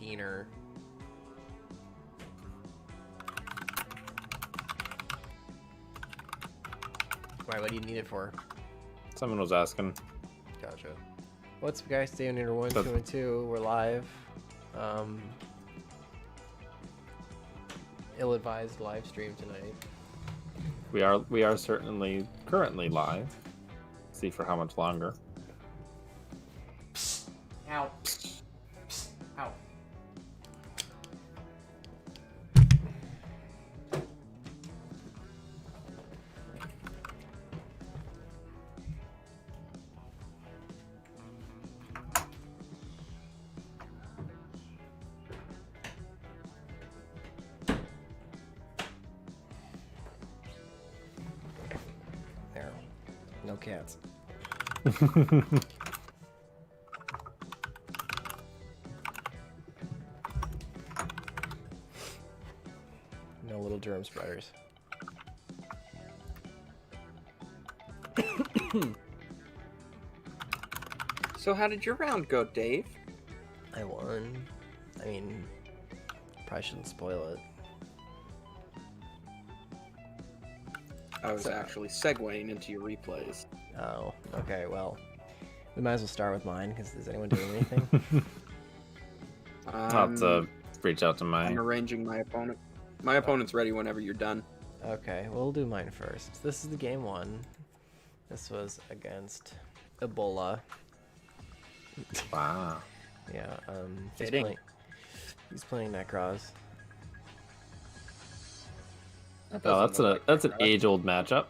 Peener. Why? What do you need it for? Someone was asking. Gotcha. What's up, guys? Stay on Inter 1, 2, and 2. We're live. Ill-advised live stream tonight. We are certainly currently live. See for how much longer. Ow. Ow. There. No cats. No little germ spreaders. So how did your round go, Dave? I won. I mean, probably shouldn't spoil it. I was actually segueing into your replays. Oh, okay, well, we might as well start with mine, because is anyone doing anything? I'll have to reach out to I'm my... arranging my opponent. My opponent's ready whenever you're done. Okay, we'll do mine first. This is the game one. This was against Ebola. Wow. Yeah, Fitting. he's playing Necros. Oh, that's an age-old matchup.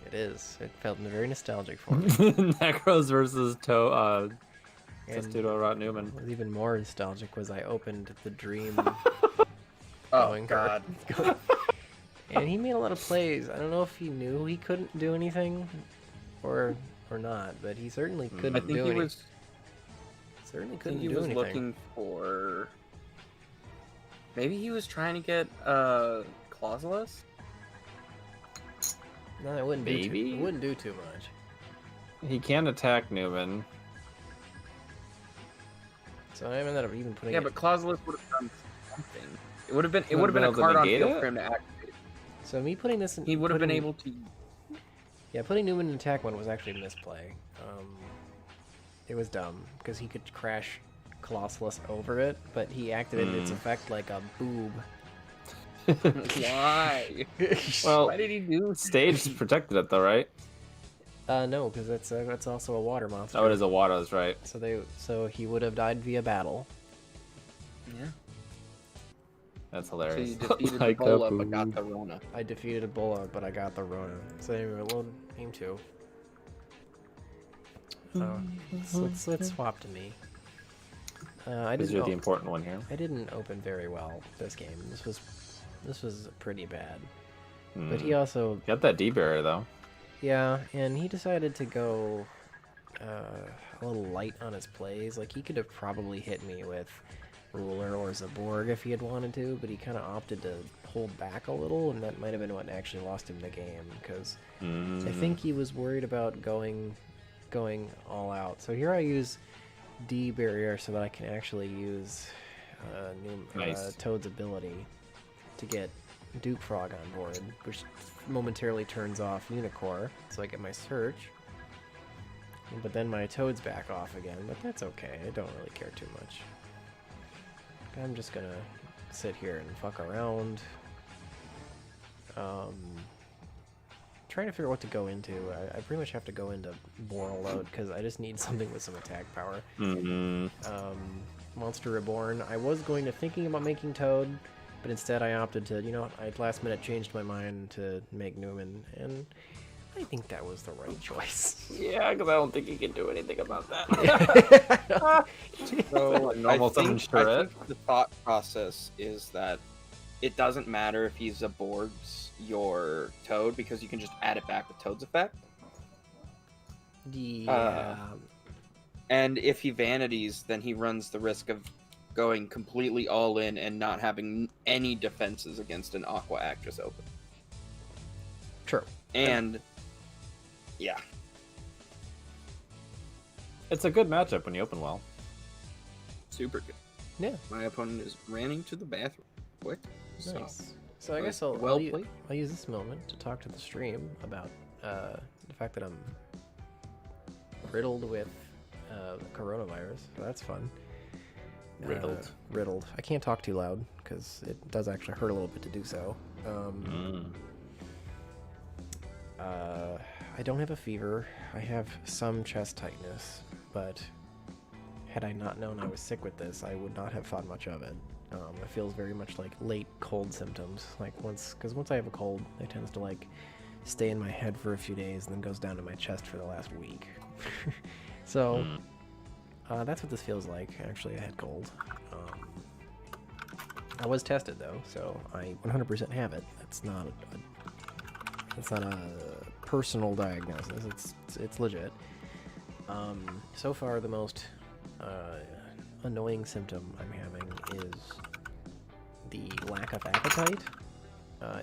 It is. It felt very nostalgic for me. Necros versus And Testudo Rot Newman. what was even more nostalgic was I opened the Dream. Oh God! And he made a lot of plays. I don't know if he knew he couldn't do anything, or not, but he certainly couldn't I think do he anything. was. Certainly I think couldn't he do was anything. looking for. Maybe he was trying to get Clauselus. No, it wouldn't do too, Maybe? it wouldn't do too much. He can attack Newman. So I ended up even putting Yeah, it. but Clauselus would have done something. It would have been. It Would've would have been been a able to card on negate field it? for him to activate. So me putting this in. He would have been putting- able to. Yeah, putting Newman in attack one was actually a misplay. It was dumb because he could crash Colossus over it, but he activated its effect like a boob. Why? Well, Why did he do? Stage protected it though, right? No, because that's also a water monster. Oh, it is a water, that's right. So he would have died via battle. Yeah. That's So hilarious. you defeated Like Ebola, a but got boob. the Rona. I defeated Ebola, but I got the Rona. So anyway, we'll aim two. Let's swap to me. I Because didn't. you're the important one here. I didn't open very well this game. This was pretty bad. But he also, Got that D-barrier though. yeah, and he decided to go a little light on his plays. Like he could have probably hit me with Ruler or Zaborg if he had wanted to, but he kind of opted to hold back a little, and that might have been what actually lost him the game because I think he was worried about going all out. So here I use D barrier so that I can actually use Nice. Toad's ability to get Duke Frog on board, which momentarily turns off Unicore, so I get my search. But then my Toad's back off again, but that's okay. I don't really care too much. I'm just gonna sit here and fuck around. Trying to figure out what to go into. I pretty much have to go into Boral Load because I just need something with some attack power. Monster Reborn. I was thinking about making Toad, but instead I opted to, I last minute changed my mind to make Newman, and I think that was the right choice. Yeah, because I don't think he can do anything about that. So Normal summon I turret. think the thought process is that it doesn't matter if he Zaborgs your Toad because you can just add it back with Toad's effect. Yeah. And if he vanities, then he runs the risk of going completely all in and not having any defenses against an Aqua Actress open. True. And yeah. It's a good matchup when you open well. Super good. Yeah. My opponent is running to the bathroom. Quick. Nice. So I guess I'll use this moment to talk to the stream about the fact that I'm riddled with coronavirus. So that's fun. Riddled. I can't talk too loud because it does actually hurt a little bit to do so. I don't have a fever. I have some chest tightness, but had I not known I was sick with this, I would not have thought much of it. It feels very much like late cold symptoms. Like once I have a cold, it tends to like stay in my head for a few days and then goes down to my chest for the last week. So that's what this feels like. Actually, I had cold. I was tested though, so I 100% have it. That's not a personal diagnosis. It's legit. So far, the most annoying symptom I'm having is the lack of appetite.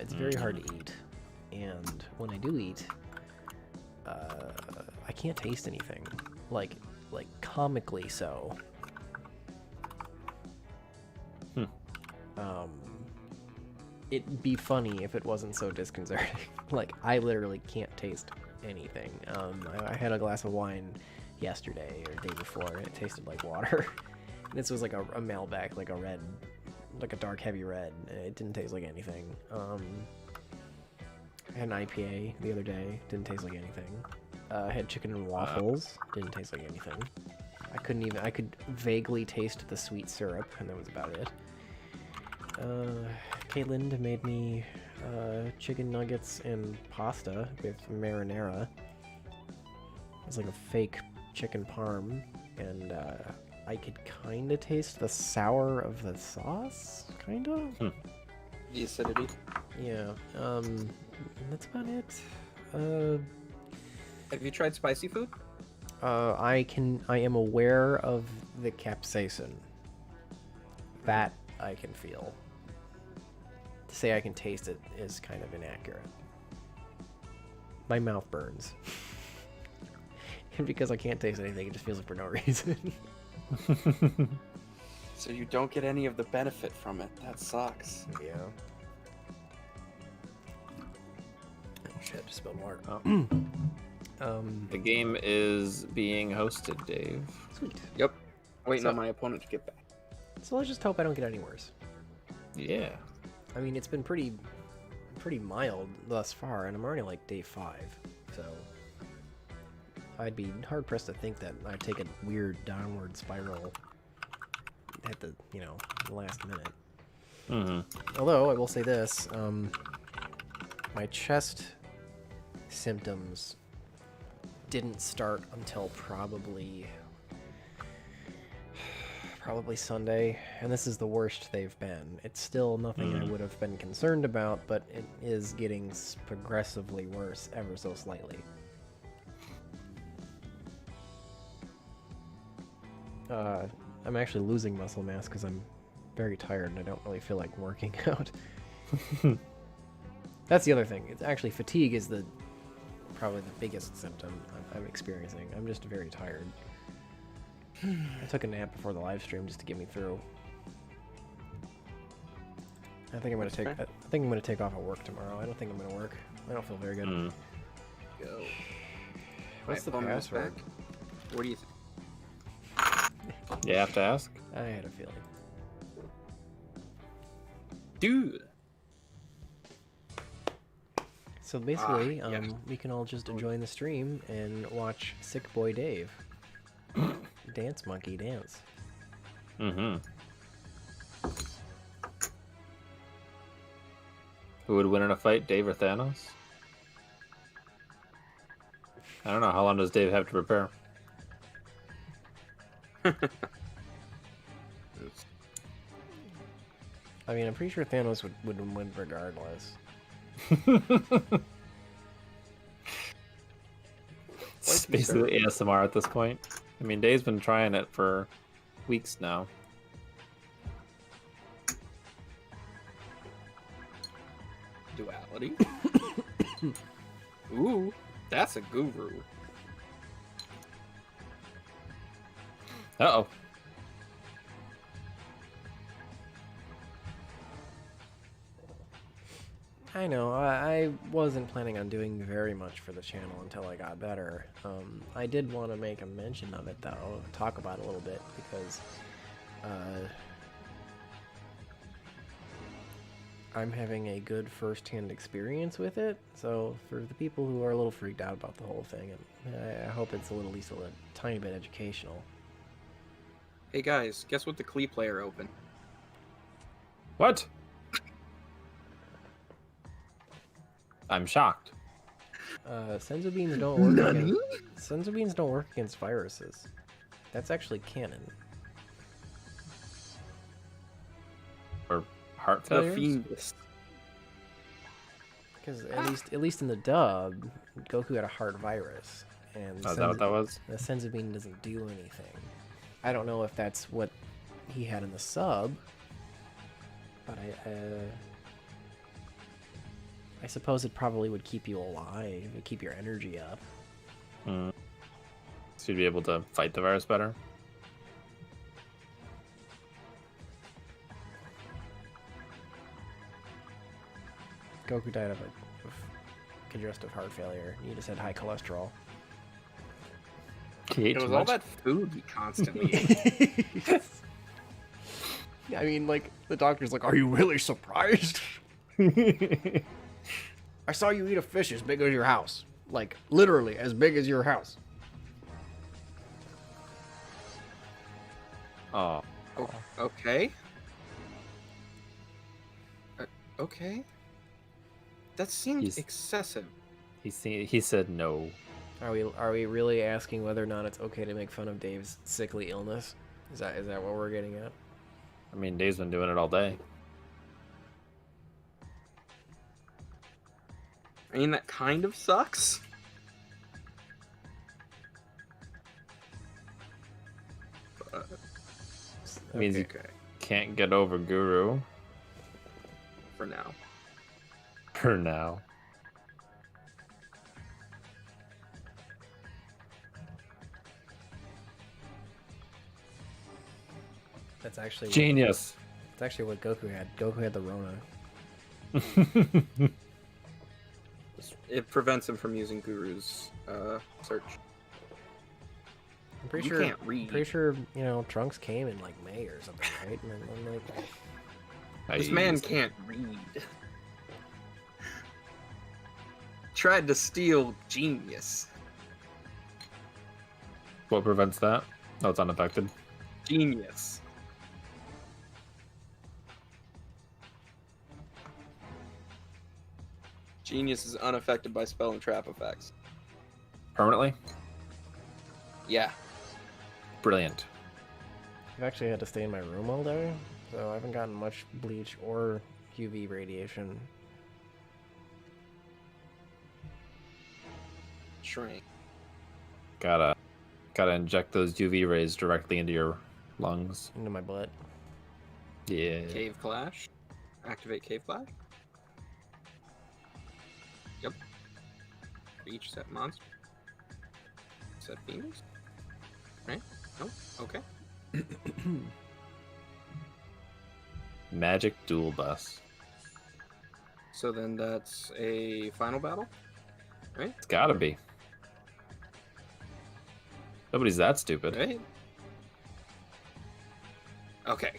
It's very hard to eat, and when I do eat, I can't taste anything. Like comically so. It'd be funny if it wasn't so disconcerting. Like, I literally can't taste anything. I had a glass of wine yesterday or the day before, and it tasted like water. This was like a Malbec, like a red, like a dark heavy red. It didn't taste like anything. I had an IPA the other day, didn't taste like anything. I had chicken and waffles, didn't taste like anything. I could vaguely taste the sweet syrup, and that was about it. Caitlin made me chicken nuggets and pasta with marinara. It was like a fake chicken parm, and I could kind of taste the sour of the sauce, kind of. The acidity. Yeah. That's about it. Have you tried spicy food? I am aware of the capsaicin. That I can feel. To say I can taste it is kind of inaccurate. My mouth burns. And because I can't taste anything, it just feels like for no reason. So you don't get any of the benefit from it. That sucks. Yeah. Oh shit, just spilled water. The game is being hosted, Dave. Sweet. Yep. Waiting on my opponent to get back. So let's just hope I don't get any worse. Yeah. I mean, it's been pretty mild thus far, and I'm already like day 5, so I'd be hard pressed to think that I'd take a weird downward spiral at the last minute. Although I will say this, my chest symptoms didn't start until probably Sunday, and this is the worst they've been. It's still nothing I would have been concerned about, but it is getting progressively worse ever so slightly. I'm actually losing muscle mass because I'm very tired and I don't really feel like working out. That's the other thing. It's actually fatigue is probably the biggest symptom I'm experiencing. I'm just very tired. I took a nap before the live stream just to get me through. I think I'm gonna take off at work tomorrow. I don't think I'm gonna work. I don't feel very good. Go. What's the password? What do you think? You have to ask? I had a feeling. Dude. So basically, we can all just join the stream and watch Sick Boy Dave dance monkey dance. Who would win in a fight, Dave or Thanos? I don't know. How long does Dave have to prepare? I mean, I'm pretty sure Thanos would win regardless. It's basically ASMR at this point. I mean, Dave's been trying it for weeks now. Duality. Ooh, that's a guru. Uh-oh. I know. I wasn't planning on doing very much for the channel until I got better. I did want to make a mention of it, though, talk about it a little bit, because I'm having a good first-hand experience with it. So for the people who are a little freaked out about the whole thing, I hope it's at least a tiny bit educational. Hey guys, guess what the Klee player opened? What? I'm shocked. Senzu beans don't work. Senzu beans don't work against viruses. That's actually canon. Or heart The failures? Fiendus. Because at least in the dub, Goku had a heart virus, and Oh, is that what that was? the Senzu bean doesn't do anything. I don't know if that's what he had in the sub, but I suppose it probably would keep you alive, it'd keep your energy up. So you'd be able to fight the virus better? Goku died of congestive heart failure. He just had high cholesterol. He ate It too was all much? that food he constantly ate. I mean, like, the doctor's like, "Are you really surprised? I saw you eat a fish as big as your house. Like, literally, as big as your house." Oh. Okay. Okay. That seemed He's- excessive. He said no. Are we really asking whether or not it's okay to make fun of Dave's sickly illness? Is that what we're getting at? I mean, Dave's been doing it all day. I mean, that kind of sucks. But, Means you okay, can't get over Guru for now. for now. That's actually Genius. That's actually what Goku had. Goku had the Rona. It prevents him from using Guru's search. I'm pretty You sure. can't read. Pretty sure Trunks came in like May or something, right? And then I'm like, This man can't read. Tried to steal genius. What prevents that? Oh, it's unaffected. Genius. Genius is unaffected by spell and trap effects. Permanently? Yeah. Brilliant. I've actually had to stay in my room all day, so I haven't gotten much bleach or UV radiation. Shrink. Gotta inject those UV rays directly into your lungs. Into my butt. Yeah. Cave Clash. Activate Cave Clash. Yep. For each set monster. Set Venus. Right? No? Okay. Magic dual bus. So then that's a final battle? Right? It's gotta be. Nobody's that stupid. Right? Okay.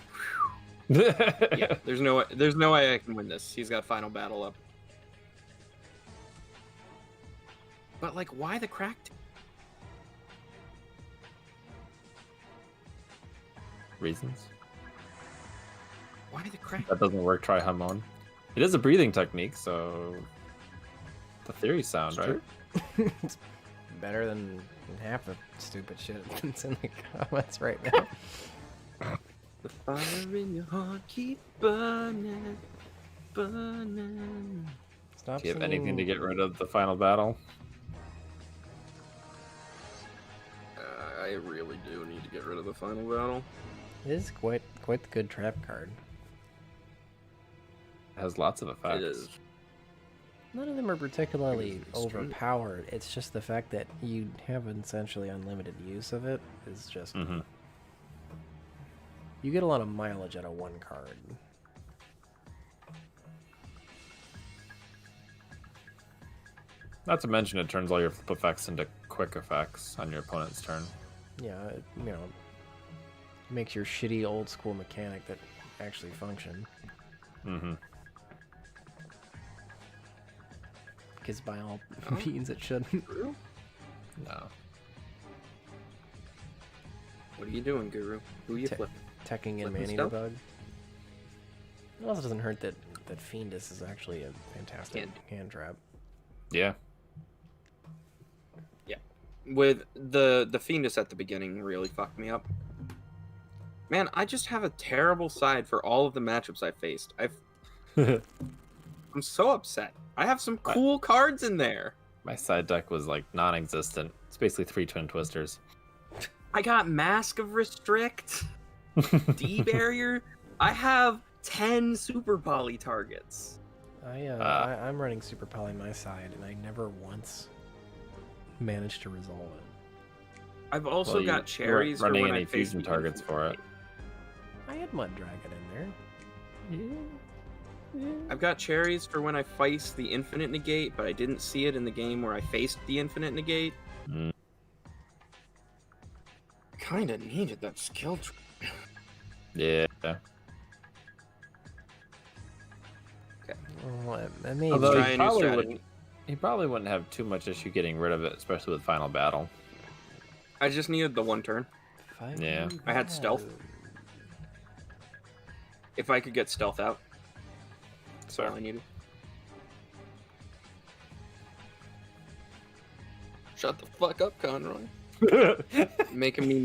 Yeah, there's no way I can win this. He's got final battle up. But like, why the cracked? Reasons. Why the crack? That doesn't work, try Hamon. It is a breathing technique, so the theory's sound, It's right? true. It's better than half the stupid shit that's in the comments right now. The fire in your heart keep burning, burning. Stop Do you have singing. anything to get rid of the final battle? I really do need to get rid of the final battle. It is quite the good trap card. It has lots of effects. It is. None of them are particularly It is extreme. overpowered. It's just the fact that you have essentially unlimited use of it is just... Mm-hmm. You get a lot of mileage out of one card. Not to mention, it turns all your flip effects into quick effects on your opponent's turn. Yeah, it, you know, makes your shitty old school mechanic that actually function. Mm-hmm. Because by all means, it shouldn't. No. What are you doing, Guru? Who you flipping? Teching in Flipping Manny stuff? Debug. It also doesn't hurt that Fiendus is actually a fantastic hand trap. Yeah. With the Fiendus at the beginning really fucked me up. Man, I just have a terrible side for all of the matchups I faced. I'm so upset. I have some cool cards in there. My side deck was like non-existent. It's basically 3 Twin Twisters. I got Mask of Restrict, D Barrier. I have 10 Super Poly targets. I'm running Super Poly on my side, and I never once managed to resolve it. I've also got cherries running for when any I face fusion the targets Infinite for it. Gate. I had Mud Dragon in there. I've got cherries for when I face the Infinite Negate, but I didn't see it in the game where I faced the Infinite Negate. Mm. Kinda needed that skill tree. Yeah. Well, I mean, Although try he a new probably, strategy. wouldn't have too much issue getting rid of it, especially with Final Battle. I just needed the one turn. Yeah. I had stealth. If I could get stealth out, that's all I needed. Shut the fuck up, Conroy. making me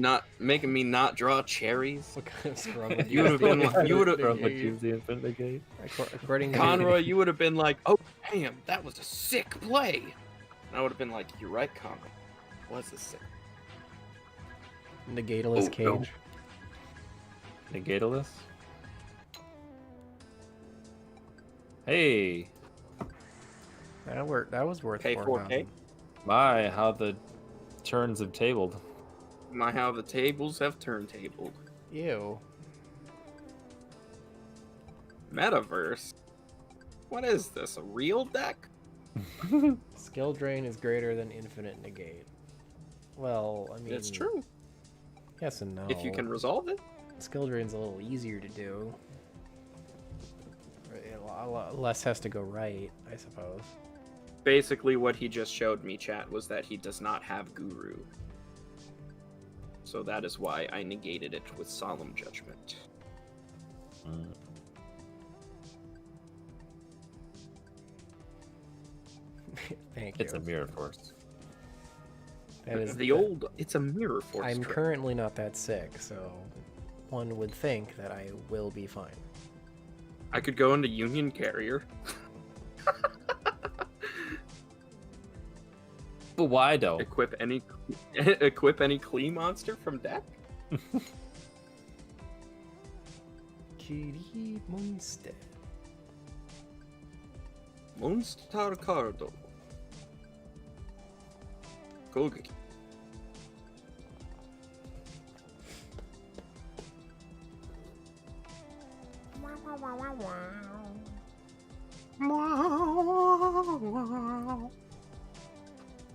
not draw cherries. What kind of scrub would You would have been like, you would have, the Infinite Gate. according to Conroy, you would have been like, oh damn, that was a sick play. And I would have been like, you're right, Conroy. Was a sick. Negateless Oh, Cage. no. Negatalist. Hey, That was worth Pay 4,000. 4K. my, how the turns have tabled. My, how the tables have turntabled. Ew. Metaverse. What is this? A real deck? Skill drain is greater than infinite negate. Well, I mean, It's true. Yes and no. If you can resolve it. Skill drain's a little easier to do. A lot less has to go right, I suppose. Basically, what he just showed me, chat, was that he does not have Guru. So that is why I negated it with Solemn Judgment. Mm. Thank you. It's a mirror force. That is It's a mirror force. I'm trick. currently not that sick, so one would think that I will be fine. I could go into Union Carrier. But why though? Equip any Klee monster from deck. Kitty monster. Monster Cardo. Kogeki.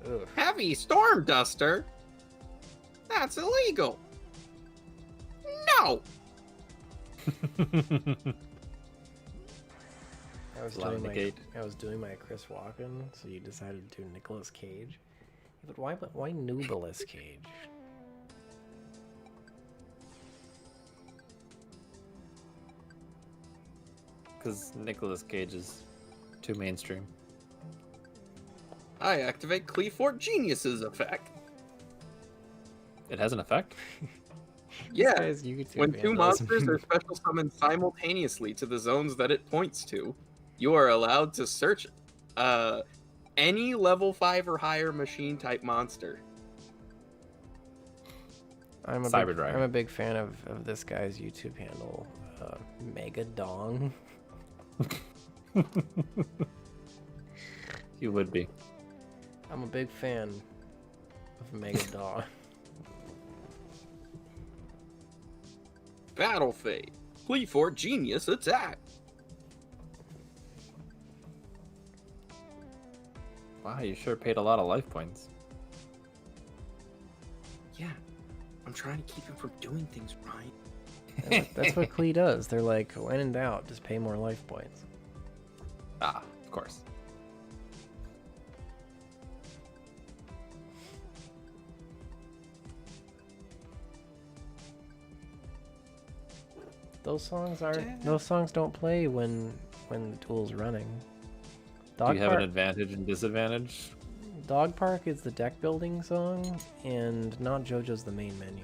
Ugh. Heavy Storm Duster? That's illegal. No. I was doing my Chris Walken, so you decided to do Nicolas Cage. But why Nubilis Cage? Because Nicolas Cage is too mainstream. I activate Cleafort Genius's effect. It has an effect? Yeah. Guys, YouTube When two vandalism. monsters are special summoned simultaneously to the zones that it points to, you are allowed to search any level 5 or higher machine type monster. I'm a big fan of this guy's YouTube handle, Mega Dong. You would be. I'm a big fan of Mega Dong. Battle Fate. Cleafort Genius attack. Wow, you sure paid a lot of life points. Yeah, I'm trying to keep him from doing things right. That's what Klee does. They're like, when in doubt, just pay more life points. Ah, of course. Those songs don't play when the duel's running. Do you have an advantage and disadvantage? Dog Park is the deck building song, and Not JoJo's the main menu.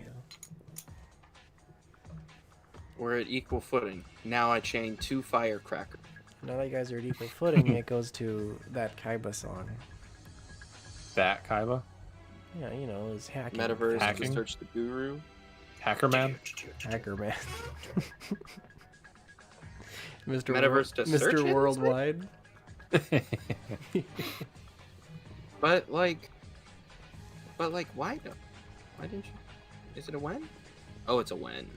We're at equal footing. Now I chain 2 firecrackers. Now that you guys are at equal footing, it goes to that Kaiba song. That Kaiba? Yeah, you know, it's hacking. Metaverse Hacking? to search the guru. Hacker Man? Hacker Man. Mr. Metaverse to search Mr. it, Worldwide. But like, why no? Why didn't you? Is it a when? Oh, it's a when.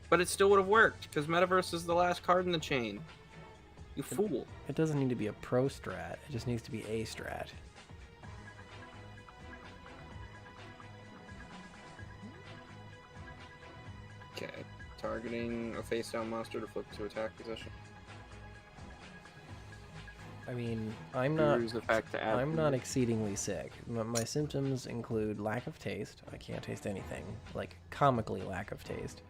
But it still would have worked because Metaverse is the last card in the chain. You fool. It doesn't need to be a pro strat. It just needs to be a strat. Okay. Targeting a face down monster to flip to attack position. I mean, I'm not Guru's exceedingly sick. My symptoms include lack of taste. I can't taste anything. Like, comically lack of taste.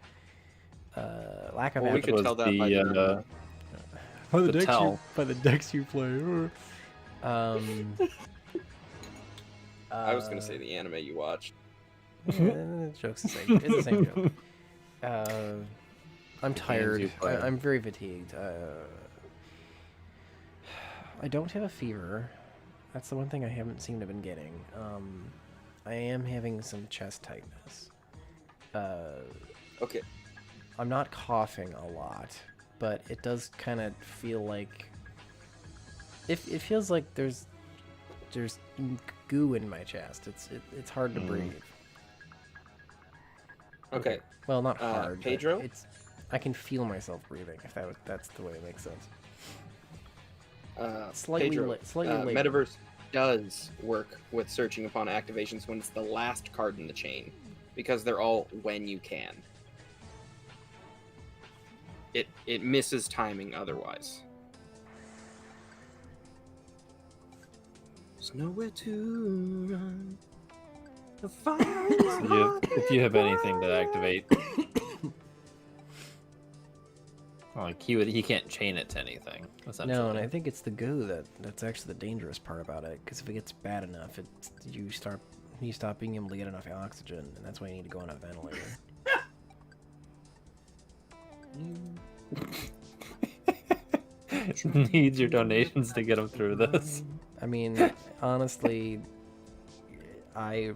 Lack of Well, we appetite. could tell that by the by the decks you play. I was gonna say the anime you watched. The joke's the same. It's the same joke. I'm tired. you play. I'm very fatigued. I don't have a fever. That's the one thing I haven't seemed to have been getting. I am having some chest tightness. Okay. I'm not coughing a lot, but it does kind of feel like it feels like there's goo in my chest. It's hard to breathe. Okay. Well, not hard. but Pedro? I can feel myself breathing. If that's the way it makes sense. Slightly late. Metaverse does work with searching upon activations when it's the last card in the chain, because they're all when you can. It misses timing otherwise. There's nowhere to run. The fire is If you have anything to activate, like he can't chain it to anything. No, and I think it's the goo that's actually the dangerous part about it. Because if it gets bad enough, you stop being able to get enough oxygen, and that's why you need to go on a ventilator. Needs your donations to get him through this. I mean, honestly, I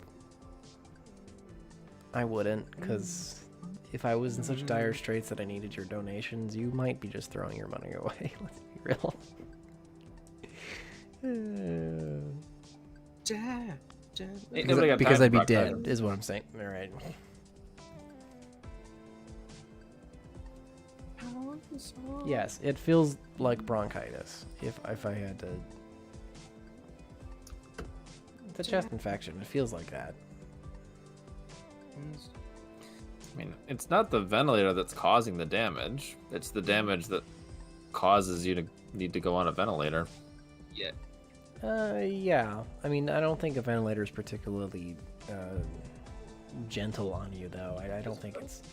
wouldn't, because if I was in such dire straits that I needed your donations, you might be just throwing your money away. Let's be real. Because I'd be dead, is what I'm saying. All right. Yes, it feels like bronchitis. If I had to, it's a chest infection. It feels like that. I mean, it's not the ventilator that's causing the damage. It's the damage that causes you to need to go on a ventilator. Yeah. Yeah. I mean, I don't think a ventilator is particularly gentle on you, though. I don't think it's.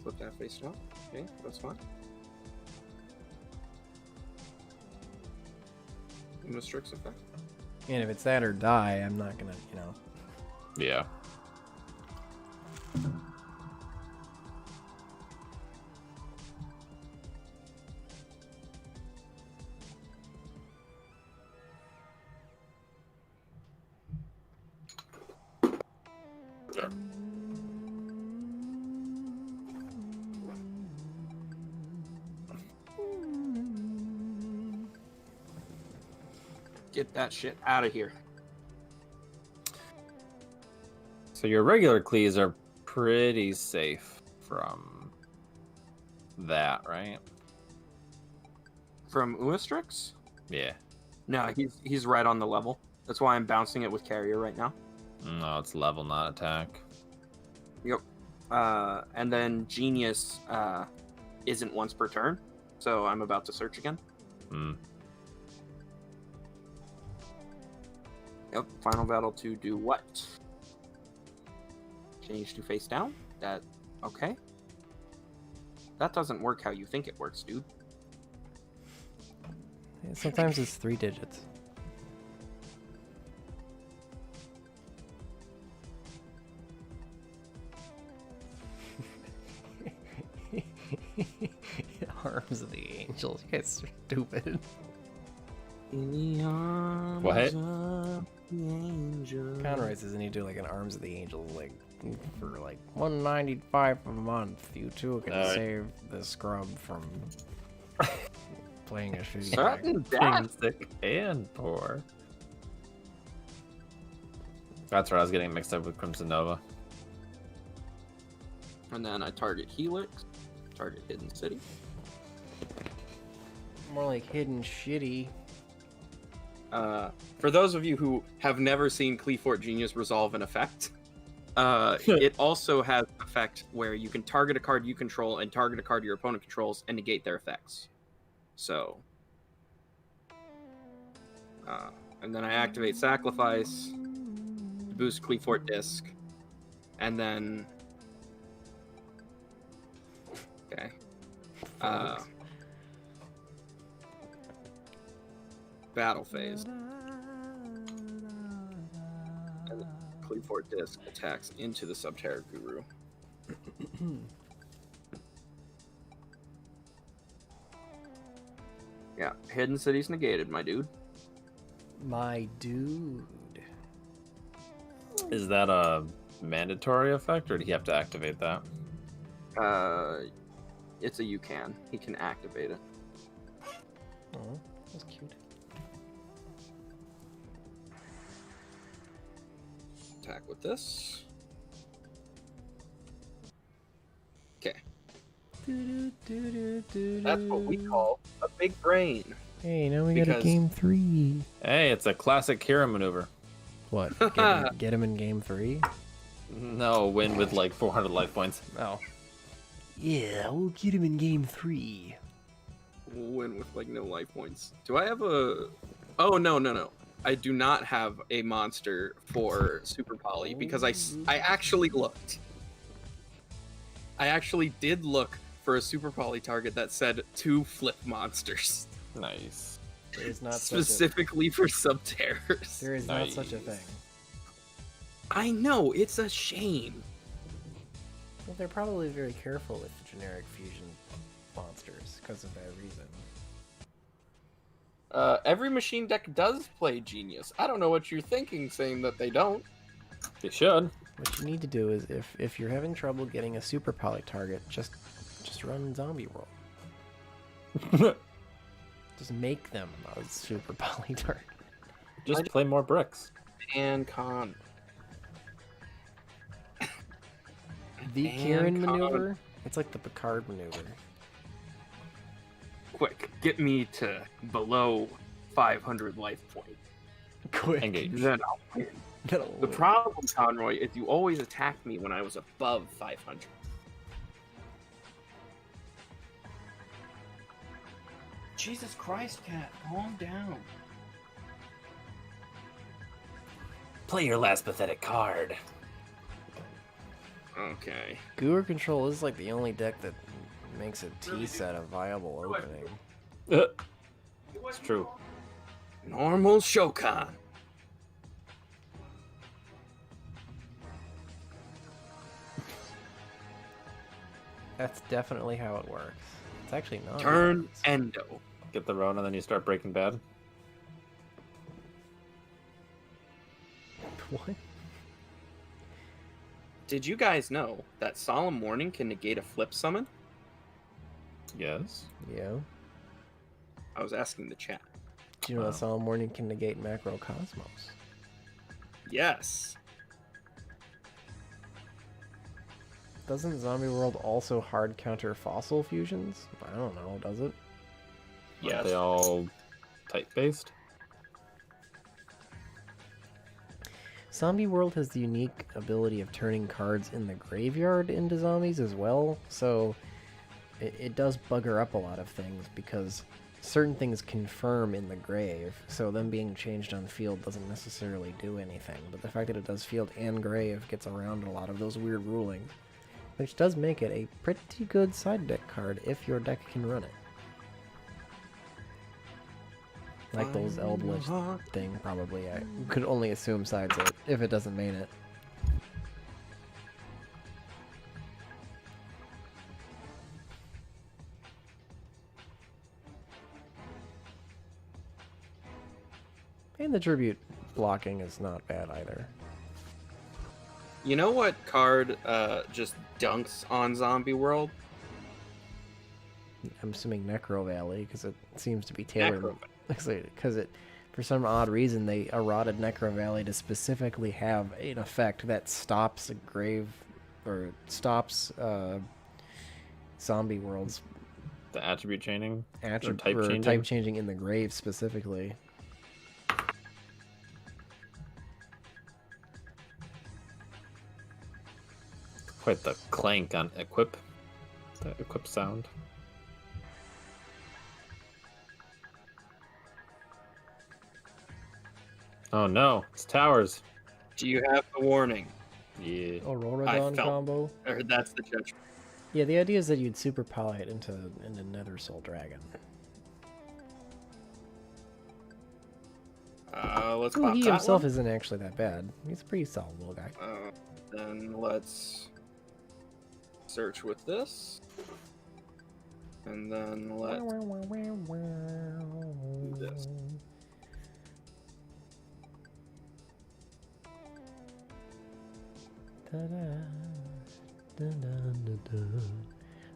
Flip that face down. Okay, that's fine. Restricts effect. And if it's that or die, I'm not gonna, Yeah. Get that shit out of here. So your regular clees are pretty safe from that, right? From Uastrix? Yeah. No, he's right on the level. That's why I'm bouncing it with Carrier right now. No, it's level, not attack. Yep. And then Genius isn't once per turn, so I'm about to search again. Hmm. Yep. Final battle to do what? Change to face down? That okay? That doesn't work how you think it works, dude. Yeah, sometimes it's 3 digits. Arms of the angels. You guys are stupid. In the arms What? of the angel. Conroy says I need to do like an Arms of the Angels, like for like $195 a month. You too can Alright. save the scrub from playing a shitty deck. Certain that. Sick and poor. That's where I was getting mixed up with Crimson Nova. And then I target Helix, target Hidden City. More like hidden shitty. For those of you who have never seen Cleafort Genius resolve an effect, it also has an effect where you can target a card you control and target a card your opponent controls and negate their effects. So, and then I activate Sacrifice to boost Cleafort Disc, and then okay. Battle phase. And Cleafort Disc attacks into the Subterra Guru. Yeah, Hidden City's negated, my dude. My dude. Is that a mandatory effect, or do you have to activate that? It's a you can. He can activate it. Oh, that's cute. Attack with this. Okay. That's what we call a big brain. Hey, now we got a Because- game 3. Hey, it's a classic Keiran maneuver. What? Get him in game 3? No, win with like 400 life points. Oh. Yeah, we'll get him in game 3. We'll win with like no life points. Do I have a? Oh no. I do not have a monster for Super Poly because I actually looked. I actually did look for a Super Poly target that said 2 flip monsters Nice. There is not specifically for Subterrors. There is not such a Nice. thing. I know, it's a shame. Well, they're probably very careful with generic fusion monsters because of that reason. Every machine deck does play Genius. I don't know what you're thinking saying that they don't. They should. What you need to do is, if you're having trouble getting a super poly target, just run Zombie World. Just make them a super poly target. Just play more bricks. And con. The And Keiran con. maneuver, it's like the Picard maneuver. Quick, get me to below 500 life points. Quick. Engage. Then I'll win. The problem, Conroy, is you always attacked me when I was above 500. Jesus Christ, Cat, calm down. Play your last pathetic card. Okay. Guru Control is like the only deck that makes a T set a viable opening. It's true. Normal Shokan. That's definitely how it works. It's actually not. Turn Endo. Get the Rona, then you start Breaking Bad. What? Did you guys know that Solemn Warning can negate a flip summon? Yes. Yeah. I was asking the chat. Do you know Wow. that Solemn Warning can negate Macrocosmos? Yes. Doesn't Zombie World also hard counter fossil fusions? I don't know, does it? Aren't they all type-based? Zombie World has the unique ability of turning cards in the graveyard into zombies as well, so it does bugger up a lot of things because certain things confirm in the grave, so them being changed on field doesn't necessarily do anything, but the fact that it does field and grave gets around a lot of those weird rulings, which does make it a pretty good side deck card if your deck can run it. Like those Eldritch thing, probably. I could only assume sides it if it doesn't main it. And the tribute blocking is not bad either. You know what card just dunks on Zombie World? I'm assuming Necro Valley, because it seems to be tailored. Because it, for some odd reason, they eroded Necro Valley to specifically have an effect that stops a grave, or stops Zombie World's The attribute chaining? Or type changing? changing in the grave specifically. Quite the clank on equip. The equip sound. Oh no, it's towers. Do you have the warning? Yeah. Aurora I Dawn felt- combo. Or that's the judgment. Yeah, the idea is that you'd super poly it into Nether Soul Dragon. Let's Ooh, pop he that himself one. isn't actually that bad. He's a pretty solid little guy. Then let's search with this. And then let's do this.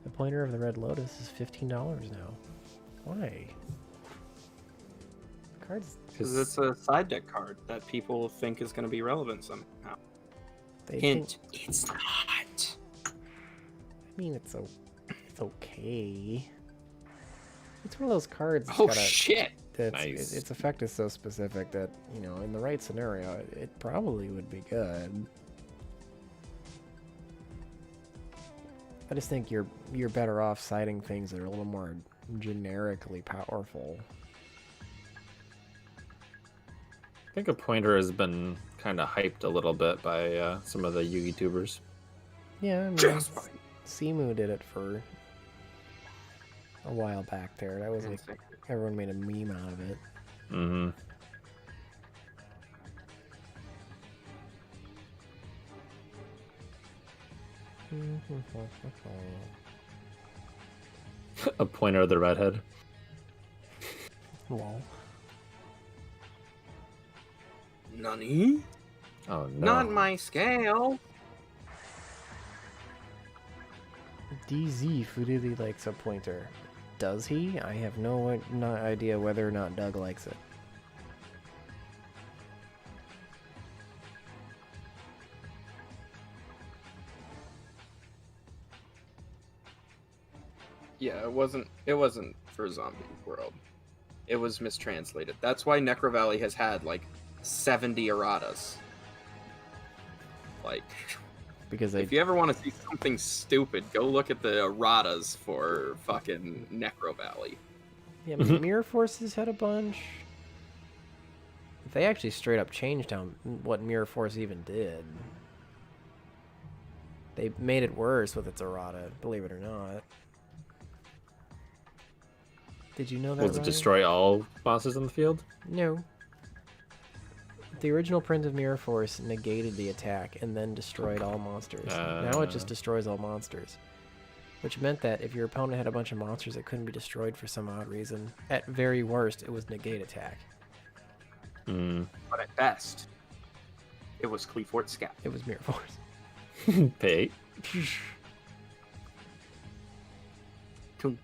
The pointer of the Red Lotus is $15 now. Why? Cards. Because it's a side deck card that people think is going to be relevant somehow. They Hint, think, it's not. I mean, it's okay. It's one of those cards. Oh shit! That's, Nice. its effect is so specific that, you know, in the right scenario, it probably would be good. I just think you're better off citing things that are a little more generically powerful. I think a pointer has been kind of hyped a little bit by some of the YouTubers. Yeah, I mean, Just fine. Simu did it for a while back there. That was like, everyone made a meme out of it. Mm-hmm. A pointer of the redhead. Lol. Nani? Oh no. Not my scale. DZ really likes a pointer. Does he? I have no idea whether or not Doug likes it. Yeah, it wasn't for Zombie World. It was mistranslated. That's why Necro Valley has had like 70 erratas. Like, Because they if you ever want to see something stupid, go look at the erratas for fucking Necro Valley. Yeah, I mean, Mirror Forces had a bunch. They actually straight up changed how what Mirror Force even did. They made it worse with its errata, believe it or not. Did you know that? Was it Ryan? destroy all monsters in the field? No. The original print of Mirror Force negated the attack and then destroyed all monsters. Now it just destroys all monsters. Which meant that if your opponent had a bunch of monsters that couldn't be destroyed for some odd reason, at very worst, it was negate attack. Hmm. But at best, it was Cleefort Scout. It was Mirror Force. Pay 8. Tunk.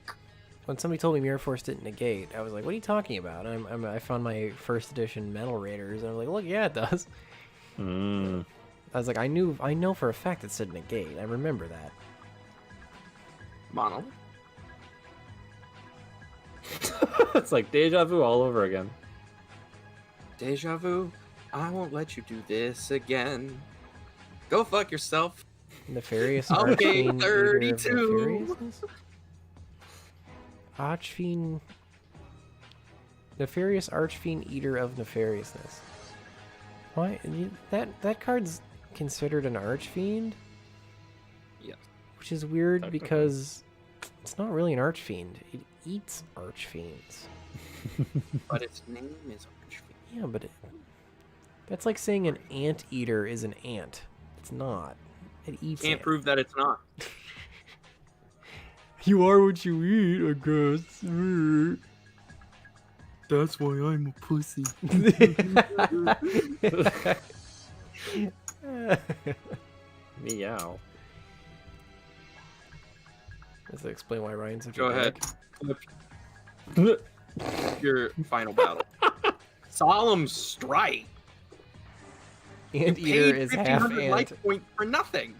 When somebody told me Mirror Force didn't negate, I was like, what are you talking about? I found my first edition Metal Raiders, and I was like, look, yeah, it does. Hmm. I was like, I know for a fact it said negate. I remember that. Mono. It's like deja vu all over again. Deja vu. I won't let you do this again. Go fuck yourself. Nefarious Okay, Archfiend Eater of 32. Nefariousness? Archfiend... Nefarious Archfiend Eater of Nefariousness. Why? That card's considered an Archfiend? Yes. Which is weird Technically. because it's not really an Archfiend. It eats Archfiends. But its name is Archfiend. Yeah, but that's like saying an anteater is an ant. It's not. It eats Can't ant. prove that it's not. You are what you eat, I guess. That's why I'm a pussy. Meow. Does that explain why Ryan's such Go a ahead. dick? Your final battle. Solemn Strike. Anteater is half 1,500 ant. life point for nothing.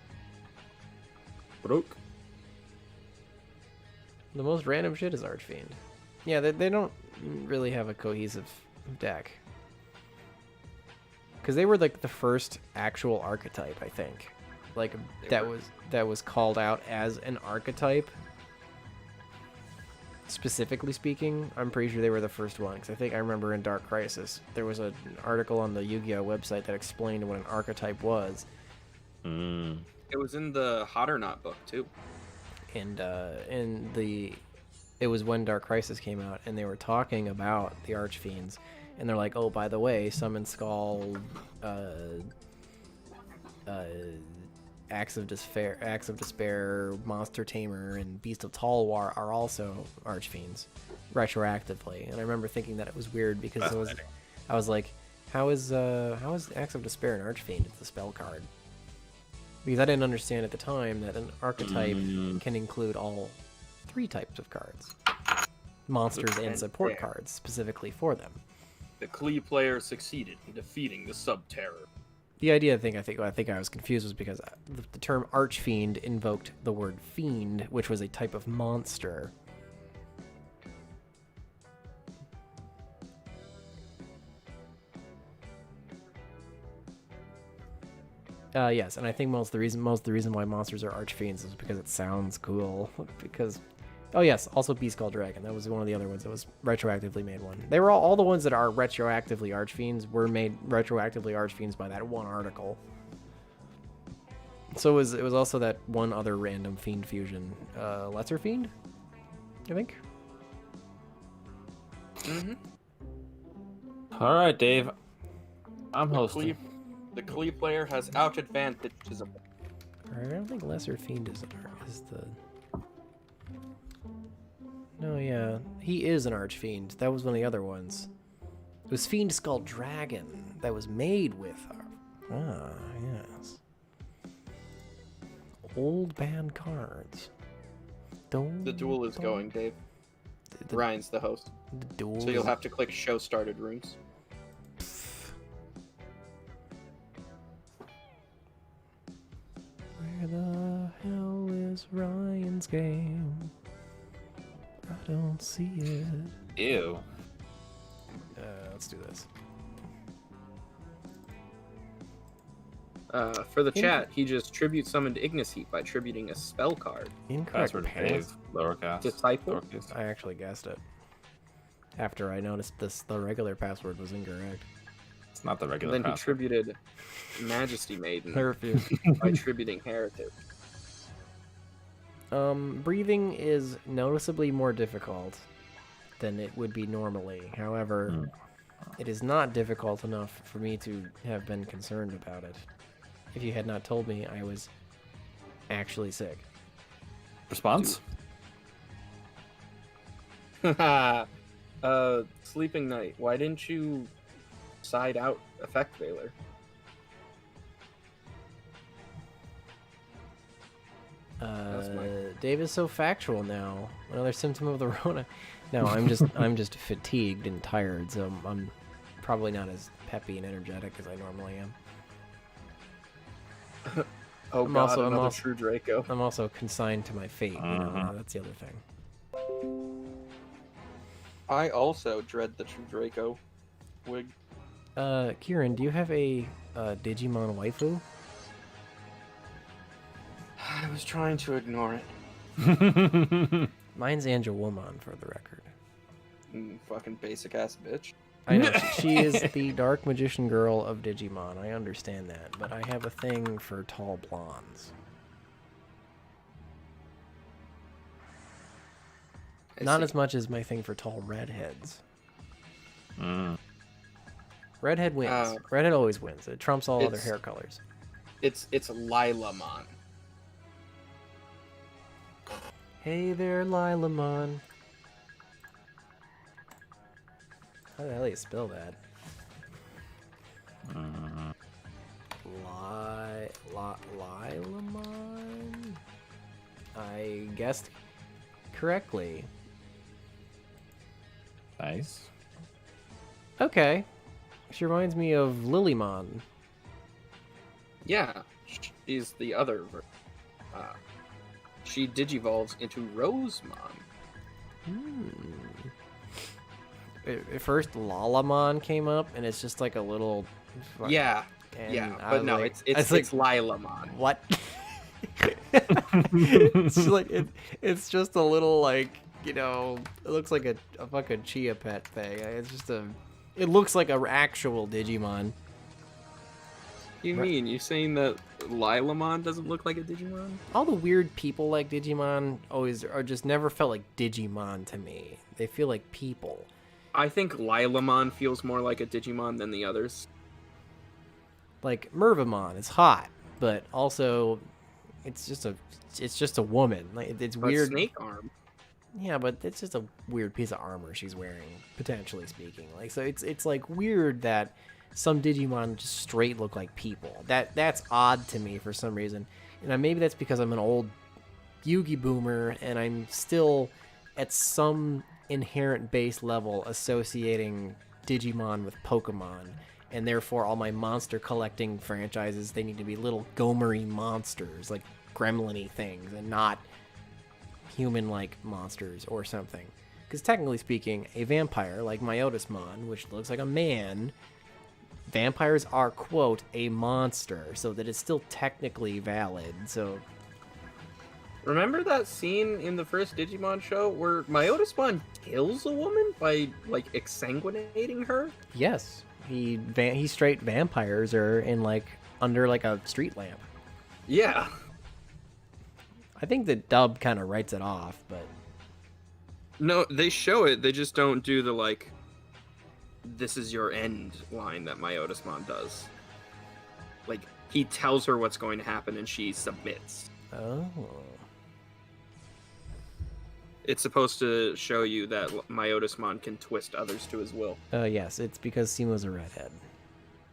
Broke. The most random shit is Archfiend. Yeah, they don't really have a cohesive deck. Because they were like the first actual archetype, I think. Like that was called out as an archetype. Specifically speaking, I'm pretty sure they were the first one. Because I think I remember in Dark Crisis, there was an article on the Yu-Gi-Oh website that explained what an archetype was. Mm. It was in the Hot or Not book too. And it was when Dark Crisis came out, and they were talking about the Archfiends, and they're like, oh, by the way, Summon Skull, Axe of Despair, Monster Tamer, and Beast of Talwar are also Archfiends, retroactively. And I remember thinking that it was weird because I was like, how is Axe of Despair an Archfiend? It's a spell card. Because I didn't understand at the time that an archetype can include all 3 types of cards. Monsters and support cards, specifically for them. The Klee player succeeded in defeating the Sub-Terror. The idea, I think I was confused was because the term Archfiend invoked the word fiend, which was a type of monster. Yes, and I think most of the reason why monsters are Archfiends is because it sounds cool. Because, oh yes, also Beast Called Dragon. That was one of the other ones that was retroactively made one. They were all the ones that are retroactively Archfiends were made retroactively Archfiends by that one article. So it was also that one other random fiend fusion, Lesser Fiend, I think. Mm-hmm. All right, Dave. I'm hosting. The Klee player has out-advantages. I don't think Lesser Fiend is the... No, yeah. He is an Archfiend. That was one of the other ones. It was Fiend Skull Dragon that was made with... Ah, yes. Old band cards. The duel is going, Dave. Ryan's the host. The duel So you'll have to click Show Started Rooms. Where the hell is Ryan's game? I don't see it. Ew. Let's do this. For the chat, he just tribute summoned Ignis Heat by tributing a spell card. Incorrect Password path. Dave. Lowercase. Disciple? Lowercase. I actually guessed it. After I noticed the regular password was incorrect. It's not the And regular then he password. tributed Majesty Maiden I refuse. by tributing Heretic. Breathing is noticeably more difficult than it would be normally. However, it is not difficult enough for me to have been concerned about it. If you had not told me I was actually sick. Response? Sleeping Night. Why didn't you side out Effect Veiler? Dave is so factual now. Another symptom of the RONA. No, I'm just fatigued and tired, so I'm probably not as peppy and energetic as I normally am. Oh I'm god, also- I'm another also- True Draco. I'm also consigned to my fate. You know, that's the other thing. I also dread the True Draco wig. Keiran, do you have a Digimon waifu? I was trying to ignore it. Mine's Angelwoman, for the record. Fucking basic ass bitch. I know, she is the dark magician girl of Digimon. I understand that, but I have a thing for tall blondes. Not as much as my thing for tall redheads. Redhead wins. Redhead always wins. It trumps all other hair colors. It's Lilamon. Hey there, Lilamon. How the hell do you spell that? Lilamon? I guessed correctly. Nice. Okay. She reminds me of Lilymon. Yeah, she's the other. She digivolves into Rosemon. At first, Lalamon came up, and it's just like a little. Yeah, and yeah, I but was no, like, it's like, Lilamon. What? It's like it's just a little like, you know, it looks like a fucking Chia Pet thing. It's just it looks like an actual Digimon. You mean you saying that Lilamon doesn't look like a Digimon? All the weird people like Digimon always are just never felt like Digimon to me. They feel like people. I think Lilamon feels more like a Digimon than the others. Like Mervamon is hot, but also it's just a woman. Like it's But weird. Snake Arm. Yeah, but it's just a weird piece of armor she's wearing, potentially speaking. Like, so it's like weird that some Digimon just straight look like people. That's odd to me for some reason. And maybe that's because I'm an old Yugi boomer and I'm still at some inherent base level associating Digimon with Pokemon. And therefore all my monster collecting franchises, they need to be little Gomery monsters, like gremlin-y things, and not human-like monsters or something. Because technically speaking, a vampire like Myotismon, which looks like a man, vampires are, quote, a monster, so that it's still technically valid. So Remember that scene in the first Digimon show where Myotismon kills a woman by like exsanguinating her? yes, he straight vampires are in like under like a street lamp. Yeah. I think the dub kind of writes it off, but No, they show it. They just don't do the like, "This is your end" line that Myotismon does. Like he tells her what's going to happen and she submits. oh. It's supposed to show you that Myotismon can twist others to his will. Yes, it's because Simo's a redhead.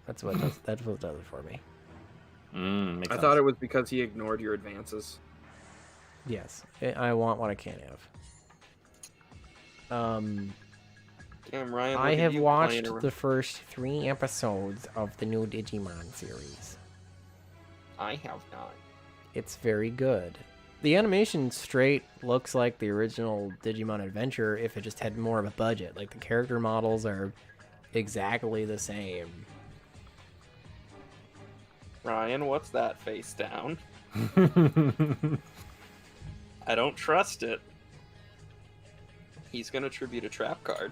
That's what does, that's what does it for me. I thought it was because he ignored your advances. Yes, I want what I can't have. Damn, Ryan. I have watched the first 3 episodes of the new Digimon series. I have not. It's very good. The animation straight looks like the original Digimon Adventure if it just had more of a budget. Like the character models are exactly the same. Ryan, what's that face down? I don't trust it. He's gonna tribute a trap card.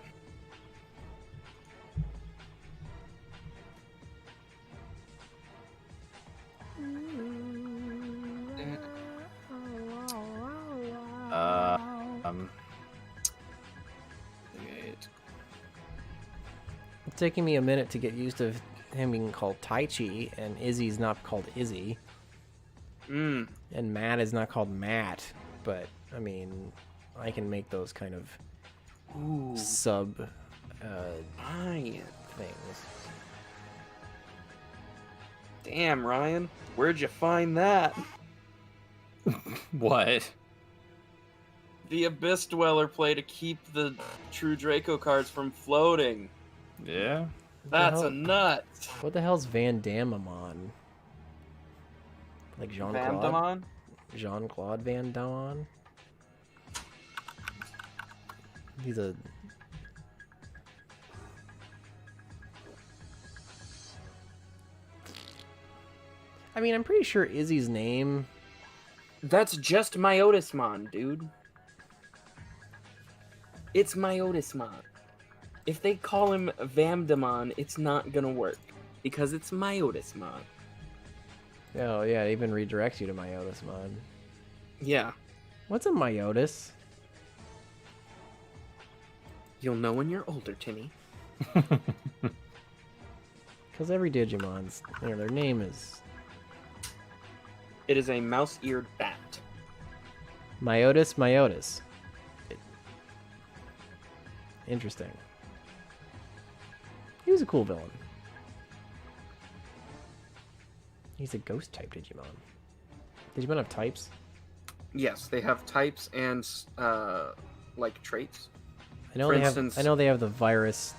It's taking me a minute to get used to him being called Taichi, and Izzy's not called Izzy. And Matt is not called Matt, but, I mean, I can make those kind of sub Ryan. things. Damn, Ryan. Where'd you find that? What? The Abyss Dweller play to keep the True Draco cards from floating. Yeah. That's a nut. What the hell's Van Damme-amon? Like Jean-Claude? Vandamon? Jean-Claude Van Damme? He's a I mean, I'm pretty sure Izzy's name. That's just Myotismon, dude. It's Myotismon. If they call him Vamdemon, it's not gonna work because it's Myotismon. Oh yeah, it even redirects you to Myotismon. Yeah, What's a Myotis? you'll know when you're older, Timmy. Because every Digimon's, their name is It is a mouse-eared bat. Myotis. Interesting. He was a cool villain. He's a ghost type Digimon. Digimon have types? Yes, they have types and like traits. I know For they instance- have. I know they have the virus,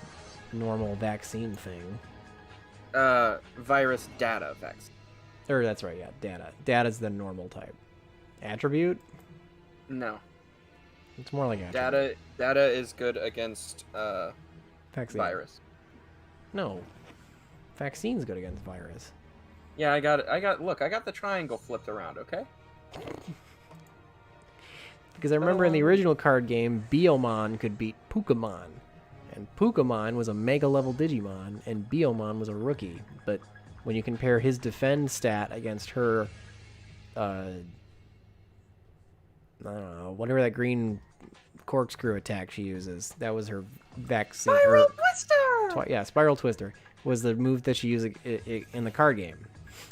normal vaccine thing. Virus data effects. Or that's right, yeah. Data. Data's the normal type. Attribute? No, It's more like attribute. data is good against Vaccine. virus. No. Vaccine's good against virus. Yeah, I got it. Look, I got the triangle flipped around. Okay. Because I remember in the original card game, Biomon could beat Pukamon. And Pukamon was a Mega level Digimon, and Biomon was a rookie. But when you compare his defend stat against her, I don't know, whatever that green corkscrew attack she uses, that was her vaccine. Spiral Twister. Yeah, Spiral Twister was the move that she used in the card game.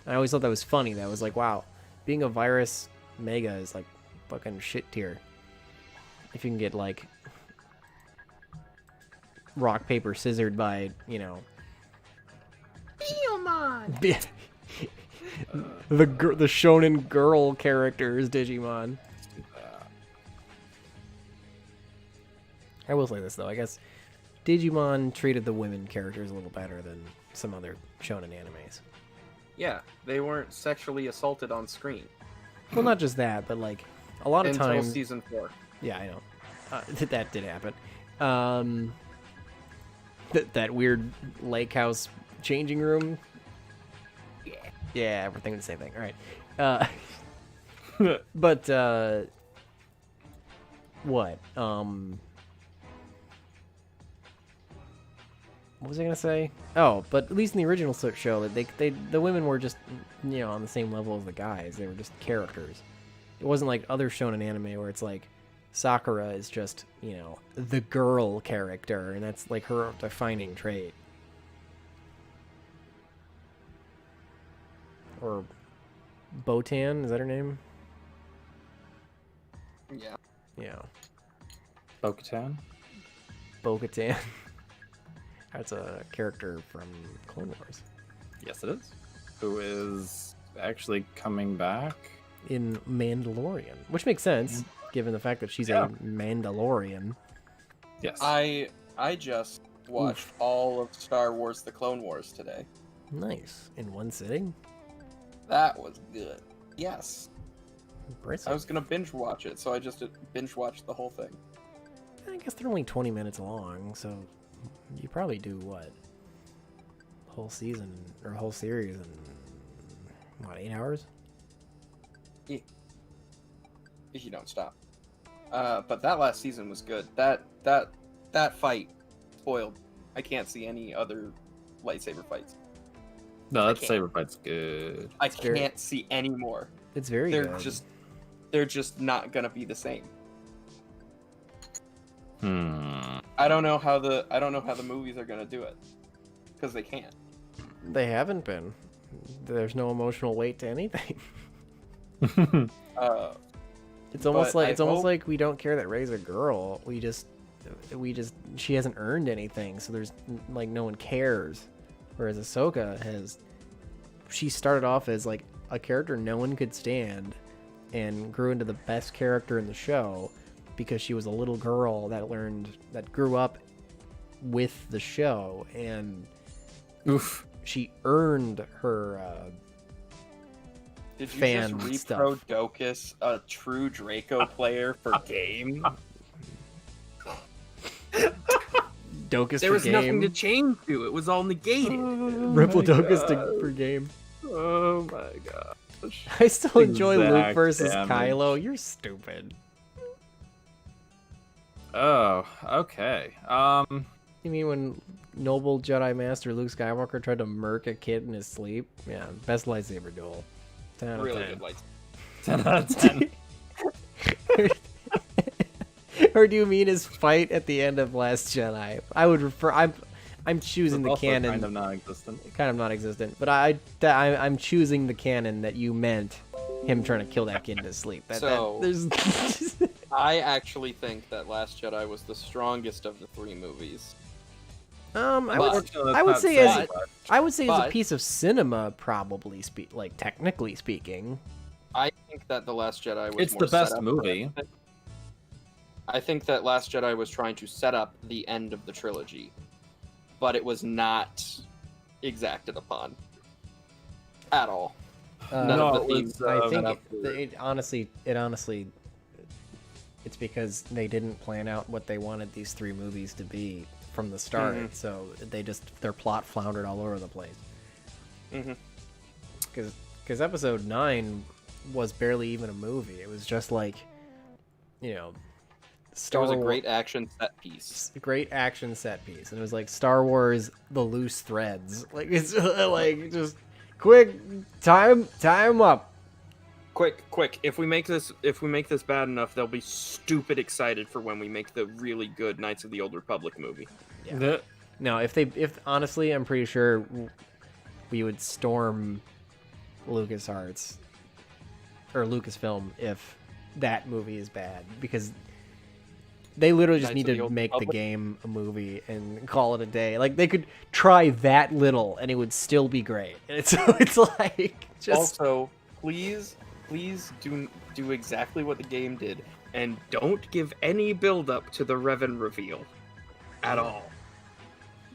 I always thought that was funny. That was like, wow, being a virus Mega is like fucking shit tier. If you can get like rock paper scissored by, Biomon. the shonen girl characters Digimon. I will say this though, I guess Digimon treated the women characters a little better than some other shonen animes. Yeah, they weren't sexually assaulted on screen Well, not just that, but like a lot of until times. season 4. Yeah, I know. That did happen. That weird lake house changing room. Yeah, we're thinking the same thing. All right. But what? What was I gonna say? Oh, but at least in the original show, the women were just on the same level as the guys. They were just characters. It wasn't like other shonen anime where it's like Sakura is just the girl character, and that's like her defining trait. Or Botan, is that her name? Yeah. Yeah, Bo-Katan? Bo-Katan. That's a character from Clone Wars. Yes, it is. Who is actually coming back? In Mandalorian, which makes sense given the fact that she's a Mandalorian. Yes. I just watched all of Star Wars: The Clone Wars today. Nice. In one sitting? That was good. Yes. Impressive. I was gonna binge watch it, so I just binge watched the whole thing. I guess they're only 20 minutes long, so you probably do what? Whole season or whole series in what, 8 hours? If you don't stop. But that last season was good. That fight spoiled. I can't see any other lightsaber fights. No, that can't. saber fight's good. I very- can't see any more. It's very good. They're just not gonna be the same. Hmm. I don't know how the movies are gonna do it, because they can't. They haven't been. There's no emotional weight to anything. It's almost But I hope- like we don't care that Rey's a girl. We just she hasn't earned anything, so there's like no one cares. Whereas Ahsoka she started off as like a character no one could stand, and grew into the best character in the show because she was a little girl that grew up with the show, and Oof. she earned her Did you fan just stuff. repro Docus, a true Draco player for game? Docus There for was game. nothing to change to. It was all negated. Riplodocus for game. Oh my gosh. I still enjoy Luke Exact versus damage. Kylo. You're stupid. Oh, okay. You mean when noble Jedi Master Luke Skywalker tried to murk a kid in his sleep? Yeah, best lightsaber duel. 10 out of Really 10. good lights. 10 out of 10. Or do you mean his fight at the end of Last Jedi? I would refer. I'm choosing the Also canon. kind of non-existent. Kind of non-existent, but I'm choosing the canon that you meant him trying to kill that kid in his sleep. There's I actually think that Last Jedi was the strongest of the 3 movies. I Unfortunately, would that's say not as saying a but- piece of cinema, probably technically speaking. I think that The Last Jedi was It's more the set best up movie. I think that Last Jedi was trying to set up the end of the trilogy, but it was not exacted upon at all. None No, of the it themes. was, I think up it honestly, it's because they didn't plan out what they wanted these 3 movies to be from the start, Mhm. so their plot floundered all over the place. Mhm. Because Episode 9 was barely even a movie. It was just like, It Star was a Wars. great action set piece. Great action set piece, and it was like Star Wars: The Loose Threads. Like it's like just quick time up. Quick! If we make this bad enough, they'll be stupid excited for when we make the really good Knights of the Old Republic movie. Yeah. No, if honestly, I'm pretty sure we would storm LucasArts or Lucasfilm if that movie is bad, because they literally just Knights need of the to Old make the Republic? game a movie and call it a day. Like they could try that little and it would still be great. And it's like just Also, please do exactly what the game did, and don't give any build up to the Revan reveal at all.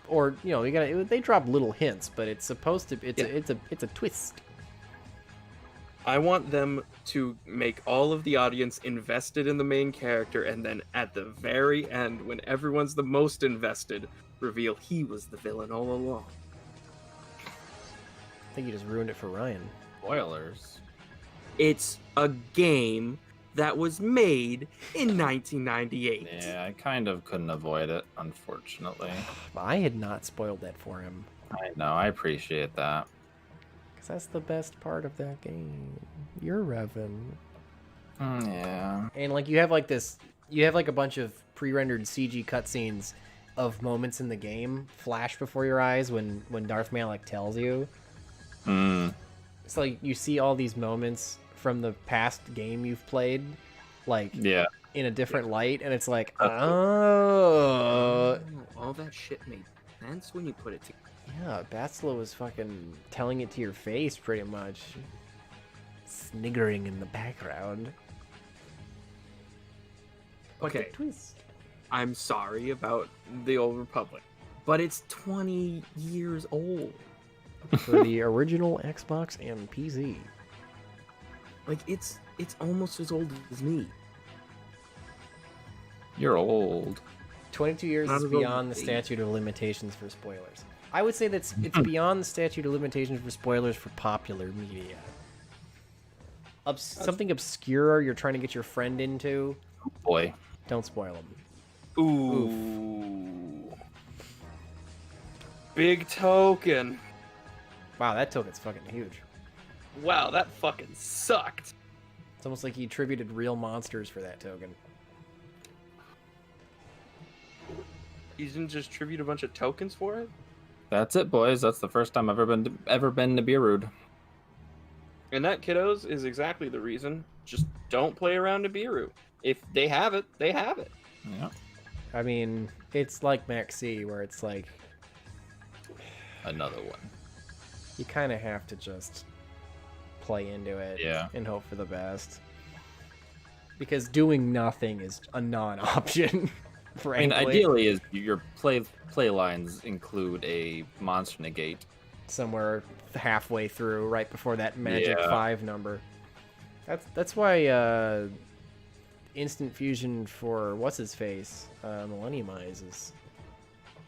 or you gotta they drop little hints, but it's supposed to it's a twist. I want them to make all of the audience invested in the main character, and then at the very end, when everyone's the most invested, reveal he was the villain all along. I think you just ruined it for Ryan. Spoilers. It's a game that was made in 1998. Yeah, I kind of couldn't avoid it, unfortunately. I had not spoiled that for him. I know, I appreciate that. Because that's the best part of that game. You're Revan. Yeah. And like you have like a bunch of pre-rendered CG cutscenes of moments in the game flash before your eyes when Darth Malak tells you. Hmm. It's like you see all these moments from the past game you've played, like Yeah. in a different light, and it's like, oh, All that shit made sense when you put it together. yeah, Bastila was fucking telling it to your face, pretty much, sniggering in the background. Okay, Twist. I'm sorry about the Old Republic, but it's 20 years old. For the original Xbox and PC. Like it's almost as old as me. You're old. 22 years Not is as old beyond the as me. statute of limitations for spoilers. I would say it's beyond the statute of limitations for spoilers for popular media. Something obscure you're trying to get your friend into, Boy. don't spoil them. Ooh. Big token. Wow, that token's fucking huge. Wow, that fucking sucked. It's almost like he attributed real monsters for that token. You didn't just tribute a bunch of tokens for it? That's it, boys. That's the first time I've ever been to Nibiru. And that, kiddos, is exactly the reason. Just don't play around Nibiru. If they have it, they have it. Yeah. I mean, it's like Mac C, where it's like, Another one. you kind of have to just play into it and hope for the best. Because doing nothing is a non-option, I frankly. mean, ideally, is your play lines include a monster negate. Somewhere halfway through, right before that magic Yeah. 5 number. That's why instant fusion for what's-his-face, Millennium Eyes, is...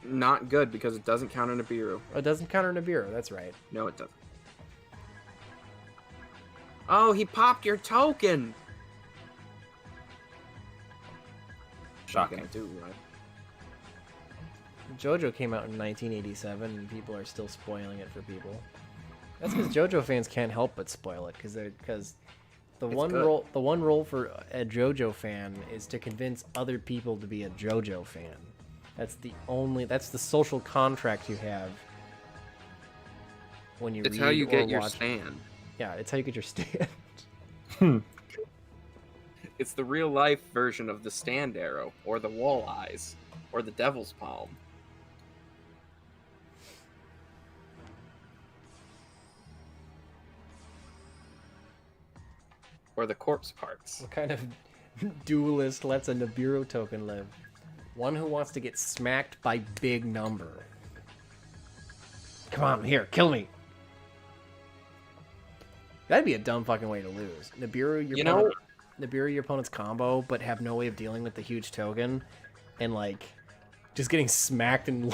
Not good because it doesn't count on Nibiru. Oh, it doesn't counter Nibiru, that's right. No, it doesn't. Oh, he popped your token. Shocking. Do, right? JoJo came out in 1987, and people are still spoiling it for people. That's because JoJo fans can't help but spoil it, because the one role for a JoJo fan is to convince other people to be a JoJo fan. That's the social contract you have when you It's read how you or get your watch. stand. Yeah, it's how you get your stand. It's the real life version of the stand arrow, or the wall eyes, or the devil's palm. Or the corpse parts. What kind of duelist lets a Nibiru token live? One who wants to get smacked by big number. Come on, here, kill me. That'd be a dumb fucking way to lose. Nibiru, your opponent's combo, but have no way of dealing with the huge token, and like just getting smacked and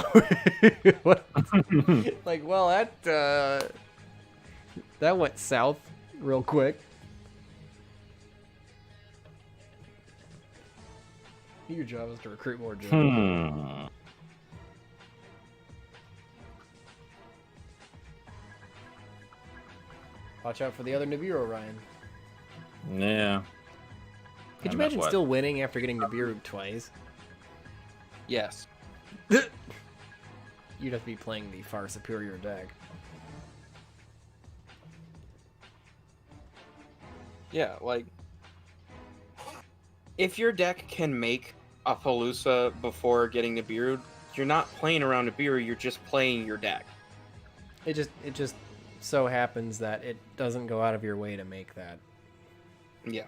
like, well, that went south real quick. Your job is to recruit more JoJo. Watch out for the other Nibiru, Ryan. Yeah. Could you imagine still winning after getting Nibiru twice? Yes. You'd have to be playing the far superior deck. Yeah, like if your deck can make a Palooza before getting Nibiru, you're not playing around Nibiru, you're just playing your deck. It just so happens that it doesn't go out of your way to make that. Yeah.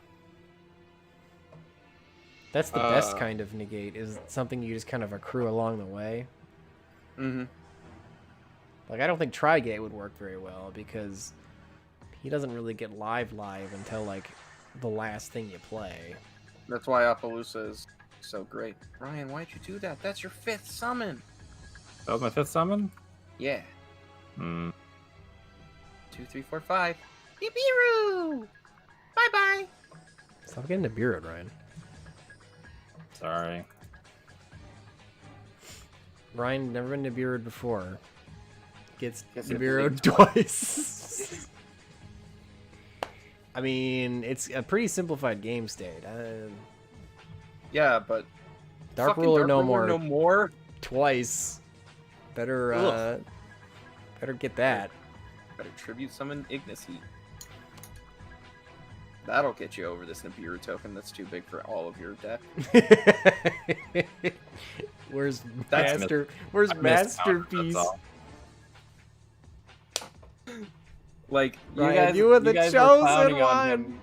That's the best kind of negate, is something you just kind of accrue along the way. Mm-hmm. Like, I don't think Trigate would work very well, because he doesn't really get live until, like, the last thing you play. That's why Appaloosa is so great. Ryan, why'd you do that? That's your 5th summon. That was my 5th summon? Yeah. Hmm. 2, 3, 4, 5. Nibiru! Bye-bye! Stop getting Nibiru, Ryan. Sorry. Ryan, never been Nibiru'd before. Gets Gets Nibiru'd twice. I mean, it's a pretty simplified game state. Yeah, but Dark fucking Ruler no Ruler more. no more. Twice. Better get that. Better tribute summon Ignis Heat. That'll get you over this Nibiru token that's too big for all of your deck. Where's That's Masterpiece? Like Ryan, you were the chosen one.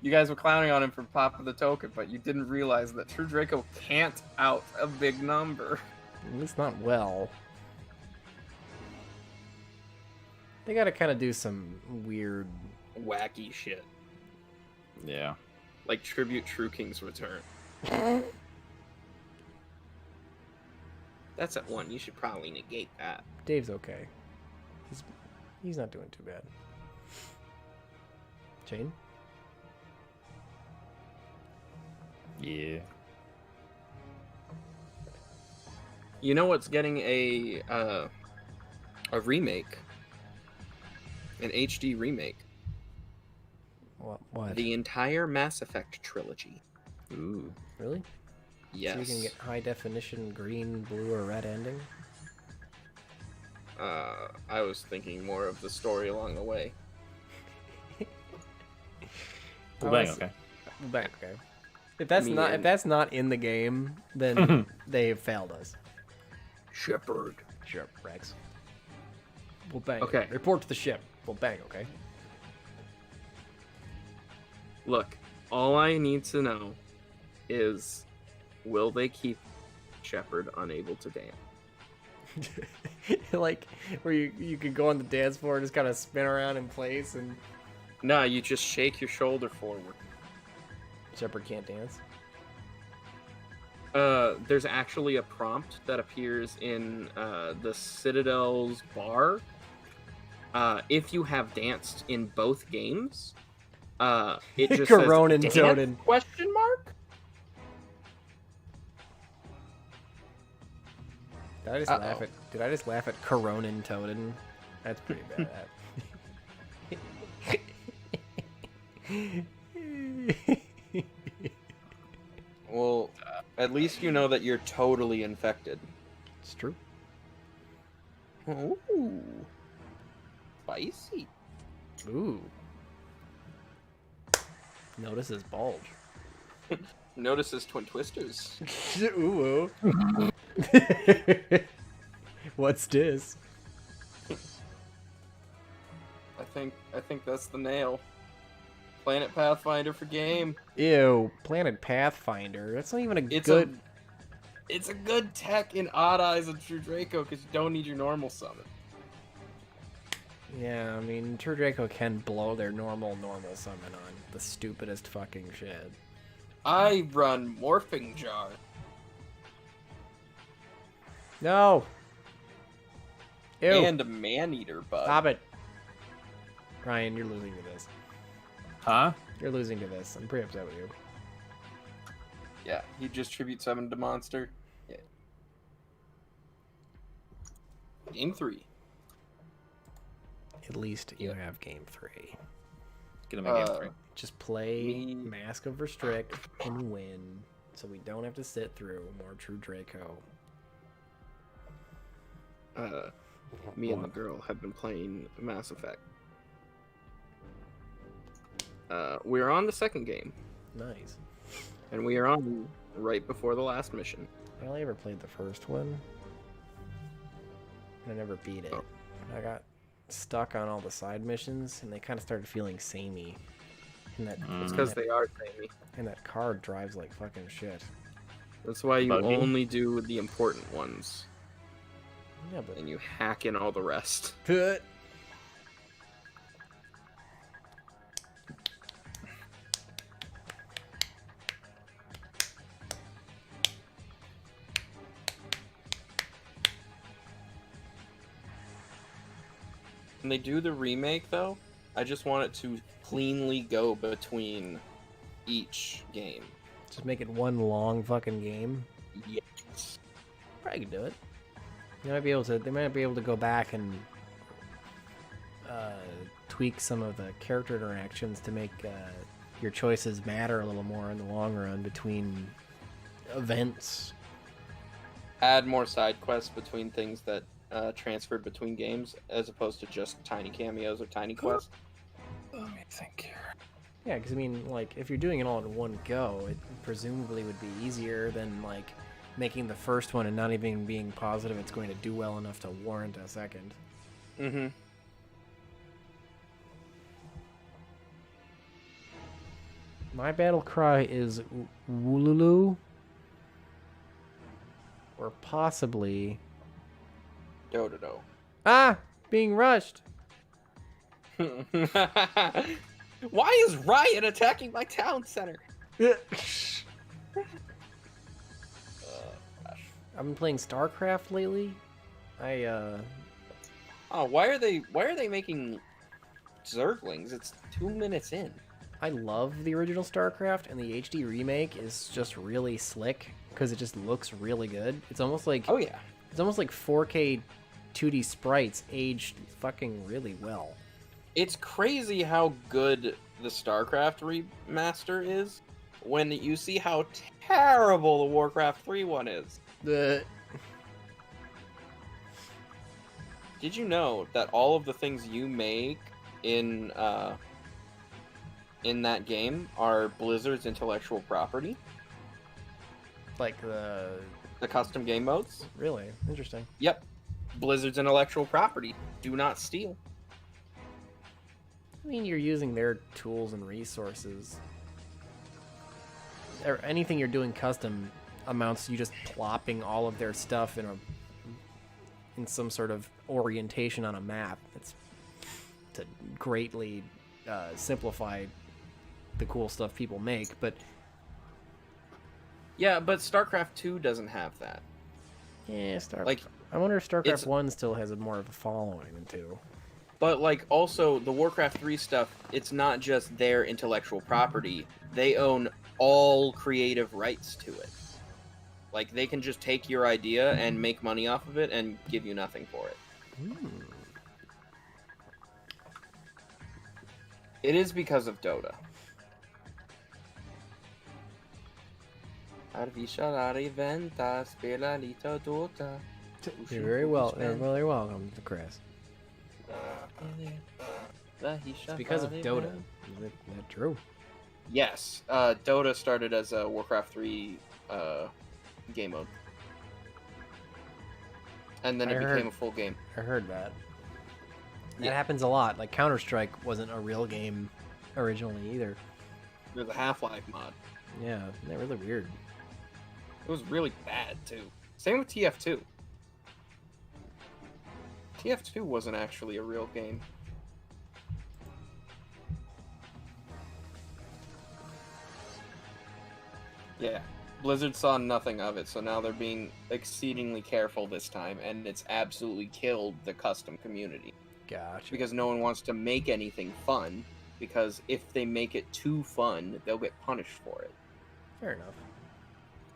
You guys were clowning on him for popping the token, but you didn't realize that True Draco can't out a big number. At least not well. They gotta kind of do some weird... Wacky shit. Yeah. Like tribute True King's Return. That's at 1. You should probably negate that. Dave's okay. He's not doing too bad. Jane? Yeah. You know what's getting a remake? An HD remake. What? The entire Mass Effect trilogy. Ooh. Really? Yes. So you can get high definition green, blue, or red ending? I was thinking more of the story along the way. Well, bang, okay. Bang, okay. If that's not in the game, then they have failed us. Shepard. Sure, Rex. We'll bang. Okay. Report to the ship. We'll bang, okay? Look, all I need to know is, will they keep Shepard unable to dance? Like, where you could go on the dance floor and just kind of spin around in place, and Nah, you just shake your shoulder forward. Shepard can't dance. There's actually a prompt that appears in the Citadel's bar. If you have danced in both games, It just Coronin says Toadin. dance? Question mark? Did I just laugh at? Did I just laugh at Coronin Toadin? That's pretty bad. Well, at least you know that you're totally infected. It's true. Ooh. Spicy. Ooh. Notice his bulge. Notice his twin twisters. Ooh. What's this? I think that's the nail. Planet Pathfinder for game. Ew, Planet Pathfinder. That's not even a It's good. It's a good tech in Odd Eyes and True Draco because you don't need your normal summon. Yeah, I mean, True Draco can blow their normal summon on the stupidest fucking shit. I run Morphing Jar. No. Ew. And a Man-Eater bug. Stop it. Ryan, you're losing to this. Huh? You're losing to this. I'm pretty upset with you. Yeah, he just tribute summoned a monster. Yeah. Game 3. At least you have game 3. Get him a game 3. Just play Me- Mask of Restrict and win, so we don't have to sit through more True Draco. Me and the girl have been playing Mass Effect. We're on the second game, Nice. and we are on right before the last mission. I only ever played the first one. I never beat it. Oh. I got stuck on all the side missions, and they kind of started feeling samey. And that, It's because they are samey. and that car drives like fucking shit. That's why you Buggy. only do the important ones, Yeah, but and you hack in all the rest. When they do the remake, though, I just want it to cleanly go between each game. just make it one long fucking game. Yes. Probably could do it. They might be able to. They might be able to go back and tweak some of the character interactions to make your choices matter a little more in the long run between events. Add more side quests between things that transferred between games, as opposed to just tiny cameos or tiny quests. Let me think here. Yeah, because I mean, like, if you're doing it all in one go, it presumably would be easier than like making the first one and not even being positive it's going to do well enough to warrant a second. Mm-hmm. My battle cry is Woolulu, or possibly Dododo. being rushed. Why is Riot attacking my town center? I've been playing StarCraft lately. Oh, why are they making Zerglings? It's 2 minutes in. I love the original StarCraft, and the HD remake is just really slick because it just looks really good. It's almost like Oh yeah. it's almost like 4K 2D sprites aged fucking really well. It's crazy how good the StarCraft remaster is when you see how terrible the Warcraft 3 one is. Did you know that all of the things you make in that game are Blizzard's intellectual property? Like the custom game modes? really interesting. Yep. Blizzard's intellectual property. Do not steal. I mean, you're using their tools and resources. Or anything you're doing custom amounts to you just plopping all of their stuff in some sort of orientation on a map. It's to greatly simplify the cool stuff people make, but Yeah, but StarCraft 2 doesn't have that. yeah, Like, I wonder if StarCraft it's- 1 still has more of a following than 2. But like also the Warcraft 3 stuff, it's not just their intellectual property. They own all creative rights to it. Like they can just take your idea and make money off of it and give you nothing for it. It is because of Dota. You're very welcome, Chris. It's because of Dota. Is that true? Yes, Dota started as a Warcraft 3 game mode. And then it became a full game. I heard that. Yeah. That happens a lot. Like Counter-Strike wasn't a real game originally either. There's a Half-Life mod. Yeah, they're really weird. It was really bad too. Same with TF2. TF2 wasn't actually a real game. Yeah, Blizzard saw nothing of it, so now they're being exceedingly careful this time, and it's absolutely killed the custom community. Gotcha. Because no one wants to make anything fun, because if they make it too fun, they'll get punished for it. Fair enough.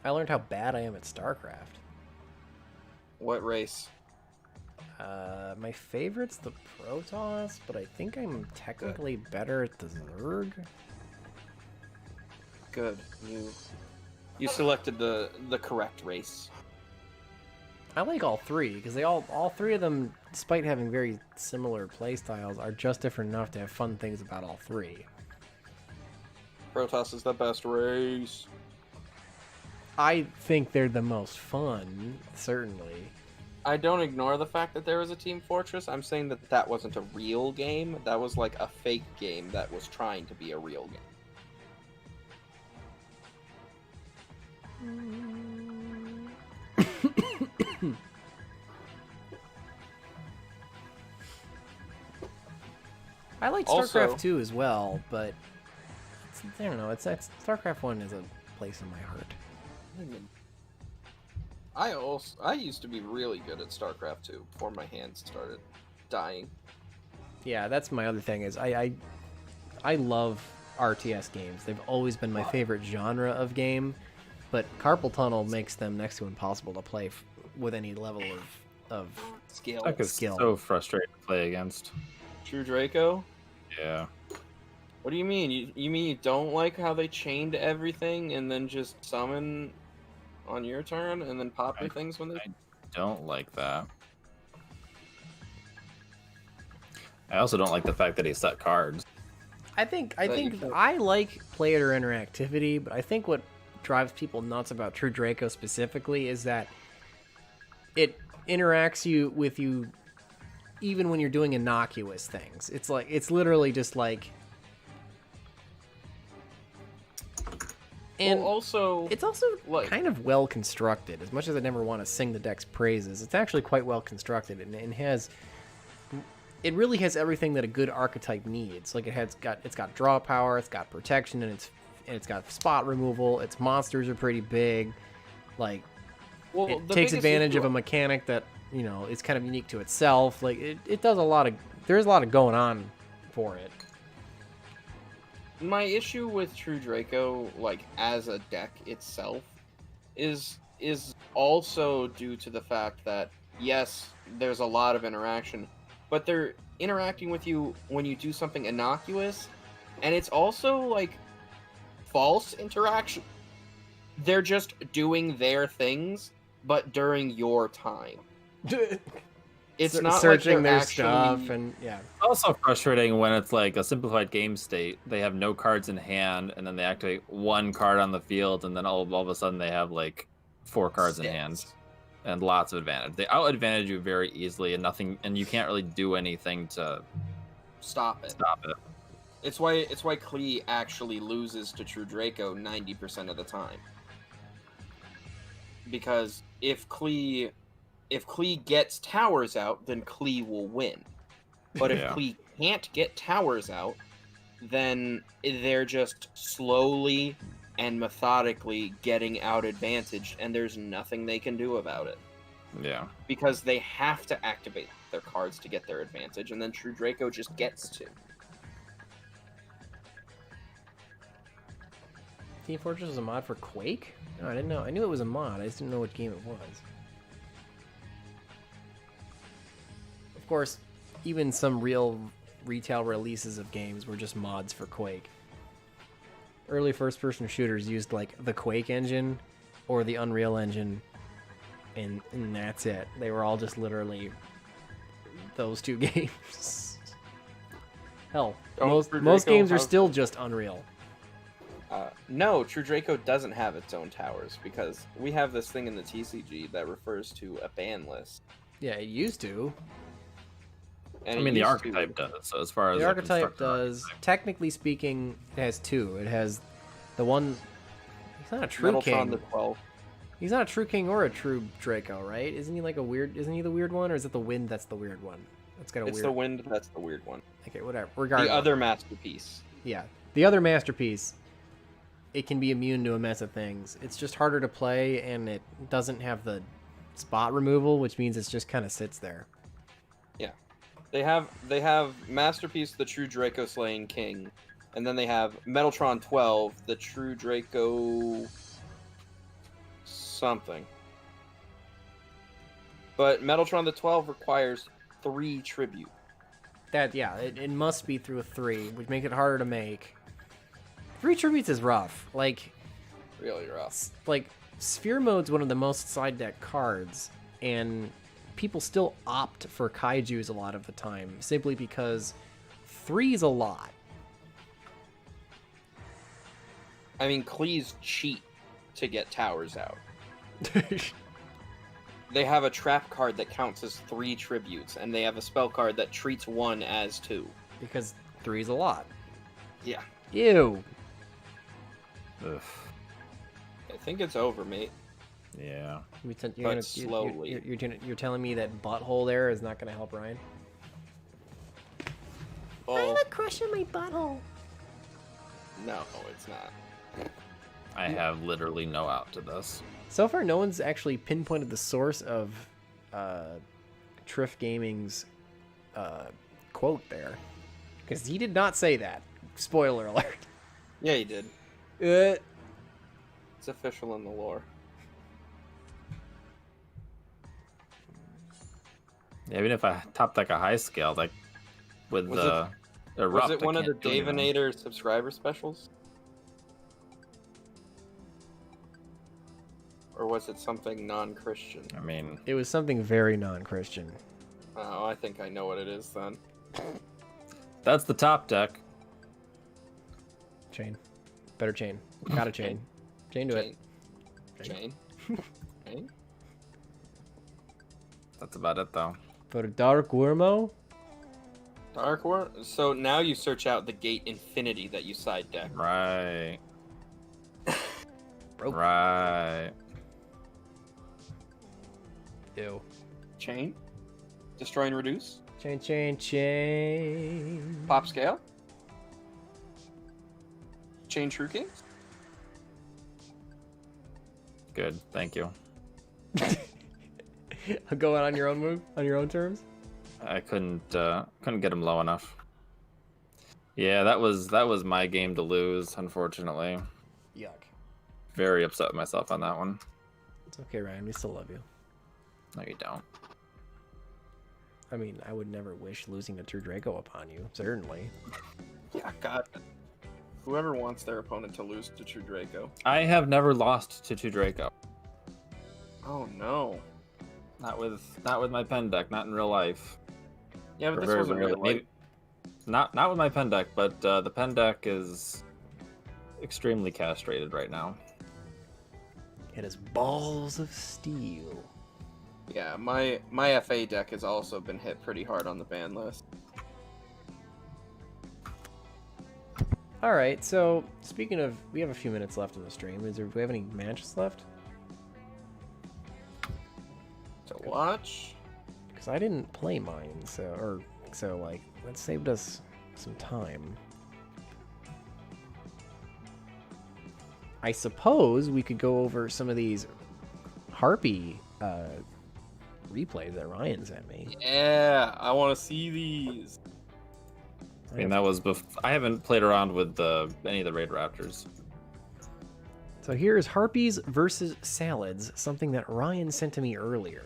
I learned how bad I am at StarCraft. What race? My favorite's the Protoss, but I think I'm technically better at the Zerg. Good. You selected the correct race. I like all three, because they all three of them, despite having very similar playstyles, are just different enough to have fun things about all three. Protoss is the best race. I think they're the most fun, certainly. I don't ignore the fact that there was a Team Fortress. I'm saying that that wasn't a real game. That was like a fake game that was trying to be a real game. I like StarCraft 2 as well, but I don't know. It's StarCraft 1 is a place in my heart. I used to be really good at StarCraft 2 before my hands started dying. Yeah, that's my other thing is I love RTS games. They've always been my favorite genre of game, but Carpal Tunnel makes them next to impossible to play with any level of Skill. That is so frustrating to play against. True Draco? Yeah. What do you mean? You mean you don't like how they chained everything and then just summon on your turn and then pop your things when they... I don't like that. I also don't like the fact that he set cards. I think I like player interactivity, but I think what drives people nuts about True Draco specifically is that it interacts with you even when you're doing innocuous things. It's literally just like... And also, it's also kind of well constructed. As much as I never want to sing the deck's praises, it's actually quite well constructed and it really has everything that a good archetype needs. Like it's got draw power, it's got protection, and it's got spot removal. Its monsters are pretty big. Like it takes advantage of a mechanic that is kind of unique to itself. Like it does a lot of. There's a lot of going on for it. My issue with True Draco, like as a deck itself, is also due to the fact that yes, there's a lot of interaction, but they're interacting with you when you do something innocuous, and it's also like false interaction. They're just doing their things, but during your time. It's not searching like their actually... stuff, and yeah. It's also frustrating when it's like a simplified game state. They have no cards in hand, and then they activate one card on the field, and then all of a sudden they have like 4 cards in hand and lots of advantage. They out advantage you very easily, and you can't really do anything to stop it. It's why Klee actually loses to True Draco 90% of the time. Because if Klee gets towers out, then Klee will win. But if Klee can't get towers out, then they're just slowly and methodically getting out advantaged, and there's nothing they can do about it. Yeah. Because they have to activate their cards to get their advantage, and then True Draco just gets to. Team Fortress is a mod for Quake? No, I didn't know. I knew it was a mod. I just didn't know what game it was. Of course, even some real retail releases of games were just mods for Quake. Early first-person shooters used like the Quake engine or the Unreal Engine, and that's it. They were all just literally those two games. Hell, most games are still just Unreal. No, True Draco doesn't have its own towers, because we have this thing in the TCG that refers to a ban list. Yeah, it used to. And I mean, the archetype does. So as far as The a archetype constructed does. archetype. Technically speaking, it has two. It has the one. He's not a true Metaltron king. the 12. He's not a true king or a true Draco, right? Isn't he like a weird? Isn't he the weird one, or is it the wind that's the weird one? It's got a It's weird. the wind, that's the weird one. Okay, whatever. Regardless. The other masterpiece. Yeah, the other masterpiece. It can be immune to a mess of things. It's just harder to play, and it doesn't have the spot removal, which means it just kind of sits there. Yeah. They have Masterpiece, the True Draco Slaying King, and then they have Metaltron 12, the True Draco something. But Metaltron the 12 requires 3 tribute. It must be through a 3, which makes it harder to make. 3 tributes is rough. Like Really rough. Sphere Mode's one of the most side deck cards, and people still opt for kaijus a lot of the time, simply because 3 is a lot. I mean, Klees cheat to get towers out. They have a trap card that counts as 3 tributes, and they have a spell card that treats 1 as 2. Because 3 is a lot. Yeah. Ew. Ugh. I think it's over, mate. Yeah. Slowly. You're telling me that butthole there is not going to help Ryan? Oh, a crush on my butthole. no, it's not. I have literally no out to this. So far, no one's actually pinpointed the source of Triff Gaming's quote there. Because he did not say that. Spoiler alert. Yeah, you did. Uh, It's official in the lore. Yeah, even if I top deck a high scale, like with Was the Was erupt, it I one of the can't do anything. Davinator subscriber specials? Or was it something non-Christian? I mean, it was something very non-Christian. Oh, I think I know what it is then. that's the top deck. Chain. Better chain. Got a chain. Chain to it. Chain. Chain? That's about it, though. For the Dark Wormo? Dark War? So now you search out the Gate Infinity that you side deck. Right. Broke. Right. Ew. Chain? Destroy and reduce? Chain, chain, chain. Pop scale? Chain True Kings? Good. Thank you. Go out on your own move? On your own terms? I couldn't get him low enough. Yeah, that was my game to lose, unfortunately. Yuck. Very upset with myself on that one. It's okay, Ryan. We still love you. No, you don't. I mean, I would never wish losing a True Draco upon you. Certainly. Yeah, God. Whoever wants their opponent to lose to True Draco. I have never lost to 2 Draco. Oh no. Not with my pen deck, not in real life. Yeah, but Or this very wasn't rarely. real life. Maybe- Not with my pen deck, but the pen deck is extremely castrated right now. It is balls of steel. Yeah, my FA deck has also been hit pretty hard on the ban list. All right, so speaking of, we have a few minutes left in the stream. Do we have any matches left? To watch? Because I didn't play mine, so like that saved us some time. I suppose we could go over some of these Harpy replays that Ryan sent me. Yeah, I want to see these. I mean, that was I haven't played around with any of the Raid Raptors. So here's Harpies versus Salads, something that Ryan sent to me earlier.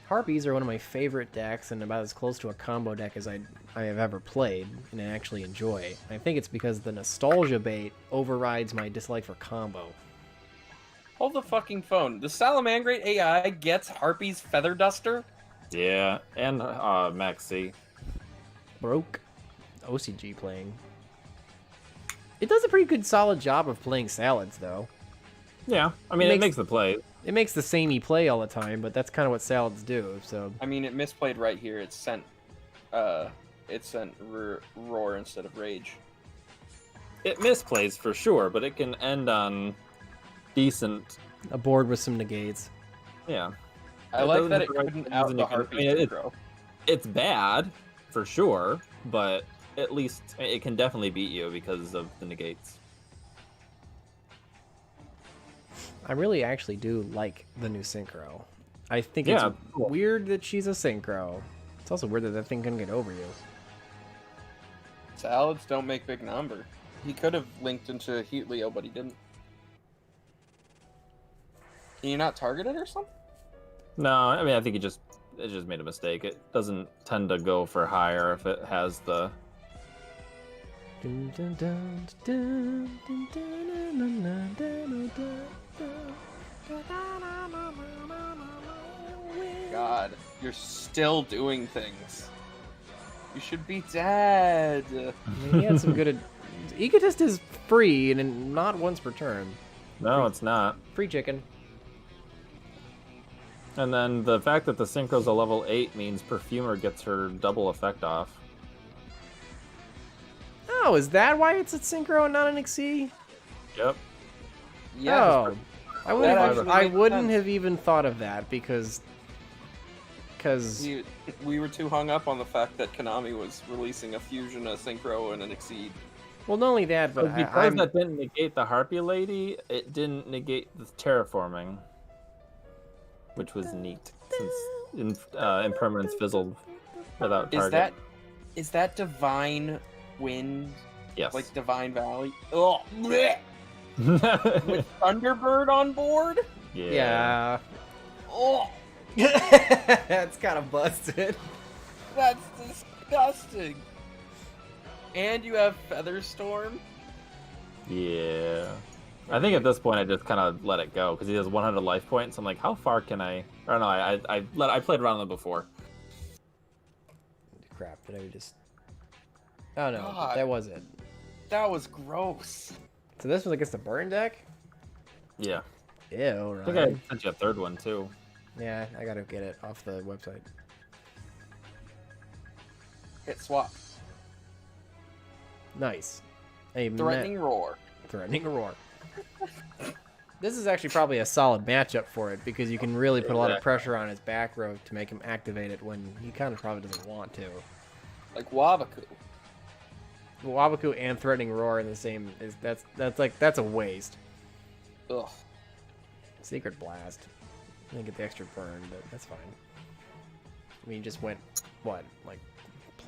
Harpies are one of my favorite decks and about as close to a combo deck as I have ever played and I actually enjoy. I think it's because the nostalgia bait overrides my dislike for combo. Hold the fucking phone. The Salamangrate AI gets Harpies Feather Duster? Yeah, and Maxi. Broke. OCG playing. It does a pretty good solid job of playing Salads, though. Yeah, I mean, it makes the play. It makes the samey play all the time, but that's kind of what Salads do, so... I mean, it misplayed right here. It sent Roar instead of Rage. It misplays for sure, but it can end on decent... A board with some negates. Yeah. I like that it couldn't out the Harpies Synchro. It's bad, for sure, but at least it can definitely beat you because of the negates. I really actually do like the new Synchro. I think it's weird that she's a Synchro. It's also weird that that thing couldn't get over you. Salads don't make big number. He could have linked into Heat Leo, but he didn't. Can you not target it or something? No, I mean, I think it just made a mistake. It doesn't tend to go for higher if it has the... God, you're still doing things. You should be dead. I mean, he had some good... Egotist is free and not once per turn. No, it's not. Free chicken. And then the fact that the Synchro's a level 8 means Perfumer gets her double effect off. Oh, is that why it's a Synchro and not an XC? Yep. Yeah. Oh, I wouldn't have even thought of that because we were too hung up on the fact that Konami was releasing a fusion, a Synchro, and an Exceed. Well, not only that, but because that didn't negate the Harpy Lady, it didn't negate the terraforming, which was neat since Impermanence fizzled without target. Is that Divine Wind? Yes. Like Divine Valley? Oh, bleh! With Thunderbird on board? Yeah. Oh, That's kind of busted. that's disgusting. And you have Featherstorm? Yeah. I think at this point I just kind of let it go because he has 100 life points. I'm like, how far can I? I don't know. I played around with it before. Crap! Did I just? Oh no, God. that was it. That was gross. So this was against the burn deck. Yeah. Ew, I think right? I sent you a third one too. Yeah, I gotta get it off the website. Hit swap. Nice. Threatening Roar. Threatening Roar. This is actually probably a solid matchup for it because you can really put a lot of pressure on his back row to make him activate it when he kind of probably doesn't want to. Like Wabaku. Wabaku and Threatening Roar in the same that's a waste. Ugh. Secret Blast. I didn't get the extra burn, but that's fine. I mean, you just went what, like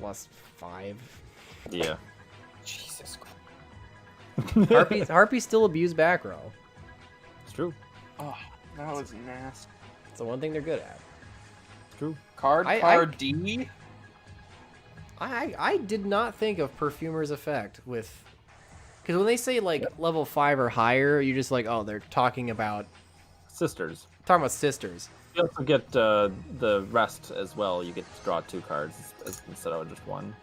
+5? Yeah. Jesus Christ. Harpies still abuse back row. It's true. Oh, that was nasty. It's the one thing they're good at. It's true. Card D? I did not think of Perfumer's effect with... Because when they say, like, level 5 or higher, you're just like, oh, they're talking about... Sisters. Talking about sisters. You also get the rest as well. You get to draw 2 cards instead of just 1.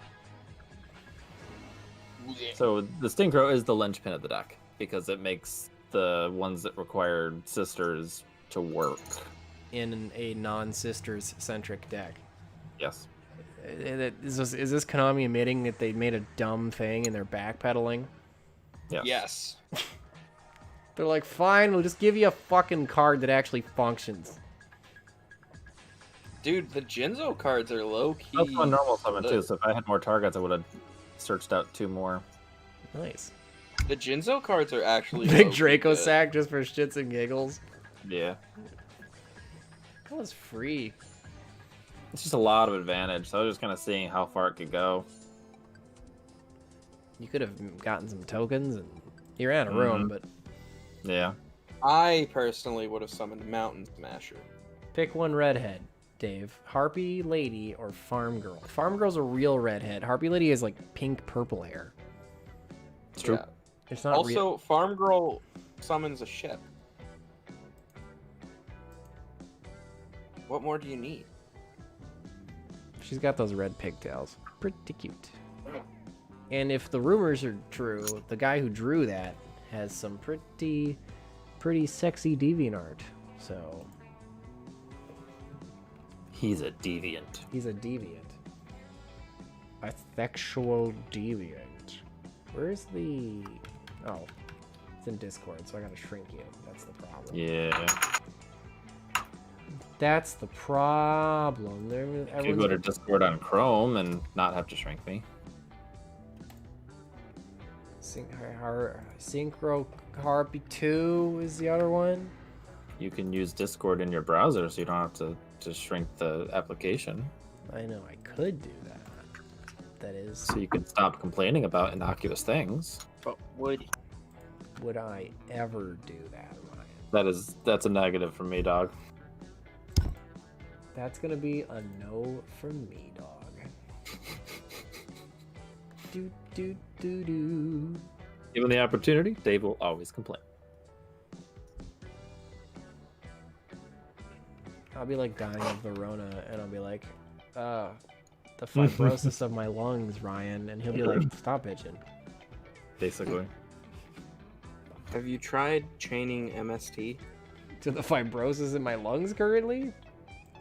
So the Synchro is the linchpin of the deck because it makes the ones that require sisters to work. In a non-sisters centric deck. Yes. Is this Konami admitting that they made a dumb thing and they're backpedaling? Yes. They're like, fine, we'll just give you a fucking card that actually functions. Dude, the Jinzo cards are low-key. That's on normal summon too, so if I had more targets, I would have searched out 2 more. Nice. The Jinzo cards are actually Big low-key Draco good. sack just for shits and giggles. Yeah. That was free. It's just a lot of advantage. So I was just kind of seeing how far it could go. You could have gotten some tokens, and you ran out of room, but Yeah. I personally would have summoned Mountain Smasher. pick one redhead, Dave. Harpy Lady or Farm Girl. Farm Girl's a real redhead. Harpy Lady is like pink purple hair. It's true. Yeah. It's not real. Also, Farm Girl summons a ship. What more do you need? She's got those red pigtails. Pretty cute. And if the rumors are true, the guy who drew that has some pretty sexy deviant. So He's a deviant. he's a deviant. A sexual deviant. Where's the... Oh. It's in Discord, so I gotta shrink you. That's the problem. Yeah. That's the problem. If you go to Discord on Chrome and not have to shrink me. Synchro Harpy 2 is the other one. You can use Discord in your browser, so you don't have to shrink the application. I know I could do that. That is, So you can stop complaining about innocuous things. But would would I ever do that, Ryan? That's a negative for me, dog. That's gonna be a no from me, dog. Do do do do. Given the opportunity, Dave will always complain. I'll be like dying of the RONA, and I'll be like, the fibrosis of my lungs, Ryan, and he'll be like, stop bitching. Basically. have you tried chaining MST? To the fibrosis in my lungs currently?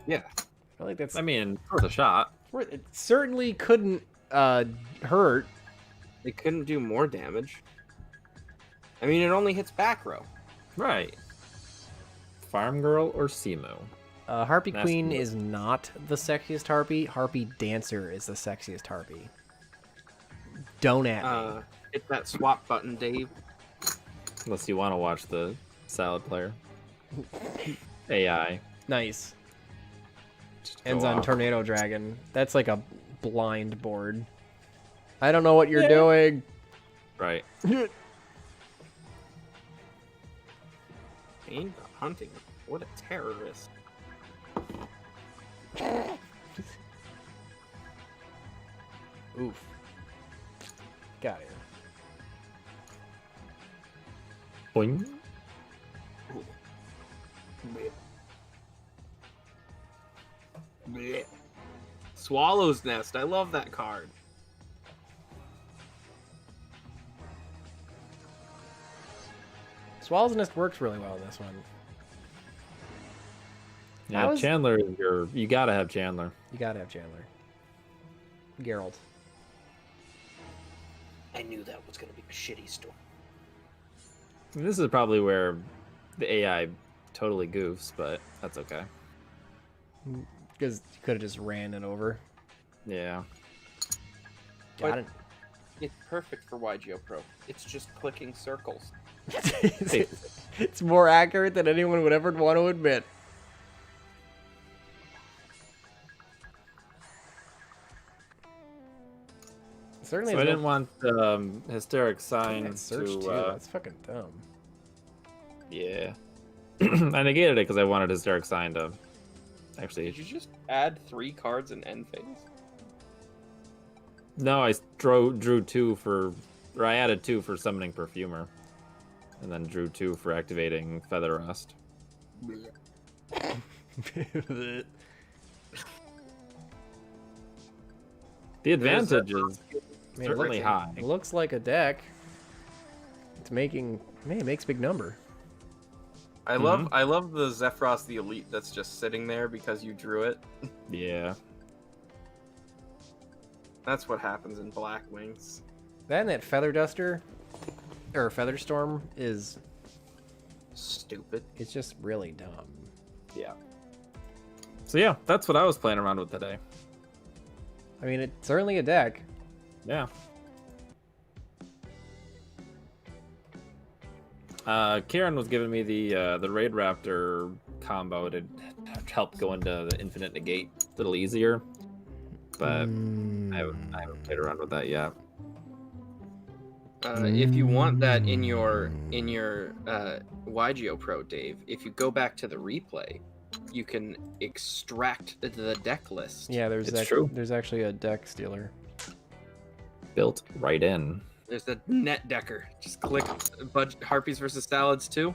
Yeah. I feel like that's. I mean, worth a shot. It certainly couldn't hurt. It couldn't do more damage. I mean, it only hits back row. Right. Farm Girl or Simu? Harpy That's Queen good. is not the sexiest harpy. Harpy Dancer is the sexiest harpy. Don't at me. Hit that swap button, Dave. Unless you want to watch the salad player. AI. Nice. Just go Ends on off. Tornado Dragon. That's like a blind board. I don't know what you're doing. Right. Pain of hunting. What a terrorist. Oof. Got it. Boing. Blech. Swallow's Nest. I love that card. Swallow's Nest works really well in this one. Yeah, was- Chandler, you gotta have Chandler. You gotta have Chandler. Geralt. I knew that was gonna be a shitty story. I mean, this is probably where the AI totally goofs, but that's okay. Because you could have just ran it over. Yeah. Got it. It's perfect for YGOPro. It's just clicking circles. It's more accurate than anyone would ever want to admit. Certainly, So I has didn't want Hysteric Sign that search to... too. That's fucking dumb. Yeah. I negated it because I wanted Hysteric Sign to actually... Did you just add 3 cards in end phase? No, I drew 2 for... Or I added 2 for Summoning Perfumer. And then drew 2 for activating Feather Rust. The advantage is Man, certainly it high. looks like a deck. It's making... Man, it makes big number. I love the Zephyros the Elite that's just sitting there because you drew it. Yeah. That's what happens in Black Wings. That and that Feather Duster, or Feather Storm, is... Stupid. It's just really dumb. Yeah. So yeah, that's what I was playing around with today. I mean, it's certainly a deck. Yeah. Keiran was giving me the Raid Raptor combo to help go into the infinite negate a little easier. But I haven't played around with that yet. If you want that in your YGOPro, Dave, if you go back to the replay, you can extract the deck list. Yeah, true. There's actually a deck stealer. Built right in. There's the net decker. Just click Harpies versus Salads 2.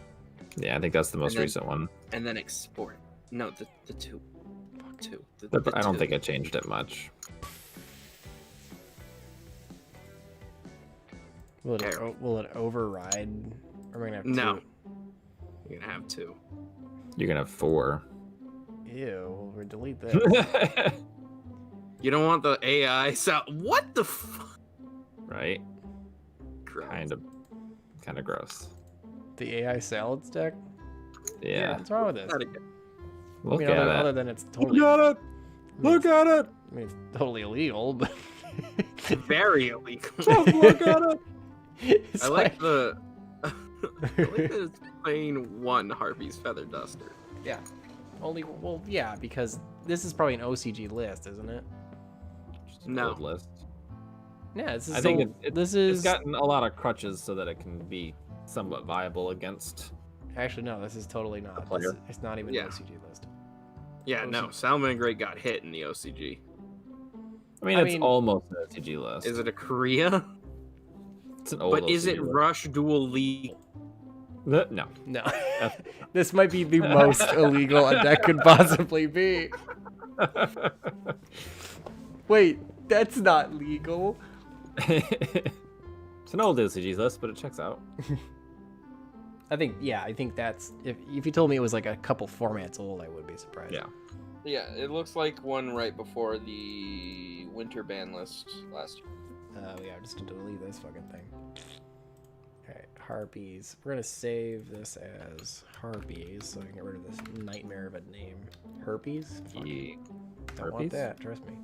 Yeah, I think that's the most recent one. And then export it. No, the 2. Fuck 2. I don't think I changed it much. Will it override? Or am I gonna have 2? No. You're gonna have 2. You're gonna have 4. Ew, we'll delete this. You don't want the AI what the fuck? Right? Gross. Kind of gross. The AI salads deck? Yeah. What's wrong with this? Look at at other it. than it's totally. Look at it. Look at it. I mean, it's totally illegal, but Very illegal. Just look at it. it's I like the. I like that it's plain 1 Harpies feather duster. Yeah. Yeah, because this is probably an OCG list, isn't it? Just an No. old list. Yeah, this is. I think it's gotten a lot of crutches so that it can be somewhat viable against. Actually, no, this is totally not. player. It's not even Yeah. an OCG list. Yeah, no. Salamander got hit in the OCG. I mean, almost an OCG list. Is it a Korea? It's an old But is it OCG list. Rush Dual League? No. No. This might be the most illegal a deck could possibly be. Wait, that's not legal. It's an old OCG list, but it checks out. I think that's if you told me it was like a couple formats old, I would be surprised. Yeah. Yeah, it looks like one right before the winter ban list last year. Oh yeah, just to delete this fucking thing. Alright, Harpies. We're gonna save this as Harpies so I can get rid of this nightmare of a name. Herpes? Fuck. Yeah. Don't want Harpies? that, trust me.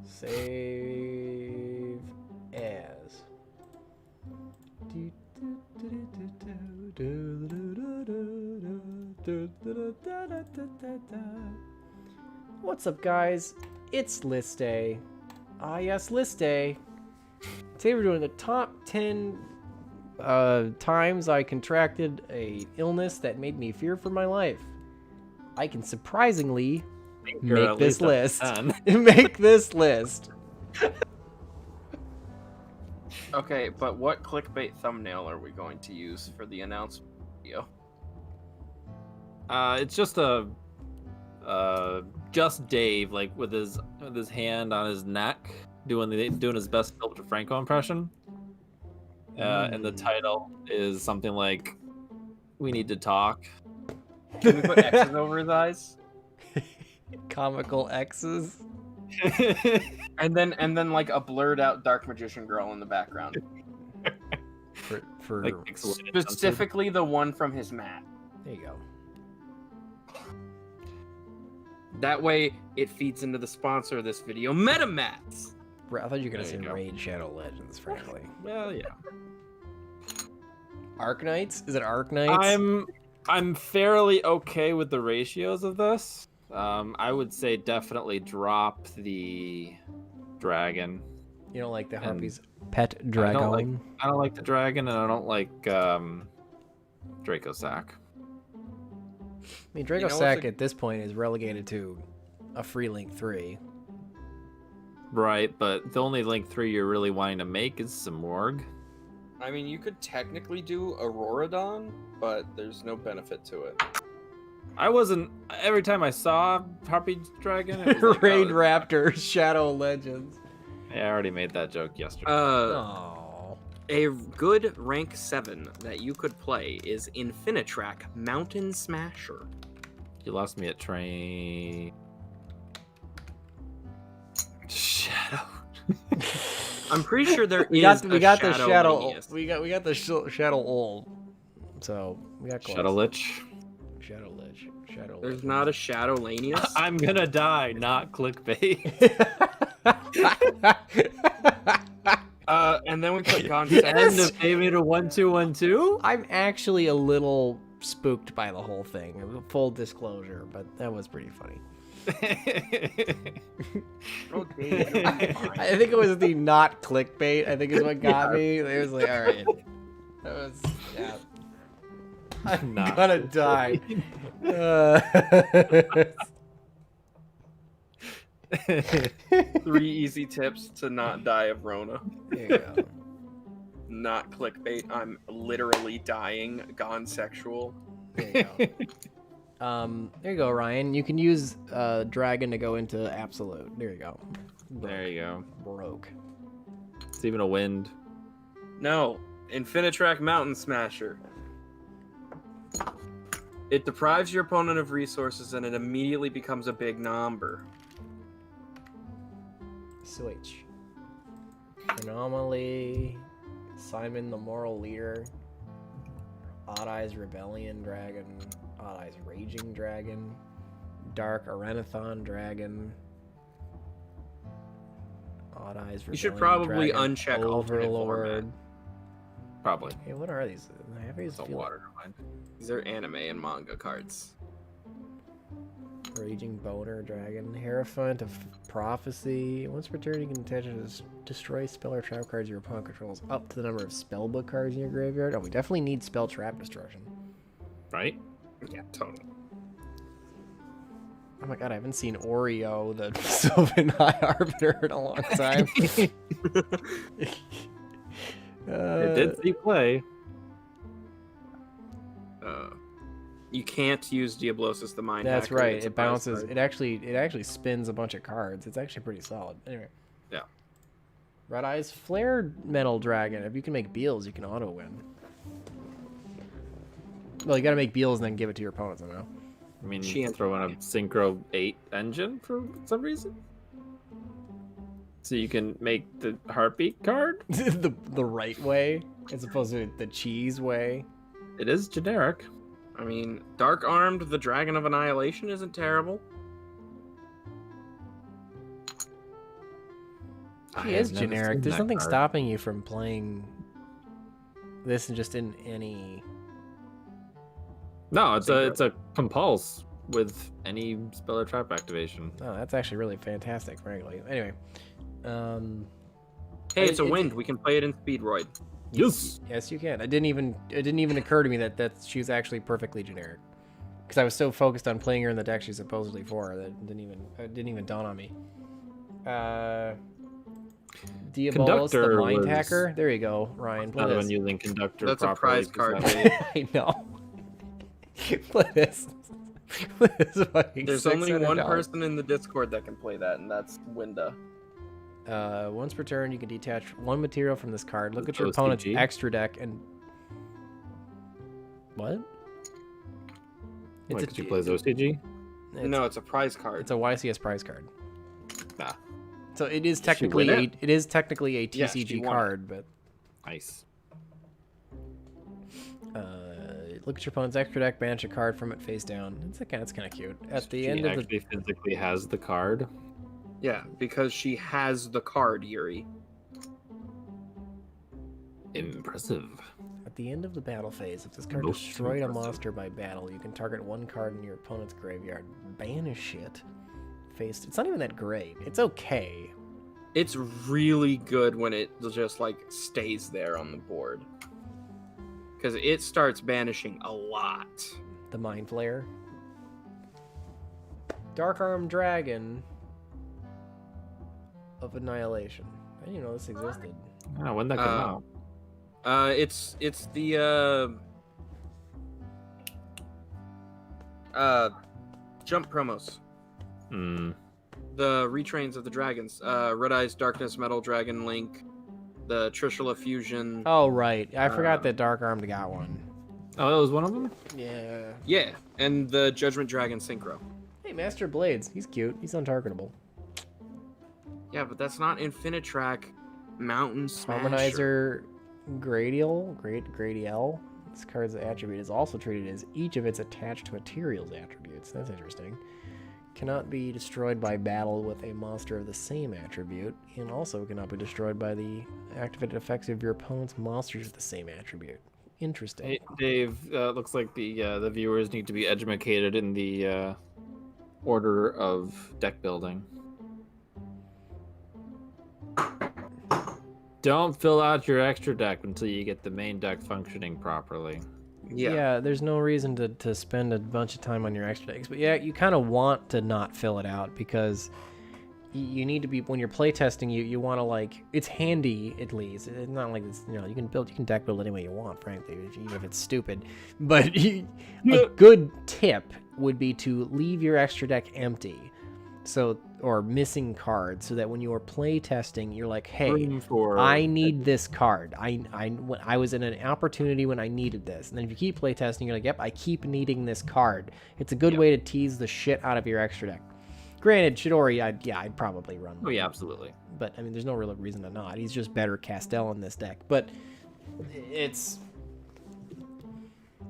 Save as. What's up, guys? It's list day. Ah, yes, list day. Today we're doing the top 10 times I contracted a illness that made me fear for my life. I can surprisingly make this list. Make this list. Okay, but what clickbait thumbnail are we going to use for the announcement video? It's just just Dave, like with his hand on his neck, doing his best Philip DeFranco impression. And the title is something like, "We need to talk." Can we put X's over his eyes? Comical X's. And then like a blurred out dark magician girl in the background. For Like pixelated Specifically the one from his mat. there you go. That way it feeds into the sponsor of this video, MetaMats. I thought you were gonna There say you go. Raid Shadow Legends, frankly. Well, yeah. Arknights? Is it Arknights? I'm fairly okay with the ratios of this. I would say definitely drop the dragon. You don't like the and Harpies pet dragon? I don't like the dragon, and I don't like Draco Sack. I mean, Draco You know, Sack it's a- at this point is relegated to a free Link 3. Right, but the only Link 3 you're really wanting to make is Simorg. I mean, you could technically do Auroradon, but there's no benefit to it. I wasn't. Every time I saw Harpy Dragon, it was like, Raid oh, Raptor Shadow Legends. I already made that joke yesterday. Oh. A good rank 7 that you could play is Infinitrack Mountain Smasher. You lost me at train. Shadow. I'm pretty sure there is We got the Shadow Shadow. Lanius. We got the Shadow Old. So we got close. Shadow Lich. Shadow Lich. Shadow There's Lich. not a Shadow Lanius. I'm gonna die, not clickbait. And then we put Gone End Sense. of Aviator 1212. I'm actually a little spooked by the whole thing. Full disclosure, but that was pretty funny. Okay. I think it was the not clickbait. I think is what got me. It was like, all right, that was yeah. I'm Not gonna die. 3 easy tips to not die of Rona. There you go. Not clickbait. I'm literally dying. Gone sexual. There you go. There you go, Ryan. You can use dragon to go into absolute. There you go. There you go. Broke. It's even a wind. No, Infinitrack Mountain Smasher. It deprives your opponent of resources and it immediately becomes a big number. Switch. Anomaly. Simon the Moral Leader. Odd Eyes Rebellion Dragon. Odd Eyes Raging Dragon. Dark Aranethon Dragon. Odd Eyes Rebellion You should probably Dragon, uncheck alternate Overlord. format. Probably. Hey, what are these? I have these It's a feel- water combined. These are anime and manga cards. Raging Boner Dragon, Hierophant of Prophecy. Once per turn, you can attach and destroy spell or trap cards your opponent controls up to the number of spellbook cards in your graveyard. Oh, we definitely need spell trap destruction. Right? Yeah, totally. Oh my god, I haven't seen Oreo, the Sylvan High Arbiter, in a long time. It did see play. You can't use Diablosis the Mind That's Hacker. right. It's a It prize bounces. card. It actually spins a bunch of cards. It's actually pretty solid. Anyway. Yeah. Red Eyes Flare Metal Dragon. If you can make Beals, you can auto win. Well, you gotta make Beals and then give it to your opponent somehow. I mean, She you throw in a Synchro 8 engine for some reason. So you can make the Heartbeat card? the right way, as opposed to the cheese way. It is generic. I mean, Dark Armed, the Dragon of Annihilation isn't terrible. He is generic. There's nothing stopping you from playing this just in any. No, it's a compulse with any spell or trap activation. Oh, that's actually really fantastic, frankly. Anyway, Hey, it's a It- wind. We can play it in Speedroid. Yes. yes, you can. It didn't even occur to me that she was actually perfectly generic, because I was so focused on playing her in the deck she's supposedly for that it didn't even dawn on me. Diabolos, the Conductor Mind was- Hacker. There you go, Ryan. Play Another this. one using conductor. That's a properly, prize 'cause card. that- I know. Play this. Play this fucking There's only one $600. person in the Discord that can play that, and that's Winda. Once per turn, you can detach one material from this card. Look at your OCG? opponent's extra deck and. What? What, 'cause you play as OCG? No, it's a prize card. It's a YCS prize card. Ah, So it is she technically win a, it? it is technically a Yeah, she TCG won it. card, but nice. look at your opponent's extra deck, banish a card from it face down. It's kind of cute. At the She end of the actually physically has the card. Yeah, because she has the card, Yuri. Impressive. At the end of the battle phase, if this card Most destroyed a impressive. monster by battle, you can target one card in your opponent's graveyard, banish it. It's not even that great. It's okay. It's really good when it just like stays there on the board. Because it starts banishing a lot. The Mind Flayer. Dark Arm Dragon of Annihilation. I didn't even know this existed. Oh, when that come out? It's the jump promos. Hmm. The retrains of the dragons. Red Eyes Darkness Metal Dragon Link. The Trishula Fusion. Oh, right. I forgot that Dark Armed got one. Oh, that was one of them? Yeah. Yeah, and the Judgment Dragon Synchro. Hey, Master Blades. He's cute. He's untargetable. Yeah, but that's not Infinitrack Mountain Smasher. Harmonizer Gradiel. This card's attribute is also treated as each of its attached materials attributes. That's interesting. Cannot be destroyed by battle with a monster of the same attribute, and also cannot be destroyed by the activated effects of your opponent's monsters of the same attribute. Interesting. Hey, Dave, looks like the viewers need to be educated in the order of deck building. Don't fill out your extra deck until you get the main deck functioning properly. Yeah, there's no reason to spend a bunch of time on your extra decks. But yeah, you kind of want to not fill it out because you need to be, when you're playtesting, you want to, like, it's handy at least. It's not like it's, you can deck build any way you want, frankly, even if it's stupid. But a good tip would be to leave your extra deck empty. Or missing cards, so that when you are play testing, you're like, hey, I need this card. I was in an opportunity when I needed this. And then if you keep play testing, you're like, yep, I keep needing this card. It's a good way to tease the shit out of your extra deck. Granted, Chidori, I'd probably run. Oh yeah, absolutely. But I mean, there's no real reason to not. He's just better Castell in this deck. But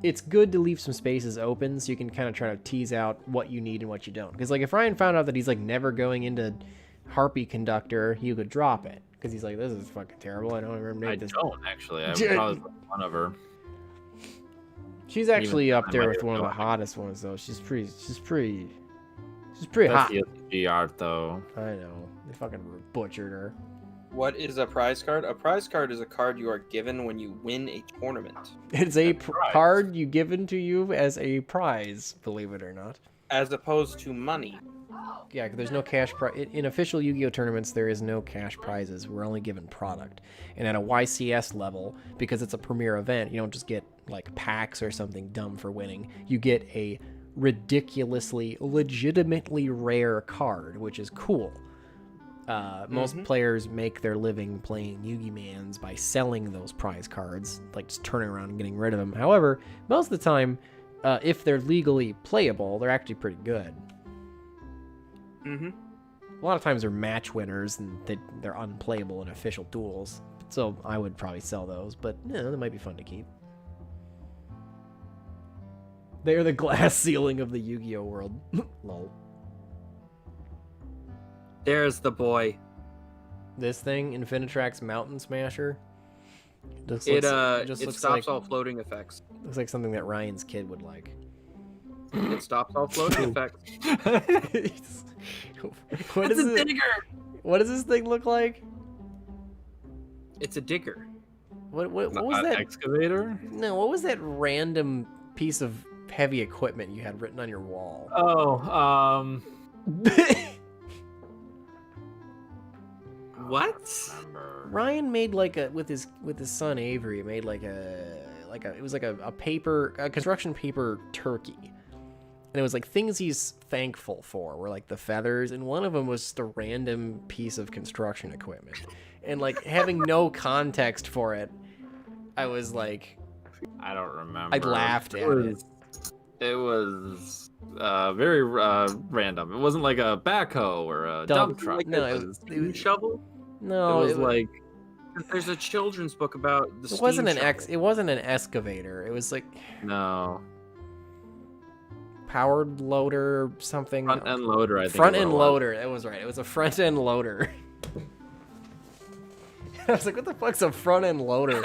it's good to leave some spaces open so you can kind of try to tease out what you need and what you don't. Because, like, if Ryan found out that he's, like, never going into Harpy Conductor, he could drop it. Because he's like, this is fucking terrible. I don't remember this. I don't, actually. I would probably put one of her. She's actually up there with one of the hottest ones, though. She's pretty hot. That's the art, though. I know. They fucking butchered her. What is a prize card? A prize card is a card you are given when you win a tournament. It's a card you given to you as a prize, believe it or not. As opposed to money. Yeah, there's no cash prize. In official Yu-Gi-Oh! Tournaments, there is no cash prizes. We're only given product. And at a YCS level, because it's a premier event, you don't just get, like, packs or something dumb for winning. You get a ridiculously, legitimately rare card, which is cool. Most players make their living playing Yu-Gi Mans by selling those prize cards, like just turning around and getting rid of them. However, most of the time, if they're legally playable, they're actually pretty good. A lot of times they're match winners and they're unplayable in official duels. So I would probably sell those, but they might be fun to keep. They are the glass ceiling of the Yu-Gi-Oh world. Lol. There's the boy. This thing, Infinitrax Mountain Smasher. It stops all floating effects. Looks like something that Ryan's kid would like. It stops all floating effects. What is it? What does this thing look like? It's a digger. What was that? Excavator? No, what was that random piece of heavy equipment you had written on your wall? Oh, What? Ryan made with his son Avery made it was like a construction paper turkey, and it was like things he's thankful for were like the feathers, and one of them was just a random piece of construction equipment, and like having no context for it, I was like, I don't remember. I laughed at it. It was very random. It wasn't like a backhoe or a dump truck. Like no, it was a shovel. No, it was like there's a children's book about the. It wasn't It wasn't an excavator. It was like no powered loader or something. Front end loader. I think front end loader. That was right. It was a front end loader. I was like, what the fuck's a front end loader?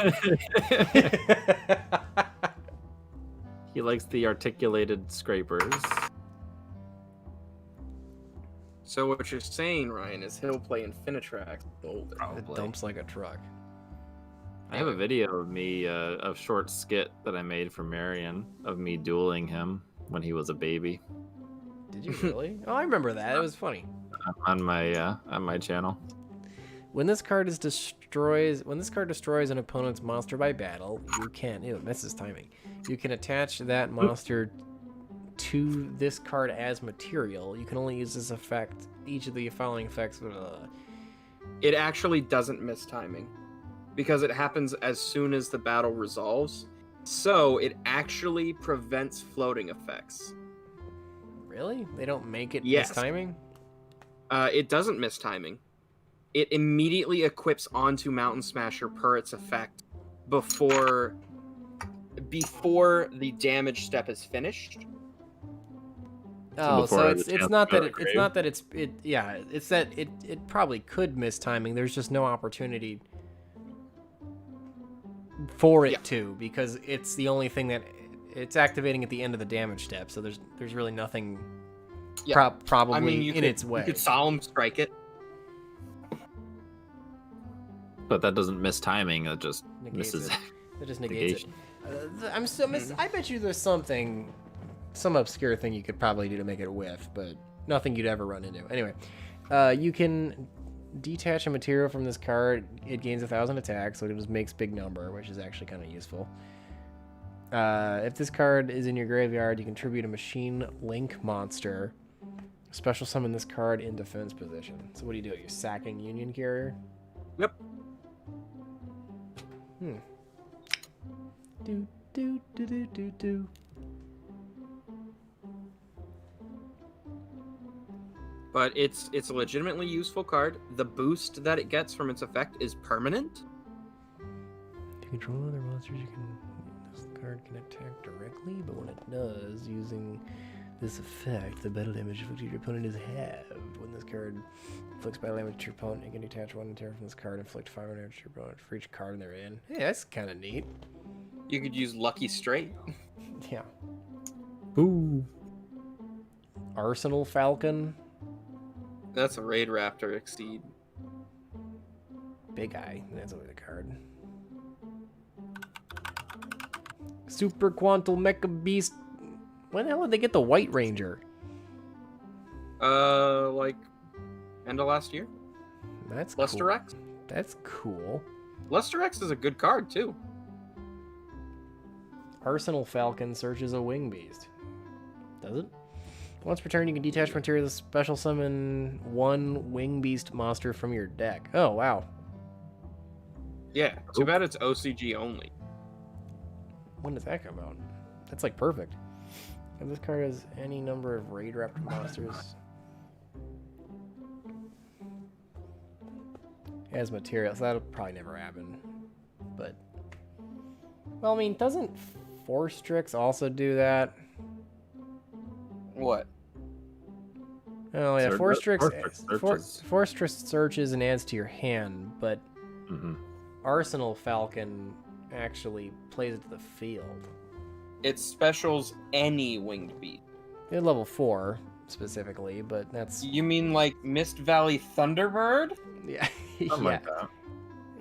He likes the articulated scrapers. So what you're saying, Ryan, is he'll play Infinitrax. It dumps like a truck. I have a video of me, a short skit that I made for Marion of me dueling him when he was a baby. Did you really? Oh, I remember that. It was funny. On my channel. When this card destroys an opponent's monster by battle, you can. Ew, it misses timing. You can attach that monster to this card as material. You can only use this effect. Each of the following effects. It actually doesn't miss timing, because it happens as soon as the battle resolves. So it actually prevents floating effects. Really? They don't make it Yes. miss timing? It doesn't miss timing. It immediately equips onto Mountain Smasher per its effect before the damage step is finished. Oh, so before it's the not that chance to it's not that it's that it probably could miss timing. There's just no opportunity. for it Yeah. to, because it's the only thing that it's activating at the end of the damage step. So there's really nothing Yeah. probably I mean, in its way. You could solemn strike it. But that doesn't miss timing. It just Negates misses. it. It just negates negation. it. I'm so I bet you there's some obscure thing you could probably do to make it whiff, but nothing you'd ever run into. Anyway, you can detach a material from this card. It gains 1,000 attack, so it just makes big number, which is actually kind of useful. If this card is in your graveyard, you contribute a machine link monster. Special summon this card in defense position. So what do? You're sacking Union Carrier? Yep. Do. But it's a legitimately useful card. The boost that it gets from its effect is permanent. To control other monsters, this card can attack directly, but when it does, using this effect, the battle damage inflicted your opponent is halved. When this card inflicts battle damage to your opponent, you can detach one material from this card and inflict 5 damage to your opponent for each card they're in. Hey, that's kind of neat. You could use Lucky Straight. Yeah. Ooh. Arsenal Falcon. That's a Raid Raptor Exceed. Big Eye. That's over the card. Super Quantal Mecha Beast. When the hell did they get the White Ranger? Like end of last year. That's Luster cool. X. That's cool. Luster X is a good card too. Arsenal Falcon searches a Wing Beast. Does it? Once per turn, you can detach material to special summon one Wing Beast monster from your deck. Oh, wow. Yeah. Too bad it's OCG only. When does that come out? That's like perfect. If this card has any number of Raid Raptor monsters, it has material, so that'll probably never happen. But, well, I mean, doesn't Forstrix also do that? What? Oh yeah, Forstrix Forstrix searches and adds to your hand, but Mm-hmm. Arsenal Falcon actually plays it to the field. It specials any winged beast. At level 4 specifically, but that's You mean like Mist Valley Thunderbird? yeah, Something yeah, like that.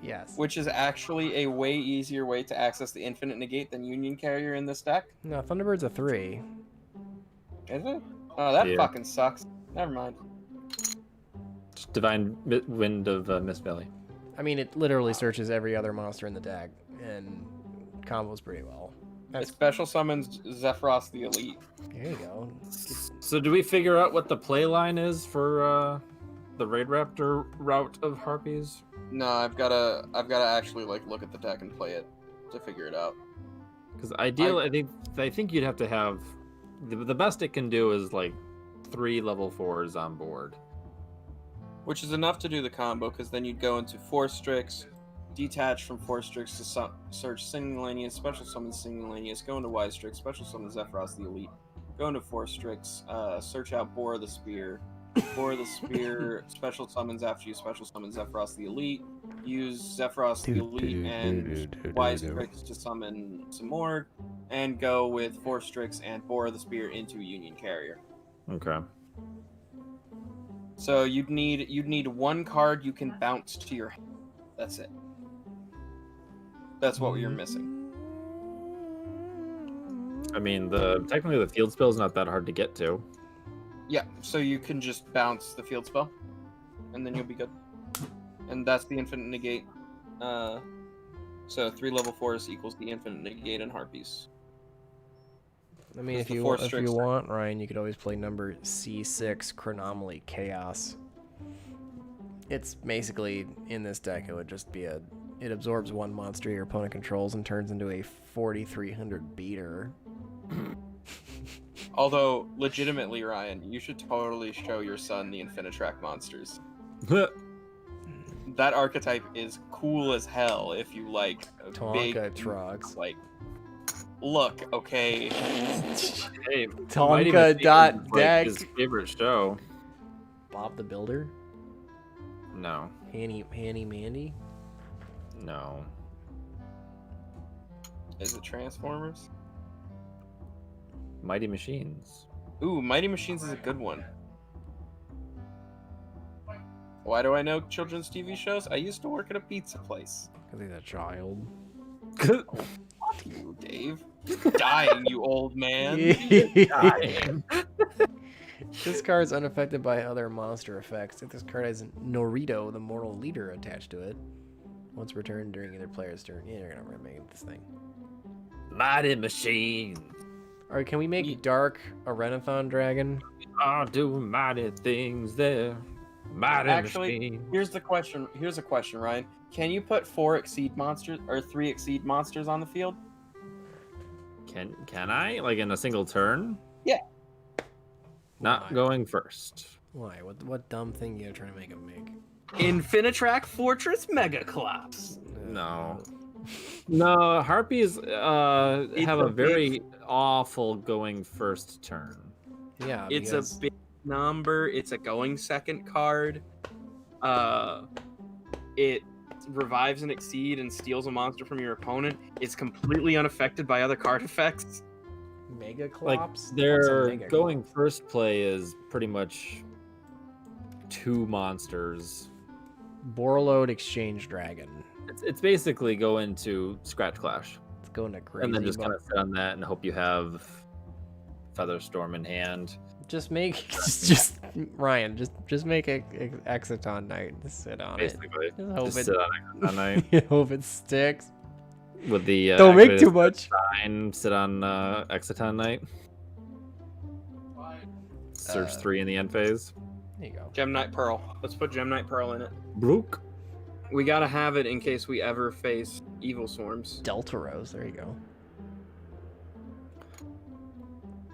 yes. Which is actually a way easier way to access the Infinite Negate than Union Carrier in this deck? No, Thunderbird's a 3. Is it? Oh, that Yeah. fucking sucks. Never mind. Just Divine Wind of Mist Valley. I mean, it literally searches every other monster in the deck and combos pretty well. It That's special summons Zephyros the Elite. there you go. So do we figure out what the play line is for the Raid Raptor route of Harpies? No, I've gotta actually like look at the deck and play it to figure it out. Because ideally, I think you'd have to have the best it can do is like 3 level 4s on board. Which is enough to do the combo, because then you'd go into Forstrix, detach from Forstrix to search Singulanius, special summon Singulanius, go into Ystrix, special summon Zephyros the Elite, go into Forstrix, search out Bora the Spear. Bora the Spear special summons after you special summon Zephyros the Elite, use Zephyros the Elite and Ystrix to summon some more, and go with Forstrix and Bora the Spear into Union Carrier. Okay. So you'd need one card you can bounce to your hand. That's it. That's what you're missing. I mean, technically the field spell is not that hard to get to. Yeah, so you can just bounce the field spell, and then you'll be good. And that's the Infinite Negate. So 3 level 4s equals the Infinite Negate and Harpies. I mean, It's if the you Forstrix want, Ryan, you could always play number C6 Chronomaly Chaos. It's basically in this deck. It would just be it absorbs one monster your opponent controls and turns into a 4,300 beater. Although, legitimately, Ryan, you should totally show your son the Infinitrack monsters. That archetype is cool as hell if you like Tonka big trucks. like. Look, okay. Hey, Tonka dot like deck. his favorite show. Bob the Builder. No. Hanny Mandy. No. Is it Transformers? Mighty Machines. Ooh, Mighty Machines is a good one. Why do I know children's TV shows? I used to work at a pizza place. Because he's a child. Fuck you, Dave. Dying, you old man. Dying. This card is unaffected by other monster effects. If this card has Norito, the mortal leader, attached to it, once returned during either player's turn. Yeah, you're gonna make this thing. Mighty Machine. Alright, can we make Dark a Aranethon dragon? Are doing mighty things there. Mighty Actually, Machine. here's a question, Ryan. Can you put 4 Exceed monsters or 3 Exceed monsters on the field? Can I? Like in a single turn? Yeah. Not Why? going first. Why? What dumb thing you trying to make him make? Infinitrack Fortress Megaclops. No. No, Harpies have a very awful going first turn. Yeah, It's because a big number. It's a going second card. It revives and exceed and steals a monster from your opponent. It's completely unaffected by other card effects. Mega Like Clops? their Mega going Clops? first play is pretty much 2 monsters. Borreload Exchange Dragon. It's basically go into Scratch Clash. Let's go into crazy. And then just kind of sit on that and hope you have Featherstorm in hand. Just make just Ryan. Just make a Exciton Knight. Just sit on Basically. it. Just hope Just it. sit on it all night. Hope it sticks. With the Don't make activated too much. sign, sit on Exciton Knight. Search 3 in the end phase. There you go. Gem Knight Pearl. Let's put Gem Knight Pearl in it. Brook. We gotta have it in case we ever face Evil Swarms. Delta Rose. There you go.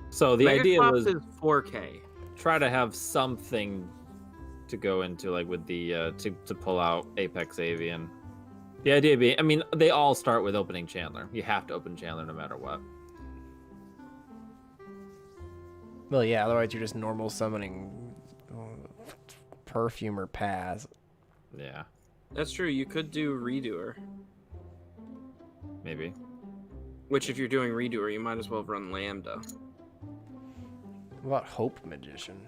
So the idea Megaclops was is 4K. try to have something to go into, like with the to pull out Apex Avian. The idea being, I mean, they all start with opening Chandler. You have to open Chandler no matter what. Well, yeah. Otherwise, you're just normal summoning Perfume or Pass. Yeah, That's true. You could do Redoer. maybe. Which, if you're doing Redoer, you might as well run Lambda. What about Hope Magician?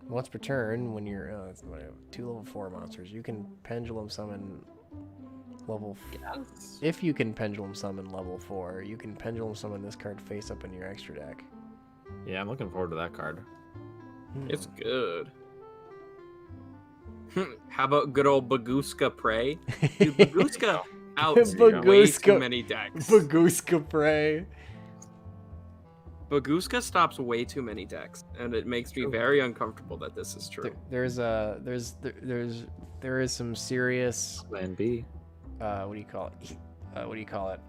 Once per turn, when you're it's whatever, 2 level 4 monsters, you can pendulum summon level. If you can pendulum summon level 4, you can pendulum summon this card face up in your extra deck. Yeah, I'm looking forward to that card. It's good. How about good old Baguska Prey? Dude, Baguska out way Baguska- too many decks. Baguska Prey. Baguska stops way too many decks, and it makes me very uncomfortable that this is true. There is some serious Plan B. what do you call it?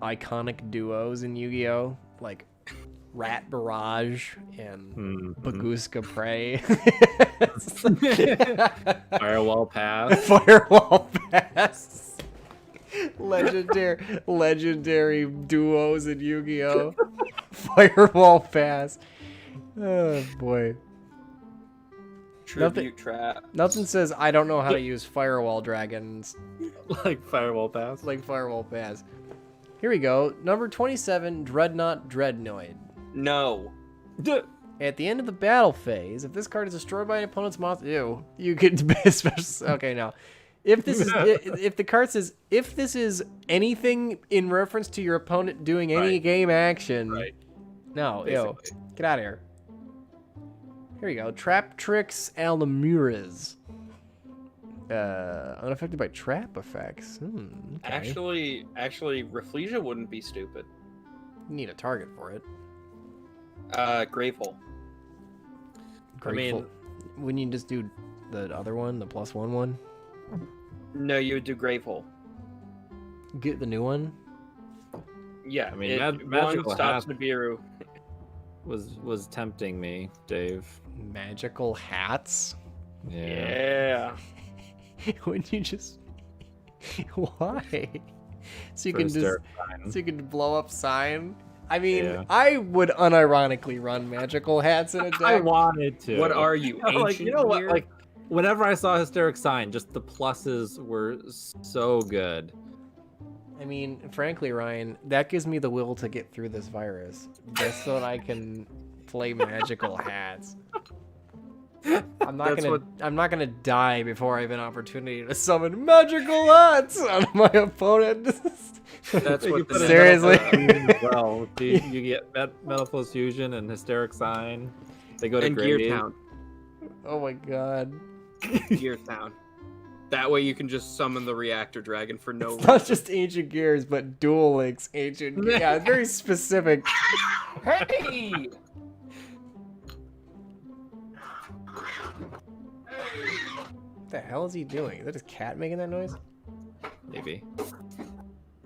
Iconic duos in Yu-Gi-Oh! Like Rat Barrage and Baguska Prey. Firewall Pass. Firewall Pass. Legendary duos in Yu-Gi-Oh! Firewall Pass. Oh boy. Tribute Trap. Nothing says I don't know how to use Firewall Dragons Like Firewall Pass. like Firewall Pass. Here we go. Number 27, Dreadnought Dreadnoid. No. At the end of the battle phase, if this card is destroyed by an opponent's monster, you could special. Okay, now, if this is if the card says if this is anything in reference to your opponent doing any Right. game action, Right. no, Basically. get out of here. Here we go. Trap Tricks Alamiras. Unaffected by trap effects. Okay. Actually, Rafflesia wouldn't be stupid. You need a target for it. Gravehole. Grateful. Wouldn't you just do the other one, the +1 one? No, you would do Gravehole. Get the new one. Yeah, I mean, it, Magical one stops Hat- Nibiru. Was tempting me, Dave. Magical hats. Yeah. Wouldn't you just? Why? So you For can just hysteric sign. so you can blow up sign. I mean, Yeah. I would unironically run magical hats in a deck. I wanted to. What are you, Like, ancient you know what? here? Like, whenever I saw Hysteric Sign, just the pluses were so good. I mean, frankly, Ryan, that gives me the will to get through this virus. Just so that I can play magical hats. I'm not gonna die before I have an opportunity to summon magical hats on my opponent. That's what the Seriously. Well, you get Metal Fusion and Hysteric Sign. They go to and Gear grade. Town. Oh my god. Gear Town. That way you can just summon the Reactor Dragon for no It's reason. not just Ancient Gears, but Duel Links Ancient Gears. Yeah, it's very specific. Hey! What the hell is he doing? Is that his cat making that noise? Maybe.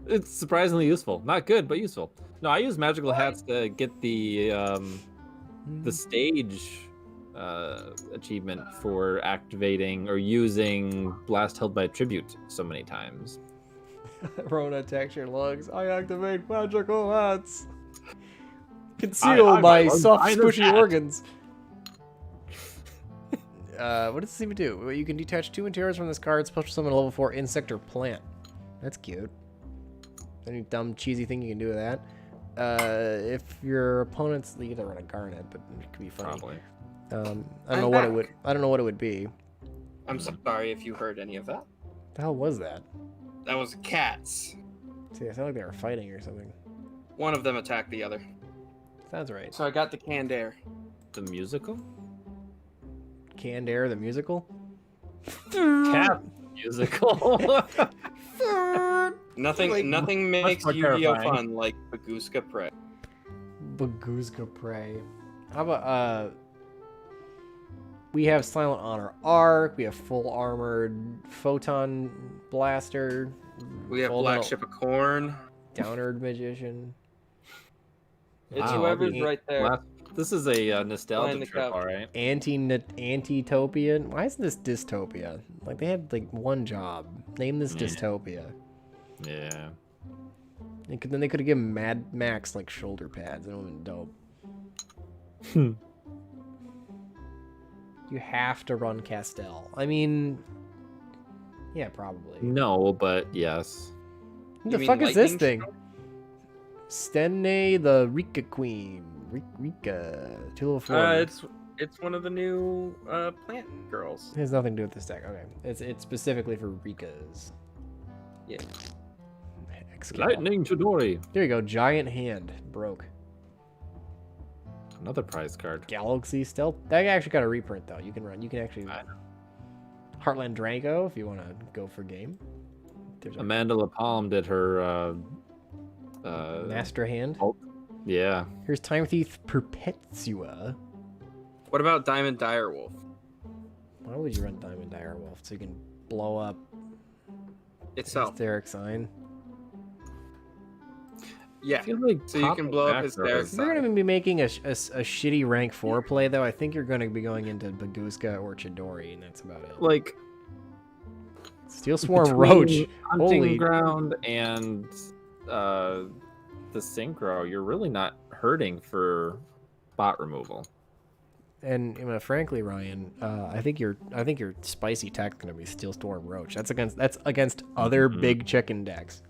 It's surprisingly useful. Not good, but useful. No, I use magical hats to get the stage achievement for activating or using Blast Held by Tribute so many times. Rona attacks your lungs. I activate magical hats. Conceal my soft, squishy organs. What does this even do? Well, you can detach 2 interiors from this card, special summon a level 4 insect or plant. That's cute. Any dumb, cheesy thing you can do with that. If your opponent's, you get to run a Garnet, but it could be funny. Probably. I don't know what it would. I don't know what it would be. I'm sorry if you heard any of that. The hell was that? That was cats. See, I sound like they were fighting or something. One of them attacked the other. Sounds right. So I got the canned air. The musical? Canned Air, the musical. Cat musical. Nothing makes more Yu-Gi-Oh terrifying. fun like Bagooska Prey. Bagooska Prey. How about we have Silent Honor Arc, we have full armored Photon Blaster, We have Full Black Metal Ship of Corn. Downered Magician. It's Wow, whoever's the- right there. This is a nostalgia Behind the trip, couch. all right. Anti-Topian. Why isn't this dystopia? Like, they had like one job. Name this Yeah. dystopia. Yeah. Then they could have given Mad Max like shoulder pads. That would have been dope. You have to run Castell. I mean, yeah, probably. No, but yes. What You the mean fuck is this lightning thing? Stenne the Rika Queen. Rika. 2 level 4. It's one of the new plant girls. It has nothing to do with this deck. Okay. It's specifically for Rikas. Yeah. Excalibur. Lightning Chidori. There you go. Giant Hand. Broke. Another prize card. Galaxy Stealth. That actually got a reprint though. You can actually Heartland Draco if you want to go for game. There's a Amanda LaPalme did her Master Hand. yeah. Here's Time Thief Perpetua. What about Diamond Direwolf? Why would you run Diamond Direwolf? So you can blow up Itself. Hysteric Sign. Yeah. I feel like So you can blow up his Macro Derek is- If you're going to be making a shitty rank 4 play, though, I think you're going to be going into Bagooska or Chidori, and that's about it. like Steel Swarm between Roach. Hunting Holy. Ground and the Synchro, you're really not hurting for bot removal. And frankly, Ryan, I think your spicy tech going to be Steel Storm Roach. That's against other big chicken decks.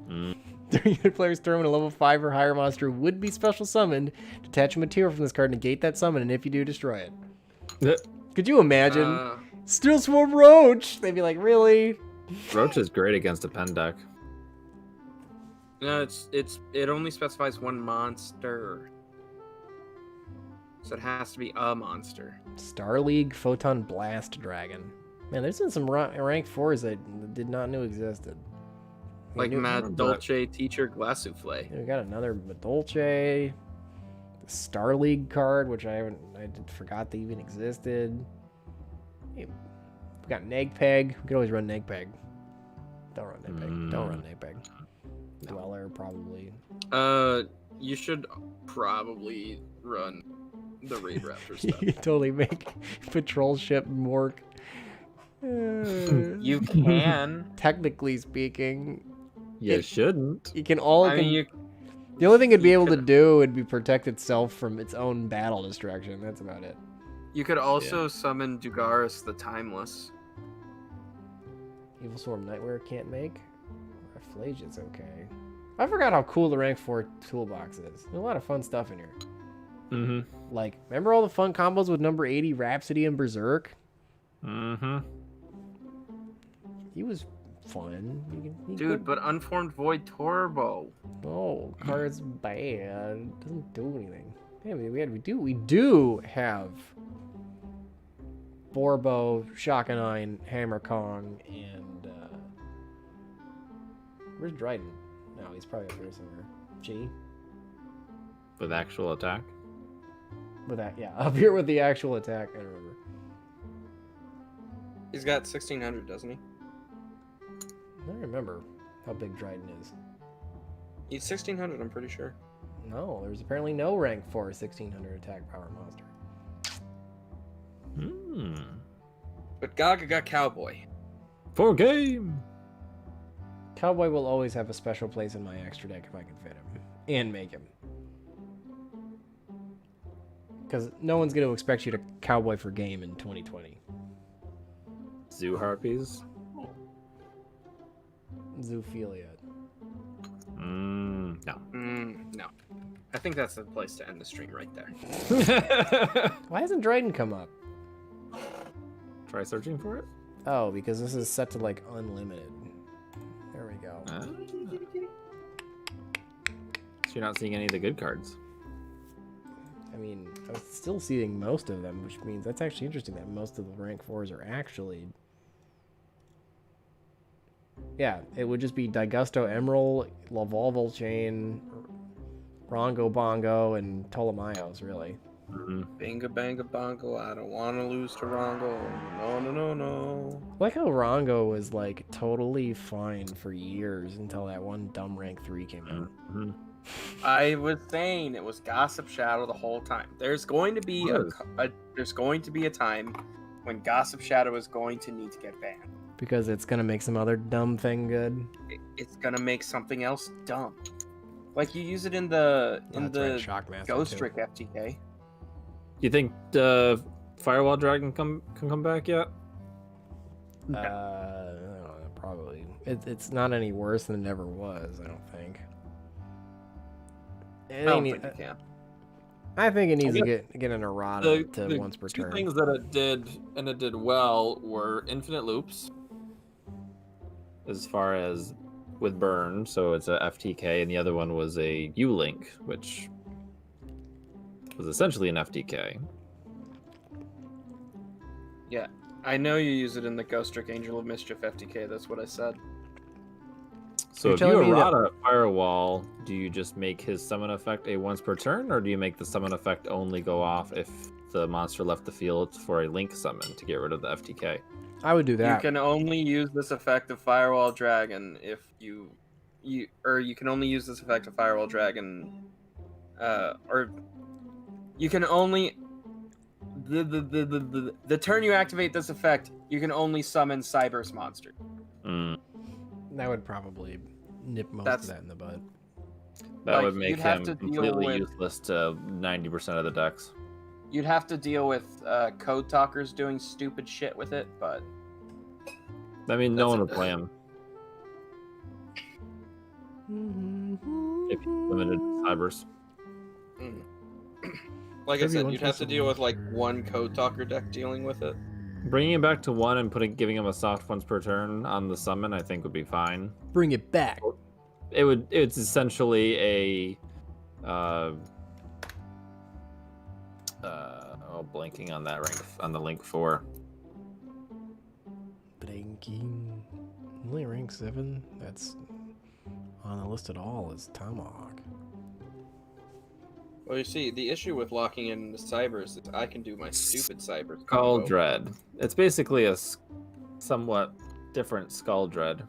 Mm. During your player's turn, when a level 5 or higher monster would be special summoned, detach a material from this card, negate that summon, and if you do, destroy it. Could you imagine? Steel Swarm Roach! They'd be like, really? Roach is great against a pen deck. No, it only specifies one monster. So it has to be a monster. Star League Photon Blast Dragon. Man, there's been some rank 4s that did not know existed. Like We knew- Mad Dolce Teacher Glass Souffle. We got another Dolce, the Star League card, which I forgot they even existed. Hey, we got Negpeg. We could always run Negpeg. Don't run Negpeg. Don't run Negpeg. Dweller, probably. You should probably run the Raid Raptor You stuff. could totally make Patrol Ship Mork. You can. Technically speaking, You shouldn't. you can all. I mean, The only thing it'd be you able to could- do would be protect itself from its own battle destruction. That's about it. You could also summon Dugaris the Timeless. Evil Swarm Nightwear can't make. Flage's okay. I forgot how cool the rank 4 toolbox is. There's a lot of fun stuff in here. Mm-hmm. Like, remember all the fun combos with number 80 Rhapsody and Berserk? Mm-hmm. He was fun. Dude, but Unformed Void Turbo. Oh, card's bad. Doesn't do anything. Yeah, we do have Borbo, Shokanine, Hammer Kong, and where's Dryden? No, he's probably up here somewhere. G. With actual attack. With that, yeah, up here with the actual attack. I remember. He's got 1600, doesn't he? I don't remember how big Dryden is. He's 1600, I'm pretty sure. No, there's apparently no rank 4 1600 attack power monster. But Gaga got Cowboy. For game. Cowboy will always have a special place in my extra deck if I can fit him and make him. Because no one's going to expect you to Cowboy for game in 2020. Zoo Harpies. Zoophilia. No. No. I think that's the place to end the stream right there. Why hasn't Dryden come up? Try searching for it. Oh, because this is set to like unlimited. There we go. So you're not seeing any of the good cards. I mean, I was still seeing most of them, which means that's actually interesting that most of the rank 4s are actually... Yeah, it would just be Digusto Emerald, Lavolval Chain, Rongo Bongo, and Ptolemaeos, really. Binga banga bongo, I don't want to lose to Rongo. No. I like how Rongo was like totally fine for years until that one dumb rank 3 came out. I was saying it was Gossip Shadow the whole time. There's going to be there's going to be a time when Gossip Shadow is going to need to get banned. Because it's gonna make some other dumb thing good. It's gonna make something else dumb. Like you use it in the Ghost Trick FTK. You think Firewall Dragon can come back yet? I don't know, probably. It's not any worse than it ever was, I don't think. I don't think it can. I think it needs to get an errata to once per two turn. things that it did, and it did well, were infinite loops. As far as with burn, so it's a FTK, and the other one was a U-Link, which was essentially an FTK. Yeah, I know you use it in the Ghost Trick Angel of Mischief FTK. That's what I said. So You're if you telling me that- errata Firewall, do you just make his summon effect a once per turn, or do you make the summon effect only go off if the monster left the field for a Link summon to get rid of the FTK? I would do that. You can only use this effect of Firewall Dragon if you can only use this effect of Firewall Dragon, or you can only the turn you activate this effect, you can only summon Cyberse monster. That would probably nip most of that in the bud. That Like, would make you'd have him to deal completely with- useless to 90% of the decks. You'd have to deal with Code Talkers doing stupid shit with it, but I mean, no That's one a- would play him if you limited Cybers. like I Maybe said, once you'd have we to deal with like one Code Talker deck dealing with it. Bringing it back to 1 and giving him a soft once per turn on the summon, I think would be fine. Bring it back. It's essentially a blanking on that rank on the Link 4. Blinking. Only rank 7 that's on the list at all is Tomahawk. Well, you see, the issue with locking in the Cybers is I can do my stupid Cybers Skull combo. Dread. It's basically a somewhat different Skull Dread.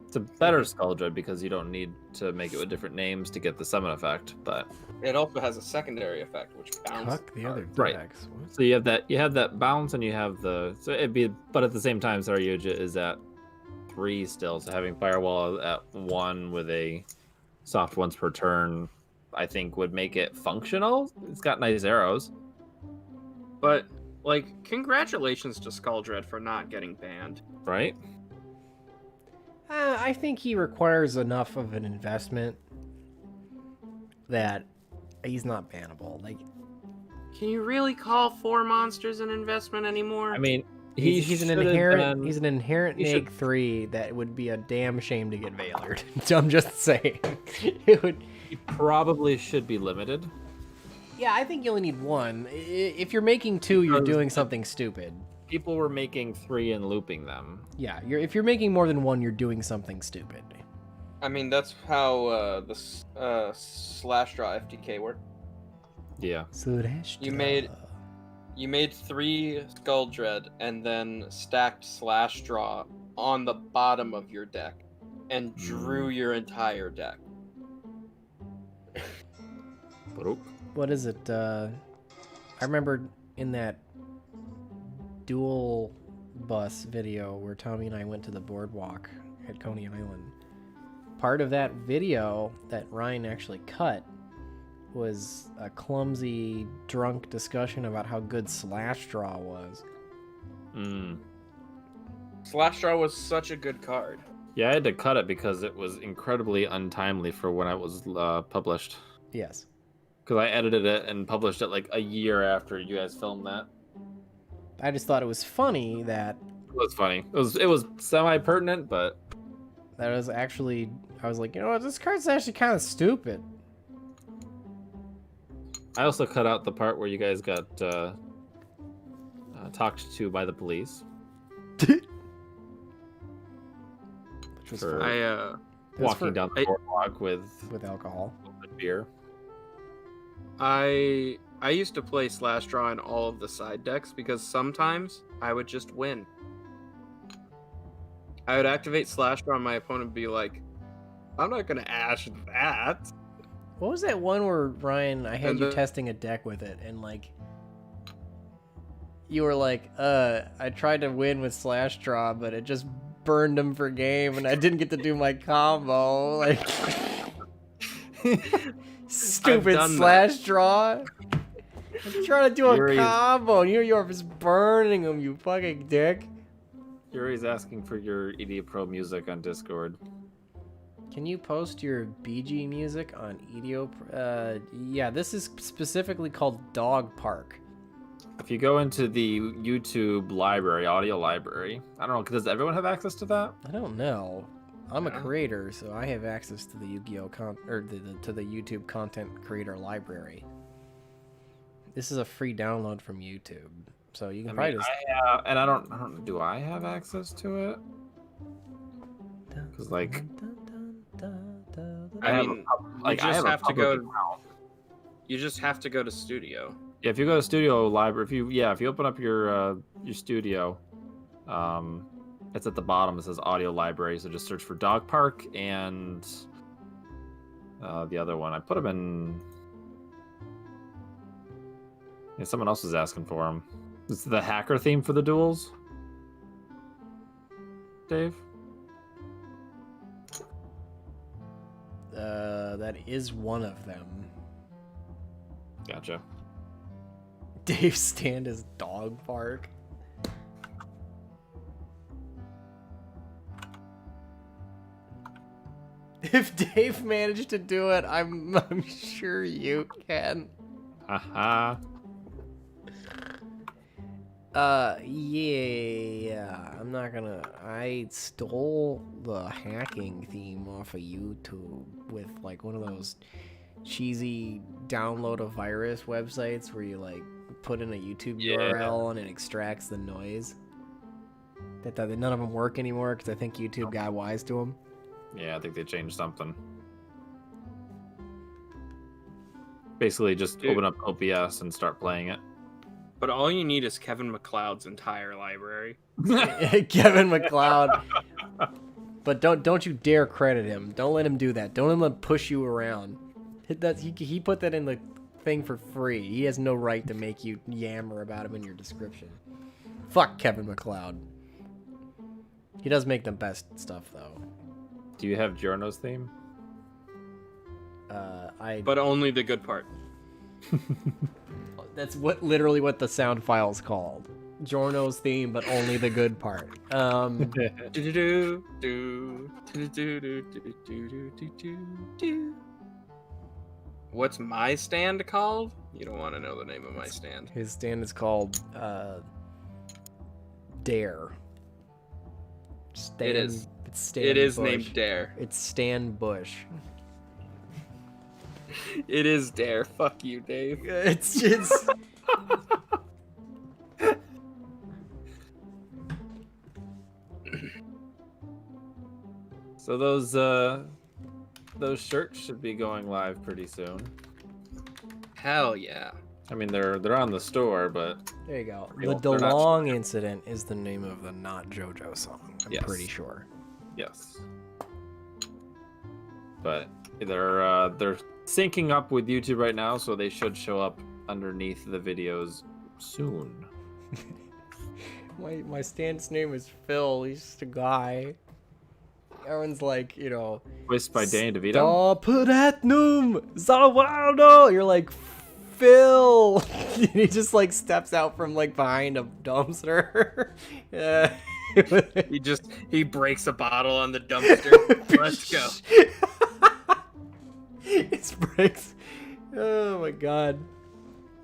It's a better Skull Dread because you don't need to make it with different names to get the summon effect, but It also has a secondary effect, which bounces. Fuck the other Right. decks. What? so you have that bounce and you have but at the same time Saryuja is at 3 still, so having Firewall at 1 with a soft once per turn I think would make it functional. It's got nice arrows. But, like, congratulations to Skull Dread for not getting banned. Right? I think he requires enough of an investment that he's not bannable. Like, Can you really call 4 monsters an investment anymore? I mean, he's an should've inherent been- he's an inherent he should- neg 3 that would be a damn shame to get Veilered. I'm just saying. It would. He probably should be limited. Yeah, I think you only need 1. If you're making 2, you're Because doing the- something stupid. People were making 3 and looping them. Yeah, if you're making more than 1, you're doing something stupid. I mean, that's how the slash draw FTK worked. Yeah. You made 3 Skull Dread and then stacked slash draw on the bottom of your deck and drew your entire deck. What is it? I remember in that dual bus video where Tommy and I went to the boardwalk at Coney Island. Part of that video that Ryan actually cut was a clumsy, drunk discussion about how good Slash Draw was. Slash draw was such a good card. Yeah, I had to cut it because it was incredibly untimely for when it was published. Yes. Because I edited it and published it like a year after you guys filmed that. I just thought it was funny that It was funny. It was semi-pertinent, but that was actually, I was like, you know what, this card's actually kind of stupid. I also cut out the part where you guys got talked to by the police. Which was For- fun. I Walking down the boardwalk with alcohol. beer. I used to play slash draw in all of the side decks because sometimes I would just win. I would activate slash draw and my opponent would be like, I'm not gonna ash that. What was that one where, Ryan, I had And you the- testing a deck with it, and, like, you were like, I tried to win with Slash Draw, but it just burned him for game, and I didn't get to do my combo. Like, stupid done Slash Draw. I'm trying to do a Yuri's- combo, and you're just burning him, you fucking dick. Yuri's asking for your EDOPro music on Discord. Can you post your BG music on EDOPro? Yeah, this is specifically called Dog Park. If you go into the YouTube library, audio library, I don't know, does everyone have access to that? I don't know. I'm a Yeah. creator, so I have access to the Yu-Gi-Oh to the YouTube content creator library. This is a free download from YouTube, so you can probably just. And I don't. Do I have access to it? Because like, I have mean, like you I just a have to public go. account. You just have to go to studio. Yeah, if you go to Studio Library, if you open up your studio, it's at the bottom. It says Audio Library. So just search for Dog Park and the other one. I put them in. Yeah, someone else was asking for them. It's the hacker theme for the duels. Dave. That is one of them. Gotcha. Dave stand as Dog Park. If Dave managed to do it, I'm sure you can. Haha. Yeah, I'm not gonna. I stole the hacking theme off of YouTube with like one of those cheesy download a virus websites where you like put in a YouTube URL and it extracts the noise. That none of them work anymore because I think YouTube got wise to them. Yeah, I think they changed something. Basically, just Dude. open up OBS and start playing it. But all you need is Kevin MacLeod's entire library. Kevin MacLeod. But don't you dare credit him. Don't let him do that. Don't let him push you around. He put that in the thing for free. He has no right to make you yammer about him in your description. Fuck Kevin MacLeod. He does make the best stuff though. Do you have Giorno's theme? But only the good part. That's literally what the sound file's called. Giorno's theme, but only the good part. What's my stand called? You don't want to know the name of my stand. His stand is called Dare. Stan, It is. It's Stan It is Bush. named Dare. It's Stan Bush. It is Dare. Fuck you, Dave. It's just. So those shirts should be going live pretty soon. Hell yeah. I mean, they're on the store, but There you go. They're The not- DeLong incident is the name of the Not JoJo song. I'm Yes. pretty sure. yes. But they're syncing up with YouTube right now, so they should show up underneath the videos soon. My stand's name is Phil. He's just a guy. Everyone's like, you know, Voiced by Danny DeVito. Stopatnum Zawaldo. You're like, Phil. And he just like steps out from like behind a dumpster. Yeah. He breaks a bottle on the dumpster. Let's go. It breaks. Oh my god.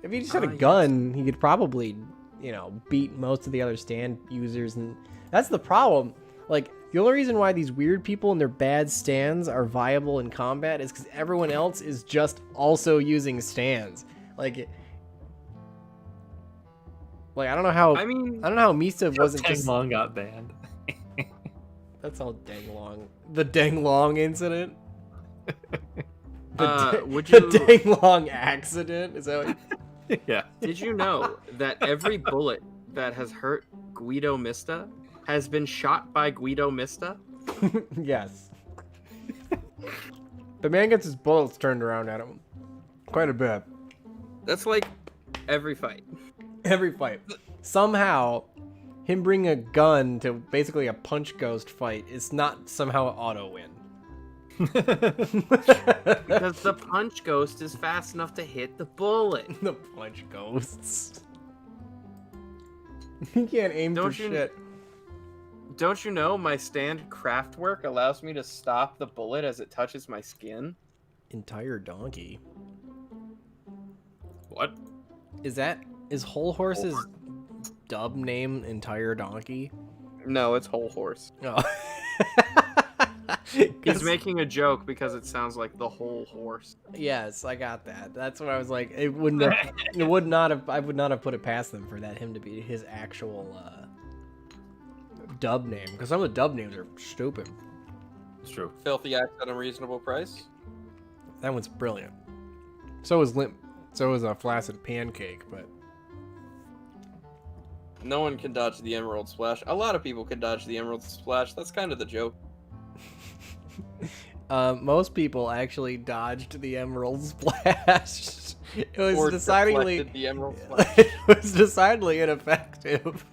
If he just had a yes. gun, he could probably, you know, beat most of the other stand users. And that's the problem. Like, the only reason why these weird people and their bad stands are viable in combat is because everyone else is just also using stands. Like I don't know how. I mean, I don't know how Misa wasn't just. Long got banned. That's all dang long. The dang long incident. would The you? dang long accident. Is that what? Yeah. Did you know that every bullet that has hurt Guido Mista has been shot by Guido Mista? Yes. The man gets his bullets turned around at him. Quite a bit. That's like every fight. Every fight. Somehow, him bringing a gun to basically a punch ghost fight is not somehow an auto win. Because the punch ghost is fast enough to hit the bullet. The punch ghosts. You can't aim Don't for you- shit. Don't you know my stand craft work allows me to stop the bullet as it touches my skin? Entire donkey. What? Is Whole Horse's dub name Entire Donkey? No, it's whole horse. No. He's making a joke because it sounds like the whole horse. Yes, I got that. That's what I was like. It wouldn't have. It would not have. I would not have put it past them for him to be his actual dub name. Because some of the dub names are stupid. It's true. Filthy Axe at a reasonable price. That one's brilliant. So is Limp. So is a Flaccid Pancake. But No one can dodge the Emerald Splash. A lot of people can dodge the Emerald Splash. That's kind of the joke. most people actually dodged the Emerald Splash. It was Or decidedly. deflected the Emerald Splash. It was decidedly ineffective.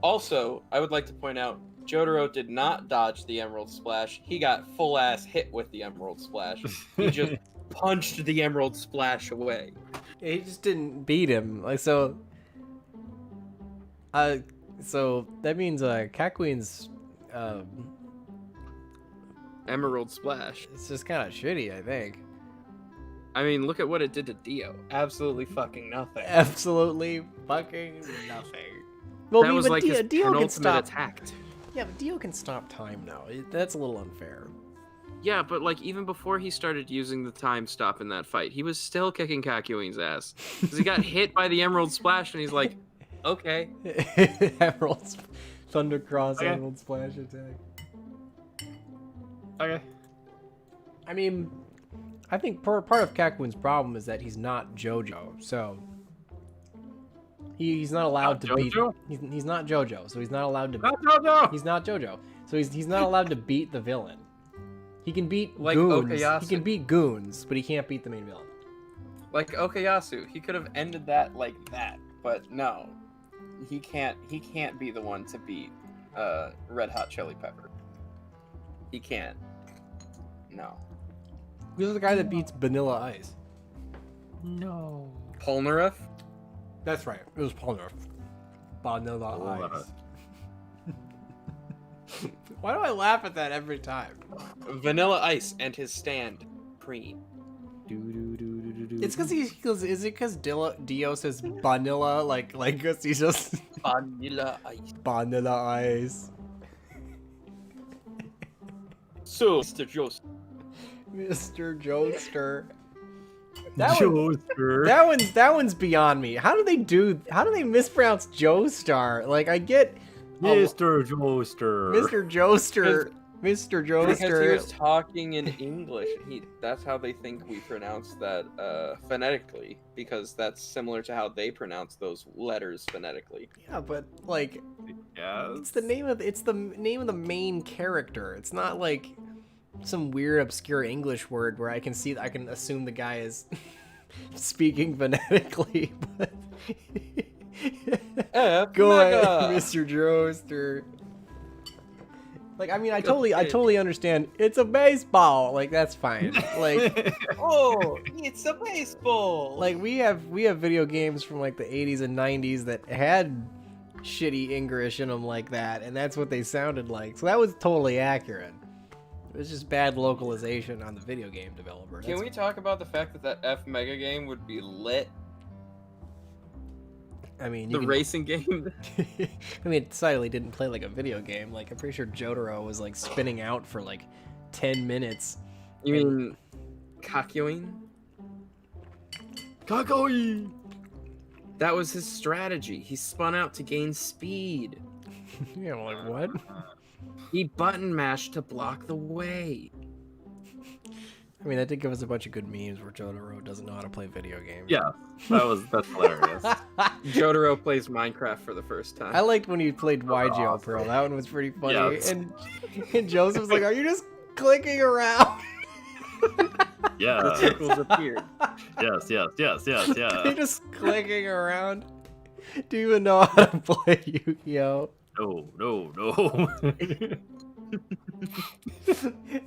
Also, I would like to point out, Jotaro did not dodge the Emerald Splash. He got full ass hit with the Emerald Splash. He just punched the Emerald Splash away. He just didn't beat him. Like so. So that means Kakuin's Emerald Splash. it's just kind of shitty, I think. I mean, look at what it did to Dio. Absolutely fucking nothing. Absolutely fucking nothing. Well, That was but like his Dio can penultimate stop. attack. Yeah, but Dio can stop time now. That's a little unfair. Yeah, but like even before he started using the time stop in that fight, he was still kicking Kakuin's ass. Because he got hit by the Emerald Splash and he's like, okay. Emerald Thundercross Okay. Emerald Splash attack. Okay. I mean, I think part of Kakuin's problem is that he's not JoJo, so he's not allowed to beat. JoJo? He's not JoJo, so he's not allowed to. No. He's not JoJo, so he's not allowed to beat the villain. He can beat Like goons. Okayasu. He can beat goons, but he can't beat the main villain. Like Okayasu, he could have ended that like that, but no. He can't be the one to beat Red Hot Chili Pepper. He can't. No. Who's the guy that beats Vanilla Ice? No. Polnareff? That's right. It was Polnareff. Vanilla Oh, Ice. Why do I laugh at that every time? Vanilla Ice and his stand, cream. It's because is it because Dio says vanilla like because he's just Vanilla Ice. Vanilla Ice. So, Mr. Joseph. Mr. Joester. Joester. That one's beyond me. How do they mispronounce Joestar? Like I get Mr. Joester. Mr. Joester. Mr. Because he Joester. was talking in English. That's how they think we pronounce that phonetically, because that's similar to how they pronounce those letters phonetically. Yeah, but like Yeah. it's the name of the main character. It's not like some weird obscure English word where I can assume the guy is speaking phonetically. But go ahead, Mr. Joester. Like I mean, I totally understand. It's a baseball. Like that's fine. Like Oh, it's a baseball. like we have video games from like the 80s and 90s that had shitty English in them like that, and that's what they sounded like. So that was totally accurate. It was just bad localization on the video game developer. Can we talk about the fact that F Mega game would be lit? I mean, The racing game. I mean, it decidedly didn't play like a video game. Like I'm pretty sure Jotaro was like spinning out for like 10 minutes. You mean Kakyoin? Kakyoin. That was his strategy. He spun out to gain speed. You know, like what? He button mashed to block the way. I mean, that did give us a bunch of good memes where Jotaro doesn't know how to play video games. Yeah, that's hilarious. Jotaro plays Minecraft for the first time. I liked when he played YGOPro. That one was pretty funny. Yes. And Joseph's like, "Are you just clicking around?" Yeah. The circles appeared. Yes. You're just clicking around. Do you even know how to play Yu-Gi-Oh? No.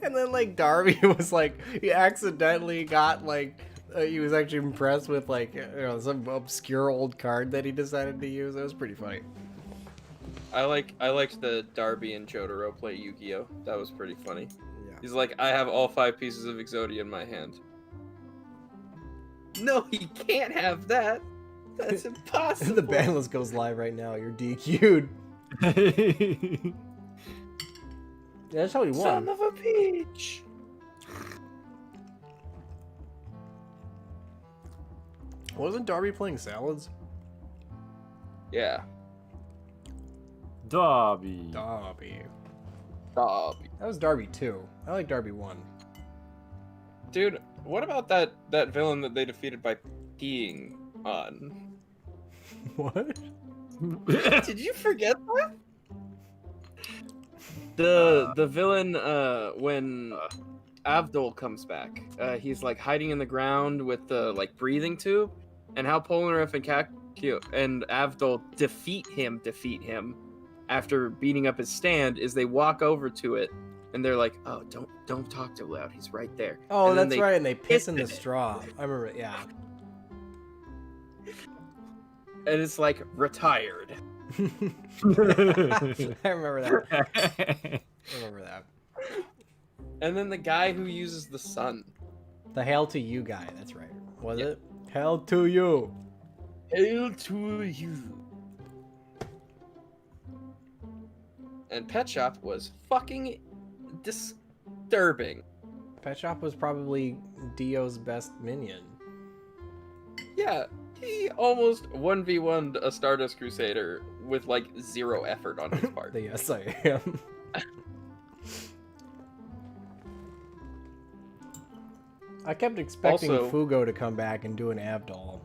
And then like Darby was like, he accidentally got like, he was actually impressed with like, you know, some obscure old card that he decided to use. It was pretty funny. I liked the Darby and Jotaro play Yu-Gi-Oh. That was pretty funny. Yeah. He's like, I have all 5 pieces of Exodia in my hand. No, he can't have that. That's impossible. The ban list goes live right now. You're DQ'd. Yeah, that's how he won. Son of a peach. Wasn't Darby playing salads? Yeah. Dobby. Darby. Darby. That was Darby 2. I like Darby 1. Dude, what about that villain that they defeated by peeing on? What? Did you forget that? The villain when Avdol comes back, he's like hiding in the ground with the like breathing tube, and how Polnareff and Kakyo and Avdol defeat him after beating up his stand is they walk over to it and they're like, "Oh, don't talk too loud. He's right there." Oh, And then that's they right. And they piss in the piss in it. straw. I remember. Yeah. And it's like retired. I remember that. I remember that. And then the guy who uses the sun. The Hail to You guy. That's right. Was Yep. it? Hail to you. Hail to you. And Pet Shop was fucking disturbing. Pet Shop was probably Dio's best minion. Yeah, he almost 1v1'd a Stardust Crusader with like 0 effort on his part. Yes, I am. I kept expecting Also- Fugo to come back and do an Avdol.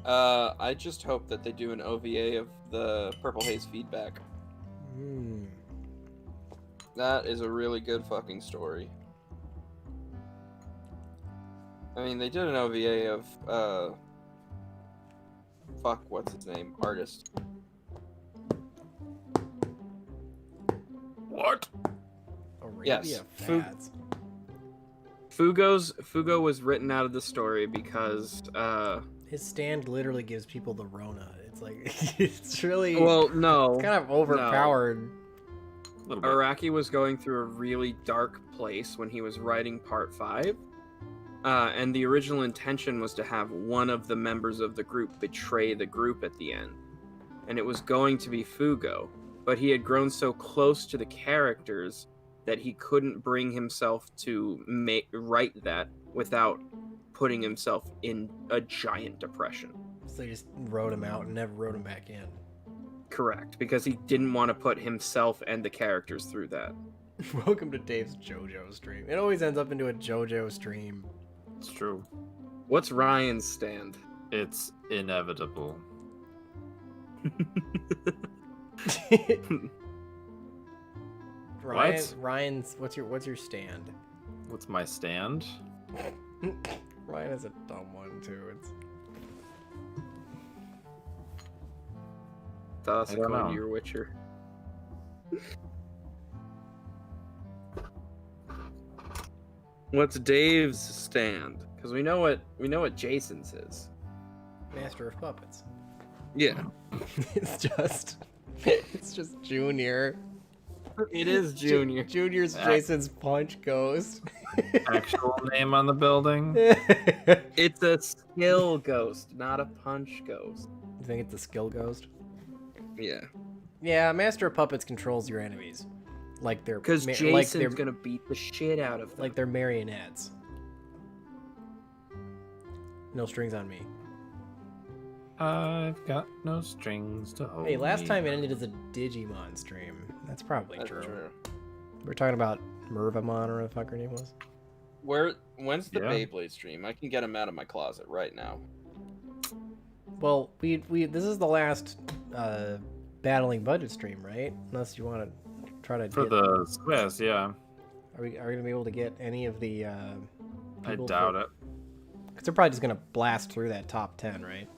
I just hope that they do an OVA of the Purple Haze feedback. Hmm. That is a really good fucking story. I mean, they did an OVA of, fuck, what's his name? Artist. What? Arabia Yes, Fats. Fugo was written out of the story because His stand literally gives people the Rona. It's like it's really Well, no. it's kind of overpowered. A little bit. Araki was going through a really dark place when he was writing part 5. And the original intention was to have one of the members of the group betray the group at the end. And it was going to be Fugo. But he had grown so close to the characters that he couldn't bring himself to write that without putting himself in a giant depression. So they just wrote him out and never wrote him back in. Correct, because he didn't want to put himself and the characters through that. Welcome to Dave's JoJo stream. It always ends up into a JoJo stream. It's true. What's Ryan's stand? It's inevitable. Ryan's what's your stand? What's my stand? Ryan has a dumb one too. It's Toss I a don't coin know. to your Witcher. What's Dave's stand? Because we know what Jason's is. Master of Puppets. Yeah, it's just Junior. it is Junior. Junior's Ah. Jason's punch ghost. Actual name on the building? It's a skill ghost, not a punch ghost. You think it's a skill ghost? Yeah, Yeah, Master of Puppets controls your enemies, like they're because Jason's like they're gonna beat the shit out of them. like they're marionettes. No strings on me. I've got no strings to hold. Hey, last me. time it ended as a Digimon stream. That's probably That's true. true. We're talking about Mervamon or what the fuck her name was. When's the Yeah. Beyblade stream? I can get him out of my closet right now. Well, we this is the last battling budget stream, right? Unless you want to try to For get, the Swiss, yeah. are we gonna be able to get any of the I doubt it. Because they're probably just gonna blast through that top 10, right?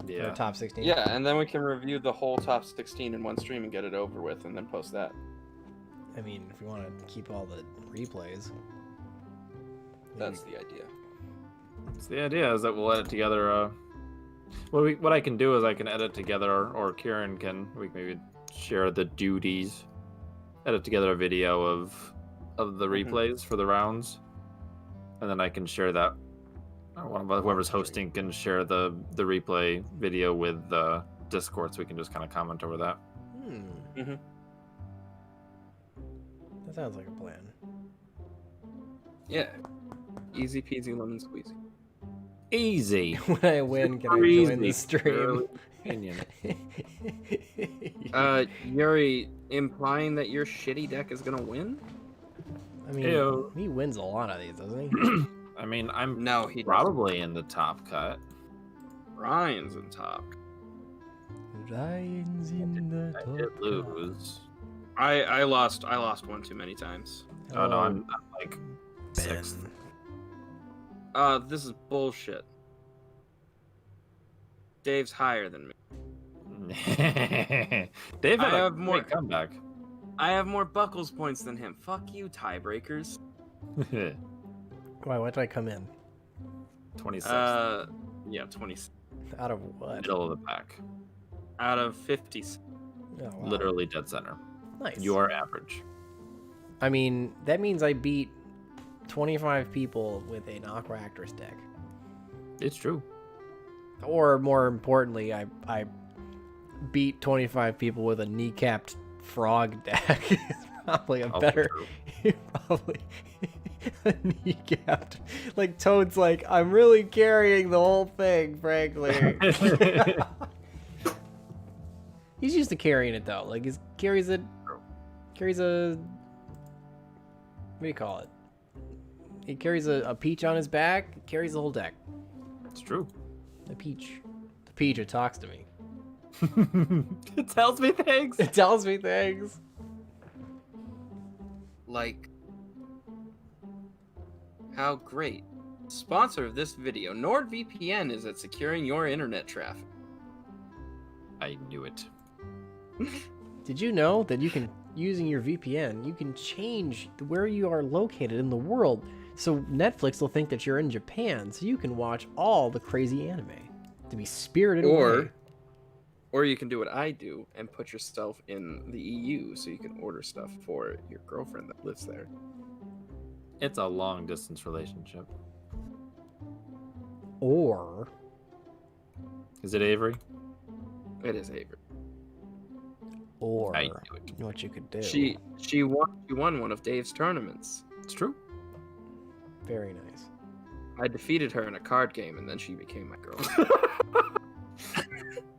Or Yeah. top 16. Yeah, and then we can review the whole top 16 in one stream and get it over with, and then post that. I mean, if we want to keep all the replays. That's the idea. So the idea is that we'll edit together. What I can do is I can edit together, or Keiran can. We can maybe share the duties. Edit together a video of the replays for the rounds, and then I can share that. Whoever's hosting can share the replay video with the Discord, so we can just kind of comment over that. Mhm. That sounds like a plan. Yeah. Easy peasy lemon squeezy. Easy. When I win, can I Easy. join the stream? Opinion. Yuri, implying that your shitty deck is gonna win? I mean, Ew. he wins a lot of these, doesn't he? I mean, I'm No, he doesn't. probably in the top cut. Ryan's in top. Ryan's in the I did lose. I lost one too many times. Oh no, I'm like Ben. sixth. This is bullshit. Dave's higher than me. Dave had I a have more- great comeback. I have more Buckles points than him. Fuck you, tiebreakers. Why? What did I come in? 26th, Yeah, 20 Out of what? middle of the pack, out of 50. Oh, wow. literally dead center. Nice. You are average. I mean, that means I beat 25 people with a Knock Actress deck. It's true. Or more importantly, I beat 25 people with a kneecapped frog deck. It's probably a Also better. true. Probably a kneecapped. Like Toad's like, I'm really carrying the whole thing, frankly. He's used to carrying it though. Like he carries a what do you call it? He carries a peach on his back, carries the whole deck. It's true. The peach. The peach, it talks to me. It tells me things. It tells me things. Like, how great. Sponsor of this video, NordVPN is at securing your internet traffic. I knew it. Did you know that you can, using your VPN, you can change where you are located in the world? So Netflix will think that you're in Japan, so you can watch all the crazy anime. to be spirited away. Or you can do what I do and put yourself in the EU so you can order stuff for your girlfriend that lives there. It's a long distance relationship. Or Is it Avery? It is Avery. or I knew it. you know what you could do. She won one of Dave's tournaments. It's true. Very nice. I defeated her in a card game, and then she became my girlfriend.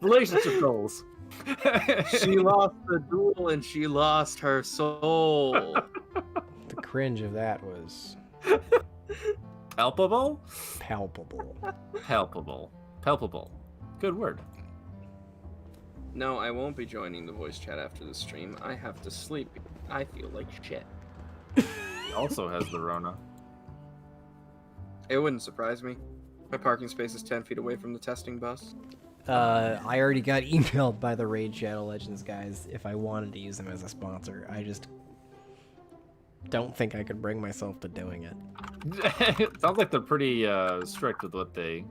Relationship goals. She lost the duel, and she lost her soul. The cringe of that was Palpable? palpable. Palpable. Palpable. Good word. No, I won't be joining the voice chat after the stream. I have to sleep. I feel like shit. He also has the Rona. It wouldn't surprise me. My parking space is 10 feet away from the testing bus. I already got emailed by the Raid Shadow Legends guys if I wanted to use them as a sponsor. I just don't think I could bring myself to doing it. It sounds like they're pretty strict with what they.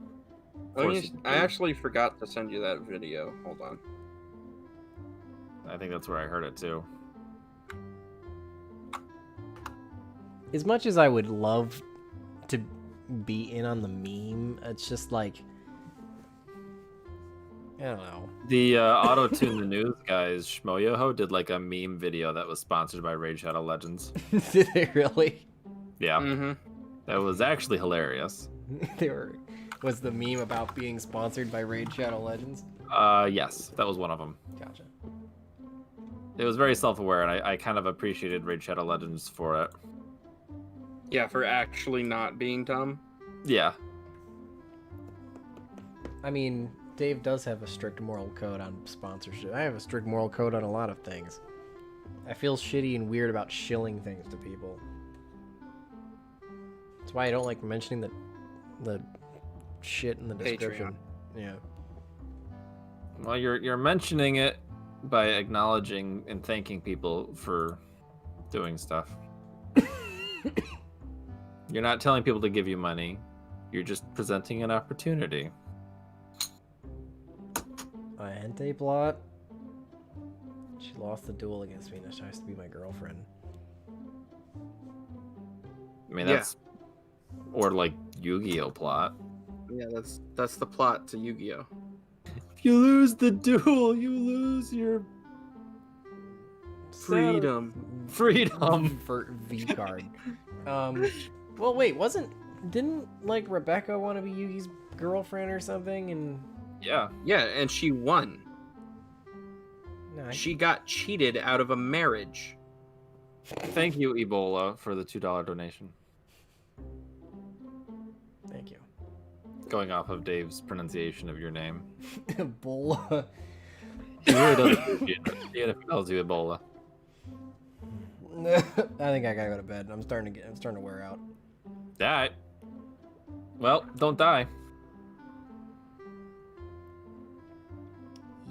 force you to I do. actually forgot to send you that video. Hold on. I think that's where I heard it too. As much as I would love to be in on the meme, it's just like, I don't know. The Auto Tune the News guys, Shmoyoho, did like a meme video that was sponsored by Raid Shadow Legends. Did they really? Yeah, Mm-hmm. that was actually hilarious. Was the meme about being sponsored by Raid Shadow Legends? Yes, that was one of them. Gotcha. It was very self-aware, and I kind of appreciated Raid Shadow Legends for it. Yeah, for actually not being dumb. Yeah. I mean, Dave does have a strict moral code on sponsorship. I have a strict moral code on a lot of things. I feel shitty and weird about shilling things to people. That's why I don't like mentioning the shit in the description. Yeah. Well, you're mentioning it by acknowledging and thanking people for doing stuff. You're not telling people to give you money. You're just presenting an opportunity. A hentai plot. She lost the duel against me. Now she has to be my girlfriend. I mean, Yeah. that's or like Yu-Gi-Oh plot. Yeah, that's the plot to Yu-Gi-Oh. If you lose the duel, you lose your Freedom. freedom. For V card. Well, wait, didn't like Rebecca want to be Yugi's girlfriend or something? And Yeah. Yeah, and she won. no, She got cheated out of a marriage. Thank you, Ebola, for the $2 donation. thank you. Going off of Dave's pronunciation of your name. Ebola. He really does appreciate it. He tells you Ebola. I think I gotta go to bed. I'm starting to wear out. Alright. Well, don't die.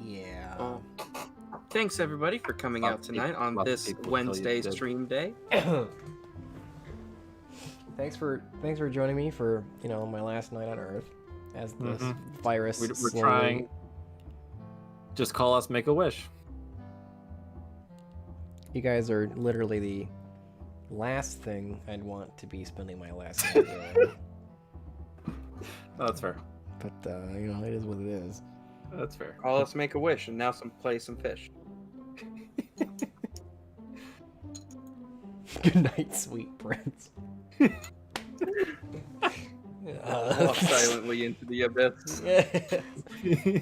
Yeah. Oh. Thanks everybody for coming out tonight on Lots of this people tell you Wednesday did. stream day. Thanks for joining me for my last night on Earth as this virus. We're slowly- trying. Just call us Make-A-Wish. You guys are literally the last thing I'd want to be spending my last night doing. Oh, that's fair. But it is what it is. That's fair. Call us Make a Wish and now play some fish. Good night, sweet prince. Walk silently into the abyss.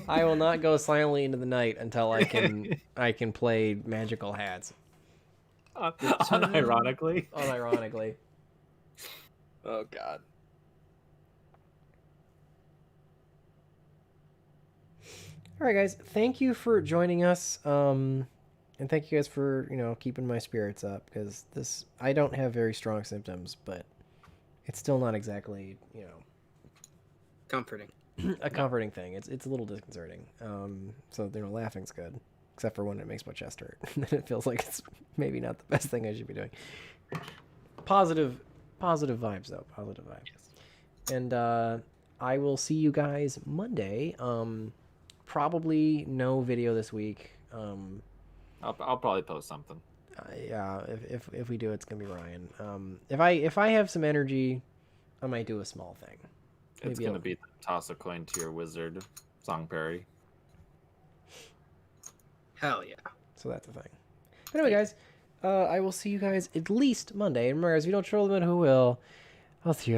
I will not go silently into the night until I can play magical hats. Unironically. Unironically. Oh god. All right, guys. Thank you for joining us. And thank you guys for keeping my spirits up, because I don't have very strong symptoms, but it's still not exactly Comforting. a comforting thing. It's a little disconcerting. So laughing's good, except for when it makes my chest hurt. Then it feels like it's maybe not the best thing I should be doing. Positive vibes though. Positive vibes. And I will see you guys Monday. Probably no video this week. I'll probably post something. Yeah, if we do, it's gonna be Ryan. If I have some energy, I might do a small thing. It's gonna be toss a coin to your wizard song parry. Hell yeah. So that's a thing. But anyway, guys, I will see you guys at least Monday. And remember, guys, if you don't troll them, who will? I'll see you.